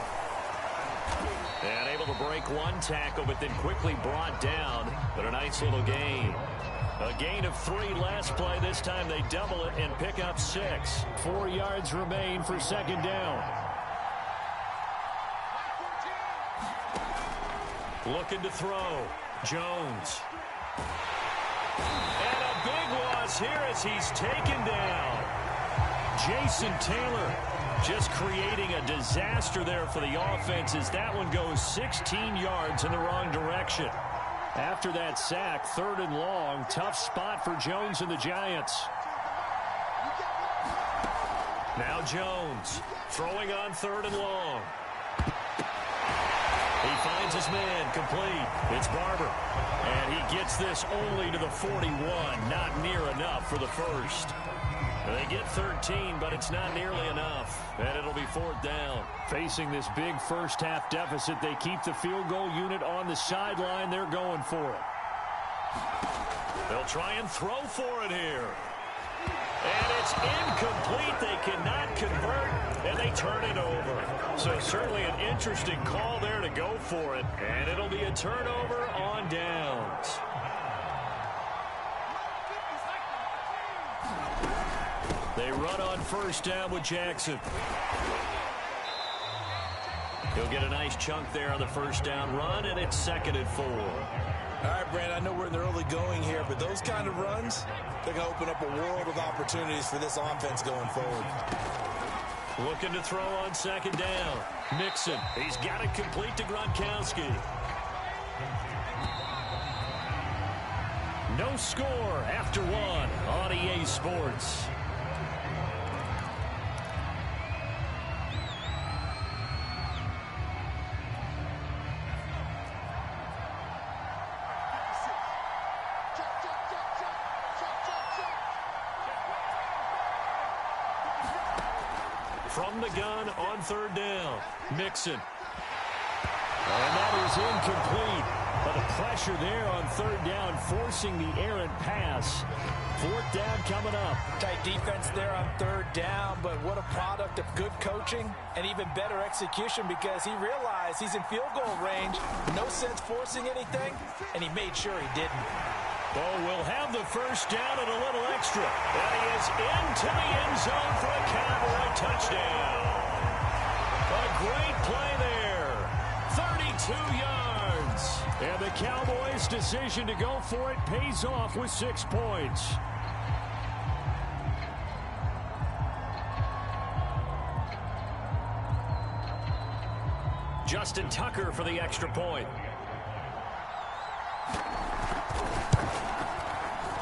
And able to break one tackle, but then quickly brought down. But a nice little gain. A gain of 3 last play. This time they double it and pick up 6. 4 yards remain for 2nd down. Looking to throw. Jones. And a big loss here as he's taken down. Jason Taylor just creating a disaster there for the offense as that one goes 16 yards in the wrong direction. After that sack, 3rd and long, tough spot for Jones and the Giants. Now Jones throwing on 3rd and long. He finds his man complete. It's Barber. And he gets this only to the 41. Not near enough for the first. They get 13, but it's not nearly enough. And it'll be 4th down. Facing this big first-half deficit, they keep the field goal unit on the sideline. They're going for it. They'll try and throw for it here. And it's incomplete. They cannot convert, and they turn it over. So certainly an interesting call there to go for it. And it'll be a turnover on downs. They run on 1st down with Jackson. He'll get a nice chunk there on the first down run, and it's 2nd and 4. All right, Brand, I know we're in the early going here, but those kind of runs, they're going to open up a world of opportunities for this offense going forward. Looking to throw on 2nd down. Mixon, he's got it complete to Gronkowski. No score after 1 on EA Sports. From the gun on 3rd down. Mixon. And that is incomplete. But the pressure there on 3rd down, forcing the errant pass. 4th down coming up. Tight defense there on 3rd down, but what a product of good coaching and even better execution, because he realized he's in field goal range. No sense forcing anything, and he made sure he didn't. Oh, we'll have the first down and a little extra. And he is into the end zone for a Cowboy touchdown. A great play there. 32 yards. And the Cowboys' decision to go for it pays off with 6 points. Justin Tucker for the extra point.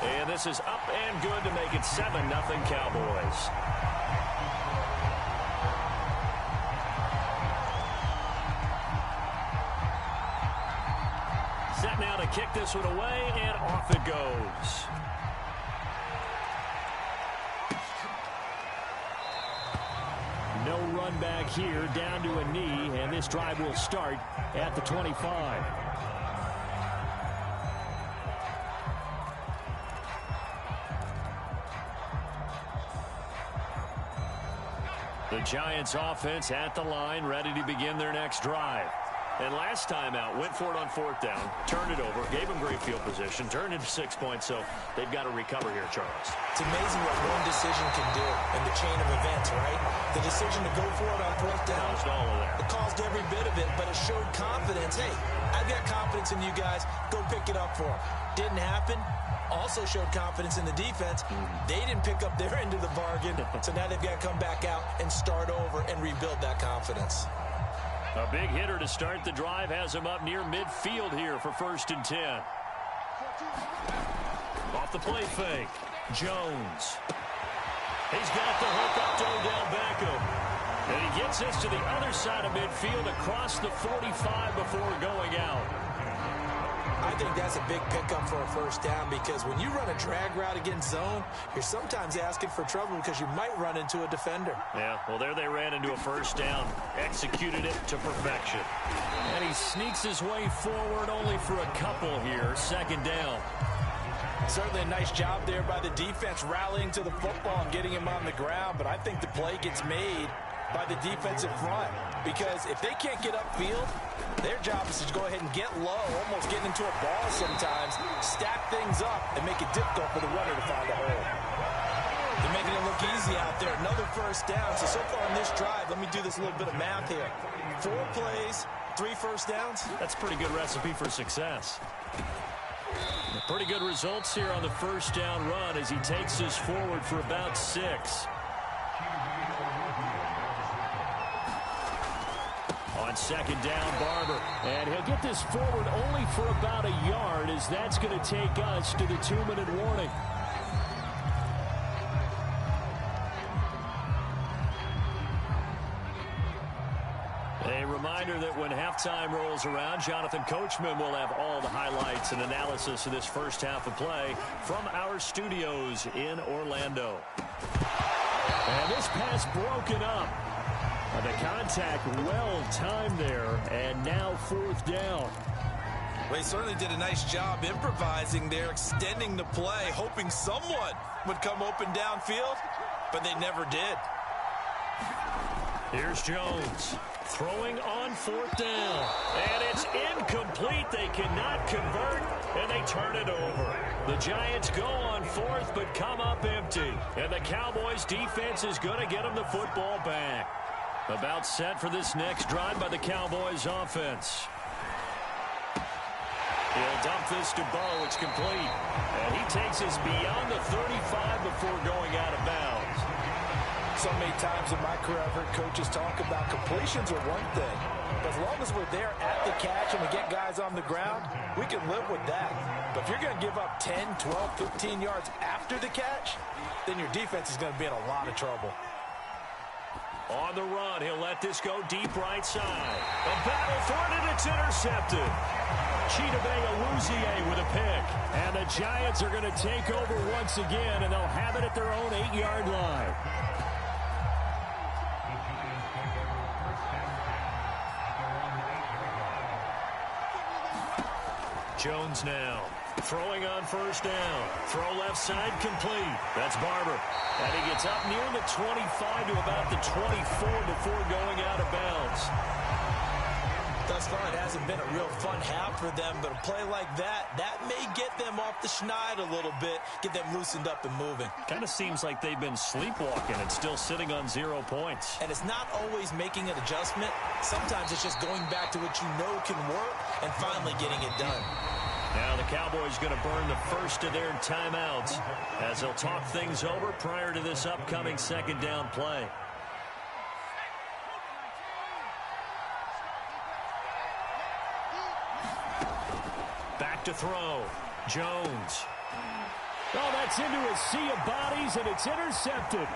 And this is up and good to make it 7-0 Cowboys. Set now to kick this one away, and off it goes. No run back here, down to a knee, and this drive will start at the 25. The Giants offense at the line, ready to begin their next drive. And last time out, went for it on 4th down, turned it over, gave them great field position, turned into 6 points, so they've got to recover here, Charles. It's amazing what one decision can do in the chain of events, right? The decision to go for it on 4th down. Caused all of that. It caused every bit of it, but it showed confidence. Hey, I've got confidence in you guys. Go pick it up for them. Didn't happen. Also showed confidence in the defense. They didn't pick up their end of the bargain, so now they've got to come back out and start over and rebuild that confidence. A big hitter to start the drive has him up near midfield here for 1st and 10. Off the play fake. Jones. He's got the hook up to Odell Beckham. And he gets this to the other side of midfield across the 45 before going out. I think that's a big pickup for a 1st down, because when you run a drag route against zone, you're sometimes asking for trouble because you might run into a defender. Yeah, well, there they ran into a 1st down, executed it to perfection. And he sneaks his way forward only for a couple here, 2nd down. Certainly a nice job there by the defense rallying to the football and getting him on the ground, but I think the play gets made by the defensive front, because if they can't get upfield, their job is to go ahead and get low, almost getting into a ball sometimes, stack things up, and make it difficult for the runner to find a hole. They're making it look easy out there. Another 1st down. So far on this drive, let me do this little bit of math here. 4 plays, 3 1st downs. That's a pretty good recipe for success. Pretty good results here on the 1st down run as he takes us forward for about 6. On 2nd down, Barber. And he'll get this forward only for about a yard, as that's going to take us to the 2-minute warning. A reminder that when halftime rolls around, Jonathan Coachman will have all the highlights and analysis of this first half of play from our studios in Orlando. And this pass broken up. The contact well timed there, and now 4th down. Well, he certainly did a nice job improvising there, extending the play, hoping someone would come open downfield, but they never did. Here's Jones throwing on 4th down, and it's incomplete. They cannot convert, and they turn it over. The Giants go on 4th, but come up empty, and the Cowboys defense is going to get them the football back. About set for this next drive by the Cowboys offense. He'll dump this to Bo. It's complete. And he takes us beyond the 35 before going out of bounds. So many times in my career, I've heard coaches talk about completions are one thing. But as long as we're there at the catch and we get guys on the ground, we can live with that. But if you're going to give up 10, 12, 15 yards after the catch, then your defense is going to be in a lot of trouble. On the run, he'll let this go deep right side. A battle for it, and it's intercepted. Chidobe Awuzie with a pick. And the Giants are going to take over once again, and they'll have it at their own 8-yard line. Jones now. Throwing on first down. Throw left side complete. That's Barber. And he gets up near the 25 to about the 24 before going out of bounds. Thus far, it hasn't been a real fun half for them, but a play like that may get them off the schneid a little bit, get them loosened up and moving. Kind of seems like they've been sleepwalking and still sitting on 0 points. And it's not always making an adjustment. Sometimes it's just going back to what you know can work and finally getting it done. Now the Cowboys going to burn the first of their timeouts as they'll talk things over prior to this upcoming second down play. Back to throw. Jones. Oh, that's into a sea of bodies, and it's intercepted.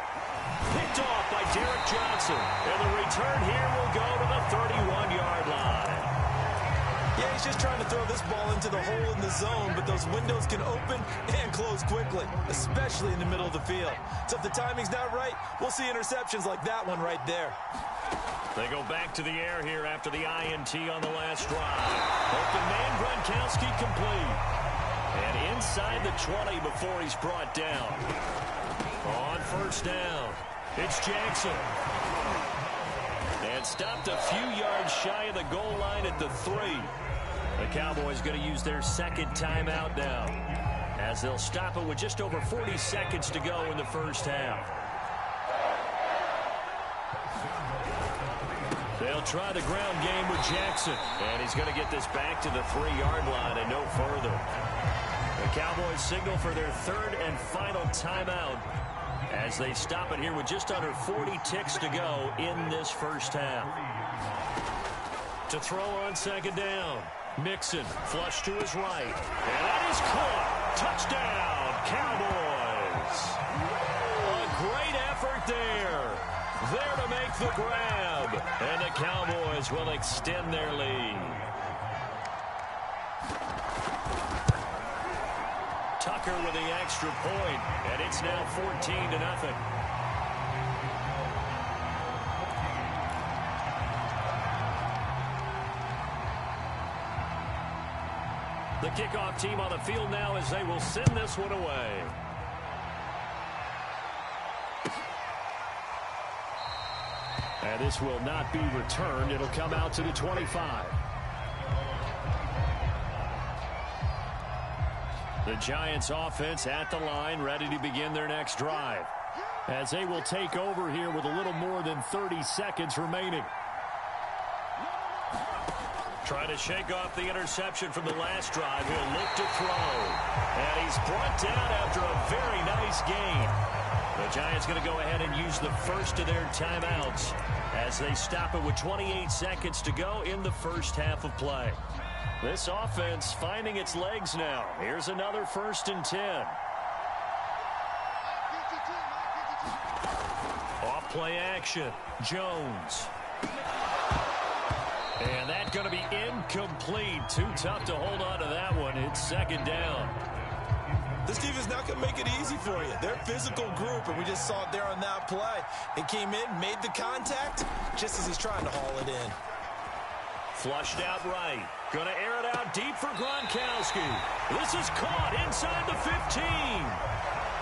Picked off by Derek Johnson. And the return here will go to the 31-yard line. Yeah, he's just trying to throw this ball into the hole in the zone, but those windows can open and close quickly, especially in the middle of the field. So if the timing's not right, we'll see interceptions like that one right there. They go back to the air here after the INT on the last drive. Open man, Gronkowski complete. And inside the 20 before he's brought down. On first down, it's Jackson. And stopped a few yards shy of the goal line at the 3. The Cowboys going to use their second timeout now, as they'll stop it with just over 40 seconds to go in the first half. They'll try the ground game with Jackson, and he's going to get this back to the 3-yard line and no further. The Cowboys signal for their third and final timeout as they stop it here with just under 40 ticks to go in this first half. To throw on second down, Mixon flush to his right, and that is caught. Touchdown, Cowboys. A great effort there to make the grab, and the Cowboys will extend their lead. Tucker with the extra point, and it's now 14-0. The kickoff team on the field now as they will send this one away. And this will not be returned. It'll come out to the 25. The Giants offense at the line, ready to begin their next drive, as they will take over here with a little more than 30 seconds remaining. Trying to shake off the interception from the last drive. He'll look to throw. And he's brought down after a very nice gain. The Giants going to go ahead and use the first of their timeouts as they stop it with 28 seconds to go in the first half of play. This offense finding its legs now. Here's another 1st and 10. Off play action. Jones. And that's going to be incomplete. Too tough to hold on to that one. It's second down. This team is not going to make it easy for you. They're a physical group, and we just saw it there on that play. It came in, made the contact, just as he's trying to haul it in. Flushed out right. Going to air it out deep for Gronkowski. This is caught inside the 15.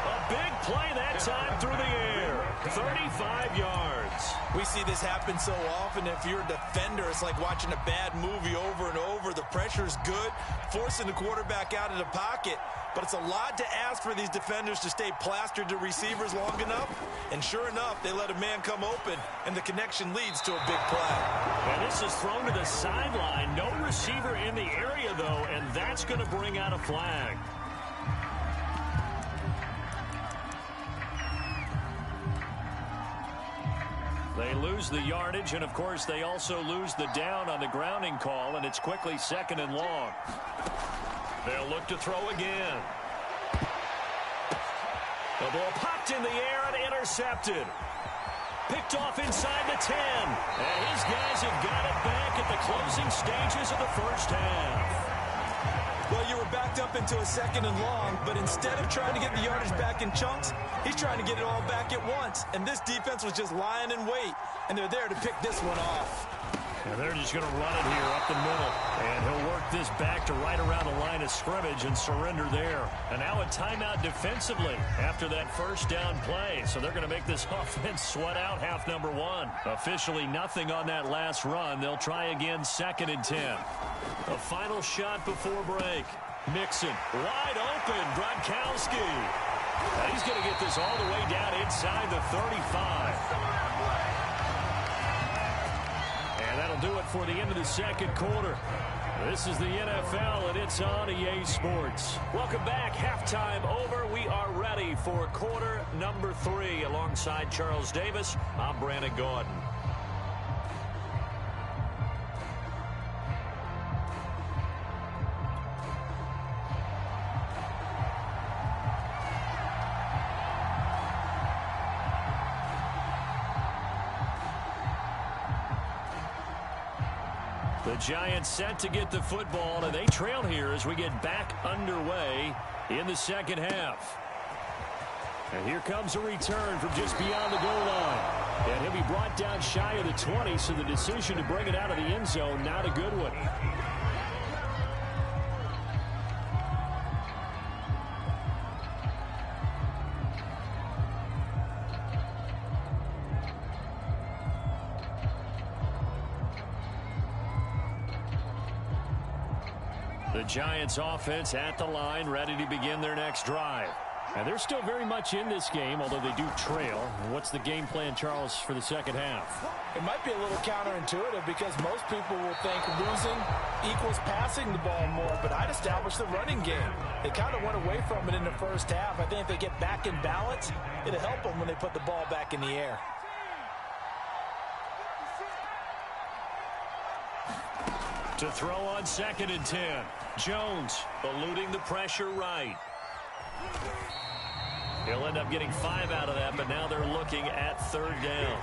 A big play that time through the air. 35 yards. We see this happen so often. If you're a defender, it's like watching a bad movie over and over. The pressure's good, forcing the quarterback out of the pocket. But it's a lot to ask for these defenders to stay plastered to receivers long enough. And sure enough, they let a man come open, and the connection leads to a big play. And this is thrown to the sideline. No receiver in the area, though, and that's going to bring out a flag. They lose the yardage, and, of course, they also lose the down on the grounding call, and it's quickly 2nd and long. They'll look to throw again. The ball popped in the air and intercepted. Picked off inside the 10. And his guys have got it back at the closing stages of the first half. Well, you were backed up into a 2nd and long, but instead of trying to get the yardage back in chunks, he's trying to get it all back at once. And this defense was just lying in wait, and they're there to pick this one off. And they're just going to run it here up the middle. And he'll work this back to right around the line of scrimmage and surrender there. And now a timeout defensively after that first down play. So they're going to make this offense sweat out half number 1. Officially nothing on that last run. They'll try again 2nd and 10. A final shot before break. Mixon wide open. Gronkowski. Now he's going to get this all the way down inside the 35. And that'll do it for the end of the second quarter. This is the NFL, and it's on EA Sports. Welcome back. Halftime over. We are ready for quarter number 3. Alongside Charles Davis, I'm Brandon Gaudin. The Giants set to get the football, and they trail here as we get back underway in the second half. And here comes a return from just beyond the goal line. And he'll be brought down shy of the 20, so the decision to bring it out of the end zone, not a good one. The Giants offense at the line, ready to begin their next drive. And they're still very much in this game, although they do trail. What's the game plan, Charles, for the second half? It might be a little counterintuitive because most people will think losing equals passing the ball more, but I'd establish the running game. They kind of went away from it in the first half. I think if they get back in balance, it'll help them when they put the ball back in the air. To throw on 2nd and 10. Jones eluding the pressure right. He'll end up getting 5 out of that, but now they're looking at 3rd down.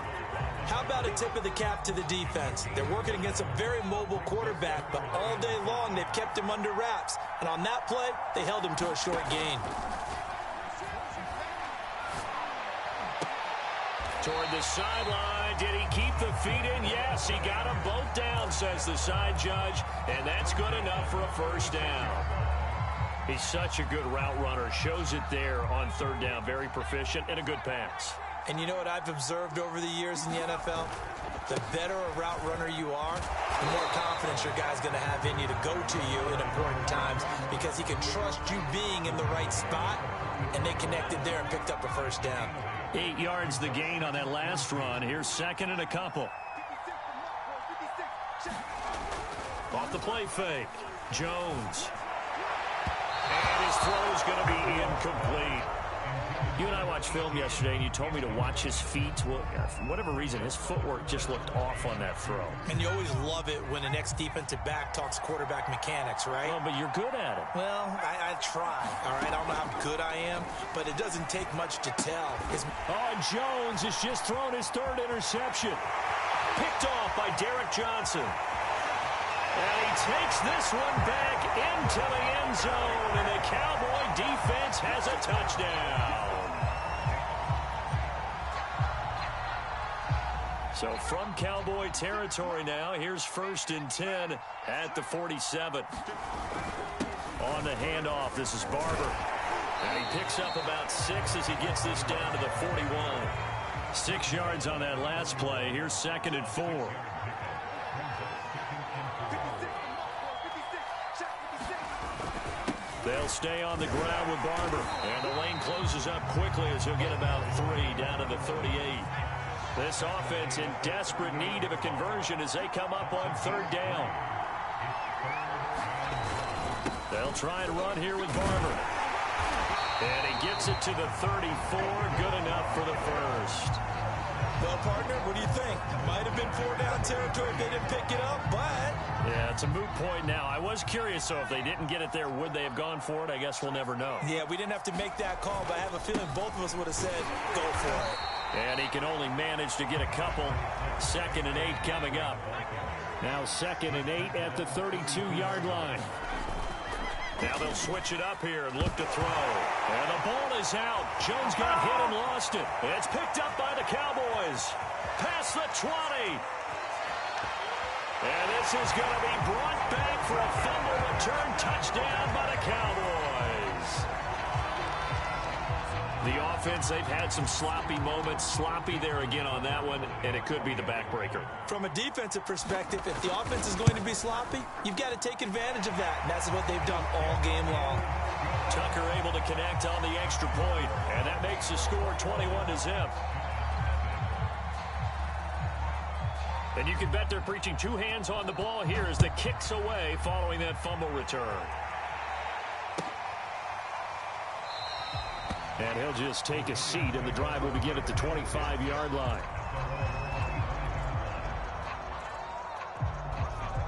How about a tip of the cap to the defense? They're working against a very mobile quarterback, but all day long they've kept him under wraps. And on that play, they held him to a short gain. Toward the sideline. Did he keep the feet in? Yes, he got them both down, says the side judge. And that's good enough for a first down. He's such a good route runner. Shows it there on 3rd down. Very proficient and a good pass. And you know what I've observed over the years in the NFL? The better a route runner you are, the more confidence your guy's going to have in you to go to you in important times because he can trust you being in the right spot, and they connected there and picked up a first down. 8 yards the gain on that last run. Here's 2nd and a couple. Off the play fake. Jones. And his throw is going to be incomplete. You and I watched film yesterday, and you told me to watch his feet. Well, for whatever reason, his footwork just looked off on that throw. And you always love it when the next defensive back talks quarterback mechanics, right? Well, but you're good at it. Well, I try, all right? I don't know how good I am, but it doesn't take much to tell. Jones has just thrown his 3rd interception. Picked off by Derek Johnson. And he takes this one back into the end zone, and the Cowboy defense has a touchdown. So from Cowboy territory now, here's 1st and 10 at the 47. On the handoff, this is Barber. And he picks up about 6 as he gets this down to the 41. 6 yards on that last play. Here's 2nd and 4. They'll stay on the ground with Barber. And the lane closes up quickly as he'll get about 3 down to the 38. This offense in desperate need of a conversion as they come up on 3rd down. They'll try and run here with Barber. And he gets it to the 34. Good enough for the first. Well, partner, what do you think? Might have been 4-down territory if they didn't pick it up, but... Yeah, it's a moot point now. I was curious, so if they didn't get it there, would they have gone for it? I guess we'll never know. Yeah, we didn't have to make that call, but I have a feeling both of us would have said, go for it. And he can only manage to get a couple. 2nd and 8 coming up. Now 2nd and 8 at the 32-yard line. Now they'll switch it up here and look to throw. And the ball is out. Jones got hit and lost it. It's picked up by the Cowboys. Past the 20. And this is going to be brought back for a fumble return touchdown by the Cowboys. The offense, they've had some sloppy moments. Sloppy there again on that one, and it could be the backbreaker. From a defensive perspective, if the offense is going to be sloppy, you've got to take advantage of that. And that's what they've done all game long. Tucker able to connect on the extra point, and that makes the score 21-0. And you can bet they're preaching 2 hands on the ball here as the kicks away following that fumble return. And he'll just take a seat, and the drive will begin at the 25-yard line.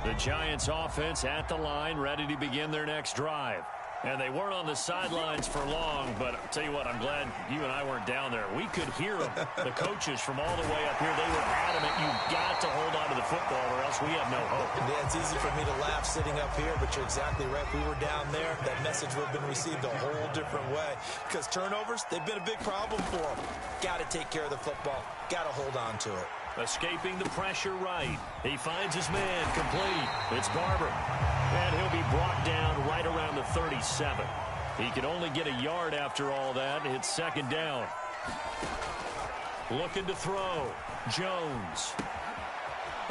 The Giants offense at the line, ready to begin their next drive. And they weren't on the sidelines for long, but I'll tell you what, I'm glad you and I weren't down there. We could hear them, the coaches from all the way up here. They were adamant, you've got to hold on to the football or else we have no hope. Yeah, it's easy for me to laugh sitting up here, but you're exactly right. If we were down there, that message would have been received a whole different way. Because turnovers, they've been a big problem for them. Got to take care of the football. Got to hold on to it. Escaping the pressure right. He finds his man complete. It's Barber. And he'll be brought down right around the 37. He can only get a yard after all that. It's 2nd down. Looking to throw. Jones.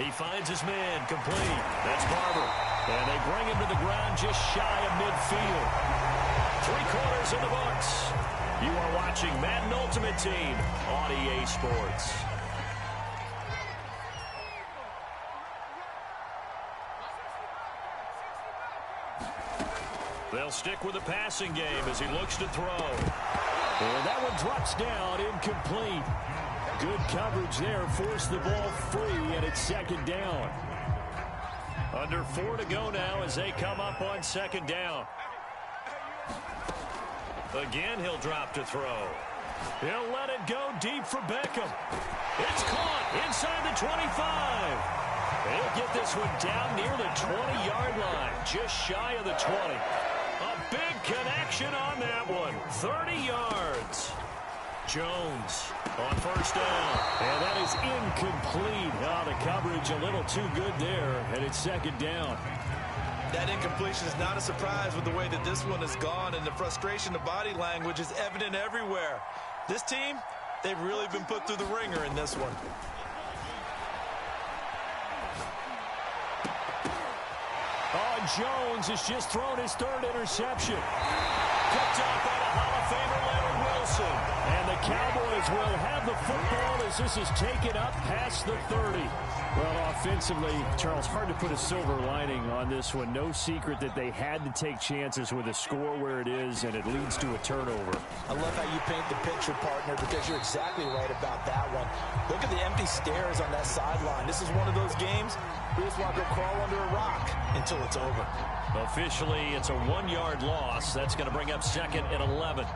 He finds his man complete. That's Barber. And they bring him to the ground just shy of midfield. 3/4 in the books. You are watching Madden Ultimate Team on EA Sports. They'll stick with the passing game as he looks to throw. And that one drops down, incomplete. Good coverage there, forced the ball free, and it's 2nd down. Under 4 to go now as they come up on 2nd down. Again, he'll drop to throw. He'll let it go deep for Beckham. It's caught inside the 25. He'll get this one down near the 20-yard line, just shy of the 20. A big connection on that one. 30 yards. Jones on 1st down. And that is incomplete. Oh, the coverage a little too good there, and it's 2nd down. That incompletion is not a surprise with the way that this one has gone, and the frustration of body language is evident everywhere. This team, they've really been put through the ringer in this one. Oh, Jones has just thrown his 3rd interception. Picked up by the Hall of Famer Leonard Wilson. And the Cowboys will have the football as this is taken up past the 30. Well, offensively, Charles, hard to put a silver lining on this one. No secret that they had to take chances with a score where it is, and it leads to a turnover. I love how you paint the picture, partner, because you're exactly right about that one. Look at the empty stares on that sideline. This is one of those games we just want to go crawl under a rock until it's over. Officially, it's a 1-yard loss. That's going to bring up 2nd and 11.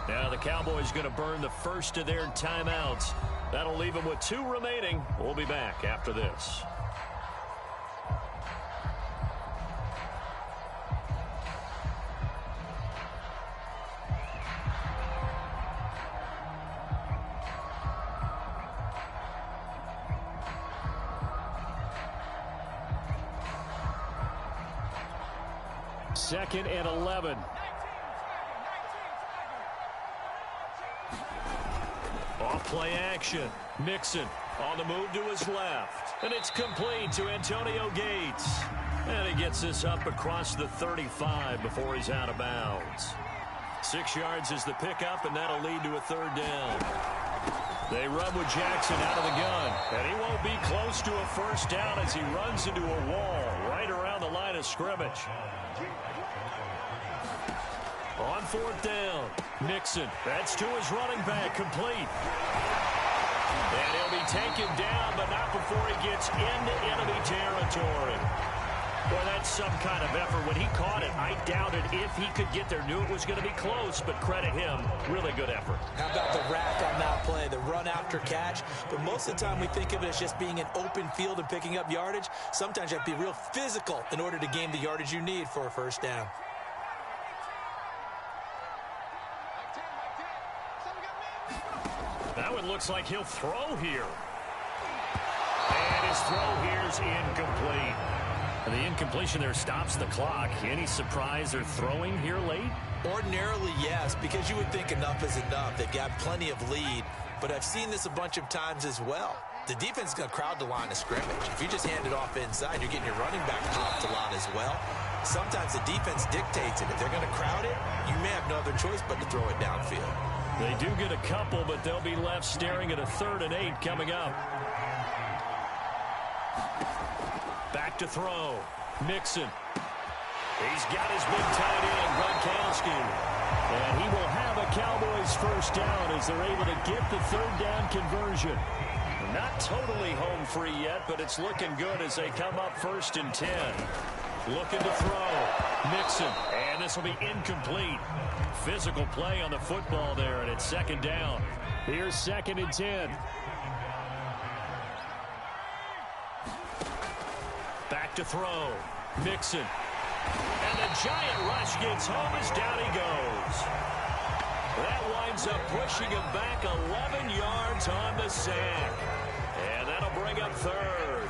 Now the Cowboys going to burn the first of their timeouts. That'll leave them with 2 remaining. We'll be back after this. 2nd and 11. Off play action. Mixon on the move to his left. And it's complete to Antonio Gates. And he gets this up across the 35 before he's out of bounds. 6 yards is the pickup, and that'll lead to a 3rd down. They run with Jackson out of the gun. And he won't be close to a 1st down as he runs into a wall right around the line of scrimmage. On 4th down, Mixon. That's to his running back, complete. And he'll be taken down, but not before he gets into enemy territory. Boy, that's some kind of effort. When he caught it, I doubted if he could get there. Knew it was going to be close, but credit him. Really good effort. How about the rack on that play, the run after catch? But most of the time we think of it as just being an open field and picking up yardage. Sometimes you have to be real physical in order to gain the yardage you need for a 1st down. Now it looks like he'll throw here. And his throw here's incomplete. And the incompletion there stops the clock. Any surprise they're throwing here late? Ordinarily, yes, because you would think enough is enough. They've got plenty of lead, but I've seen this a bunch of times as well. The defense is going to crowd the line of scrimmage. If you just hand it off inside, you're getting your running back popped a lot as well. Sometimes the defense dictates it. If they're going to crowd it, you may have no other choice but to throw it downfield. They do get a couple, but they'll be left staring at a 3rd and 8 coming up. Back to throw. Mixon. He's got his big tight end, Gronkowski. And he will have a Cowboys 1st down as they're able to get the 3rd down conversion. Not totally home free yet, but it's looking good as they come up 1st and 10. Looking to throw. Mixon. And this will be incomplete. Physical play on the football there, and it's 2nd down. Here's 2nd and 10. Back to throw. Mixon. And the giant rush gets home as down he goes. That winds up pushing him back 11 yards on the sack. And that'll bring up 3rd.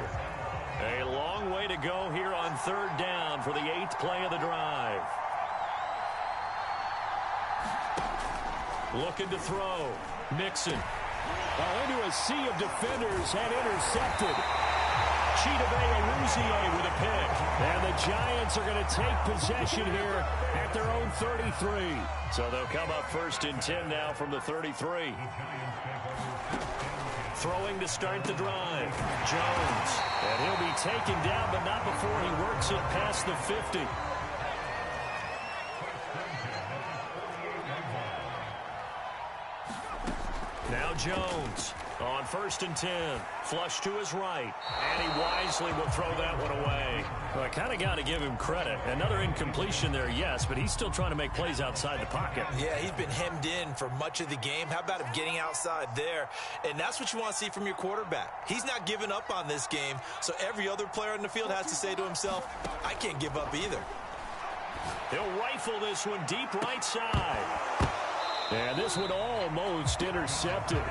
A long way to go here on 3rd down for the 8th play of the drive. Looking to throw. Mixon. Into a sea of defenders and intercepted. Chidobe Awuzie with a pick. And the Giants are going to take possession here at their own 33. So they'll come up 1st and 10 now from the 33. Throwing to start the drive. Jones. And he'll be taken down, but not before he works it past the 50. Now Jones on 1st and 10. Flush to his right. And he wisely will throw that one away. Well, I kind of got to give him credit. Another incompletion there, yes, but he's still trying to make plays outside the pocket. Yeah, he's been hemmed in for much of the game. How about him getting outside there? And that's what you want to see from your quarterback. He's not giving up on this game, so every other player in the field has to say to himself, I can't give up either. He'll rifle this one deep right side. And this one almost intercepted.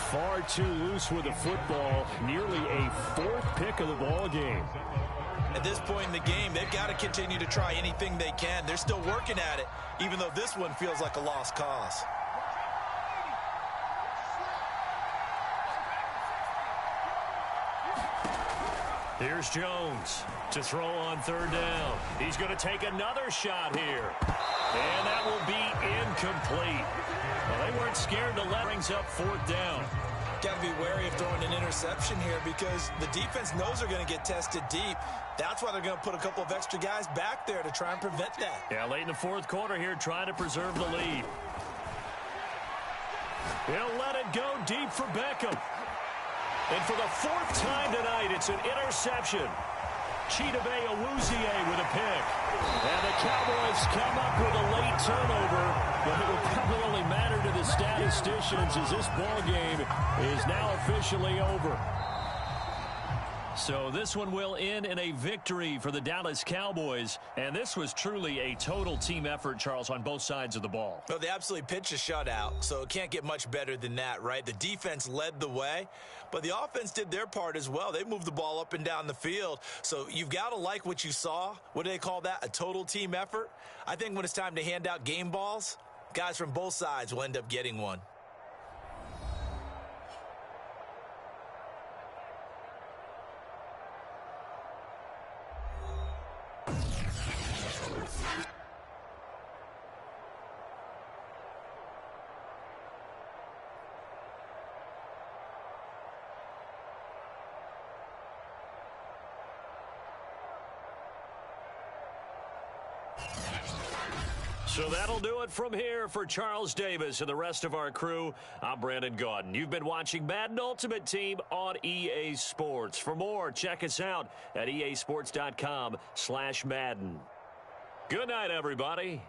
Far too loose with the football. Nearly a 4th pick of the ball game. At this point in the game, they've got to continue to try anything they can. They're still working at it, even though this one feels like a lost cause. Here's Jones to throw on 3rd down. He's going to take another shot here. And that will be incomplete. Well, they weren't scared to let brings up 4th down. Got to be wary of throwing an interception here because the defense knows they're going to get tested deep. That's why they're going to put a couple of extra guys back there to try and prevent that. Yeah, late in the 4th quarter here, trying to preserve the lead. He'll let it go deep for Beckham. And for the 4th time tonight, it's an interception. Chidobe Awuzie with a pick. And the Cowboys come up with a late turnover, but it will probably only matter to the statisticians as this ball game is now officially over. So this one will end in a victory for the Dallas Cowboys. And this was truly a total team effort, Charles, on both sides of the ball. Well, they absolutely pitched a shutout, so it can't get much better than that, right? The defense led the way, but the offense did their part as well. They moved the ball up and down the field. So you've got to like what you saw. What do they call that? A total team effort? I think when it's time to hand out game balls, guys from both sides will end up getting one. So that'll do it from here for Charles Davis and the rest of our crew. I'm Brandon Gaudin. You've been watching Madden Ultimate Team on EA Sports. For more, check us out at easports.com/Madden. Good night, everybody.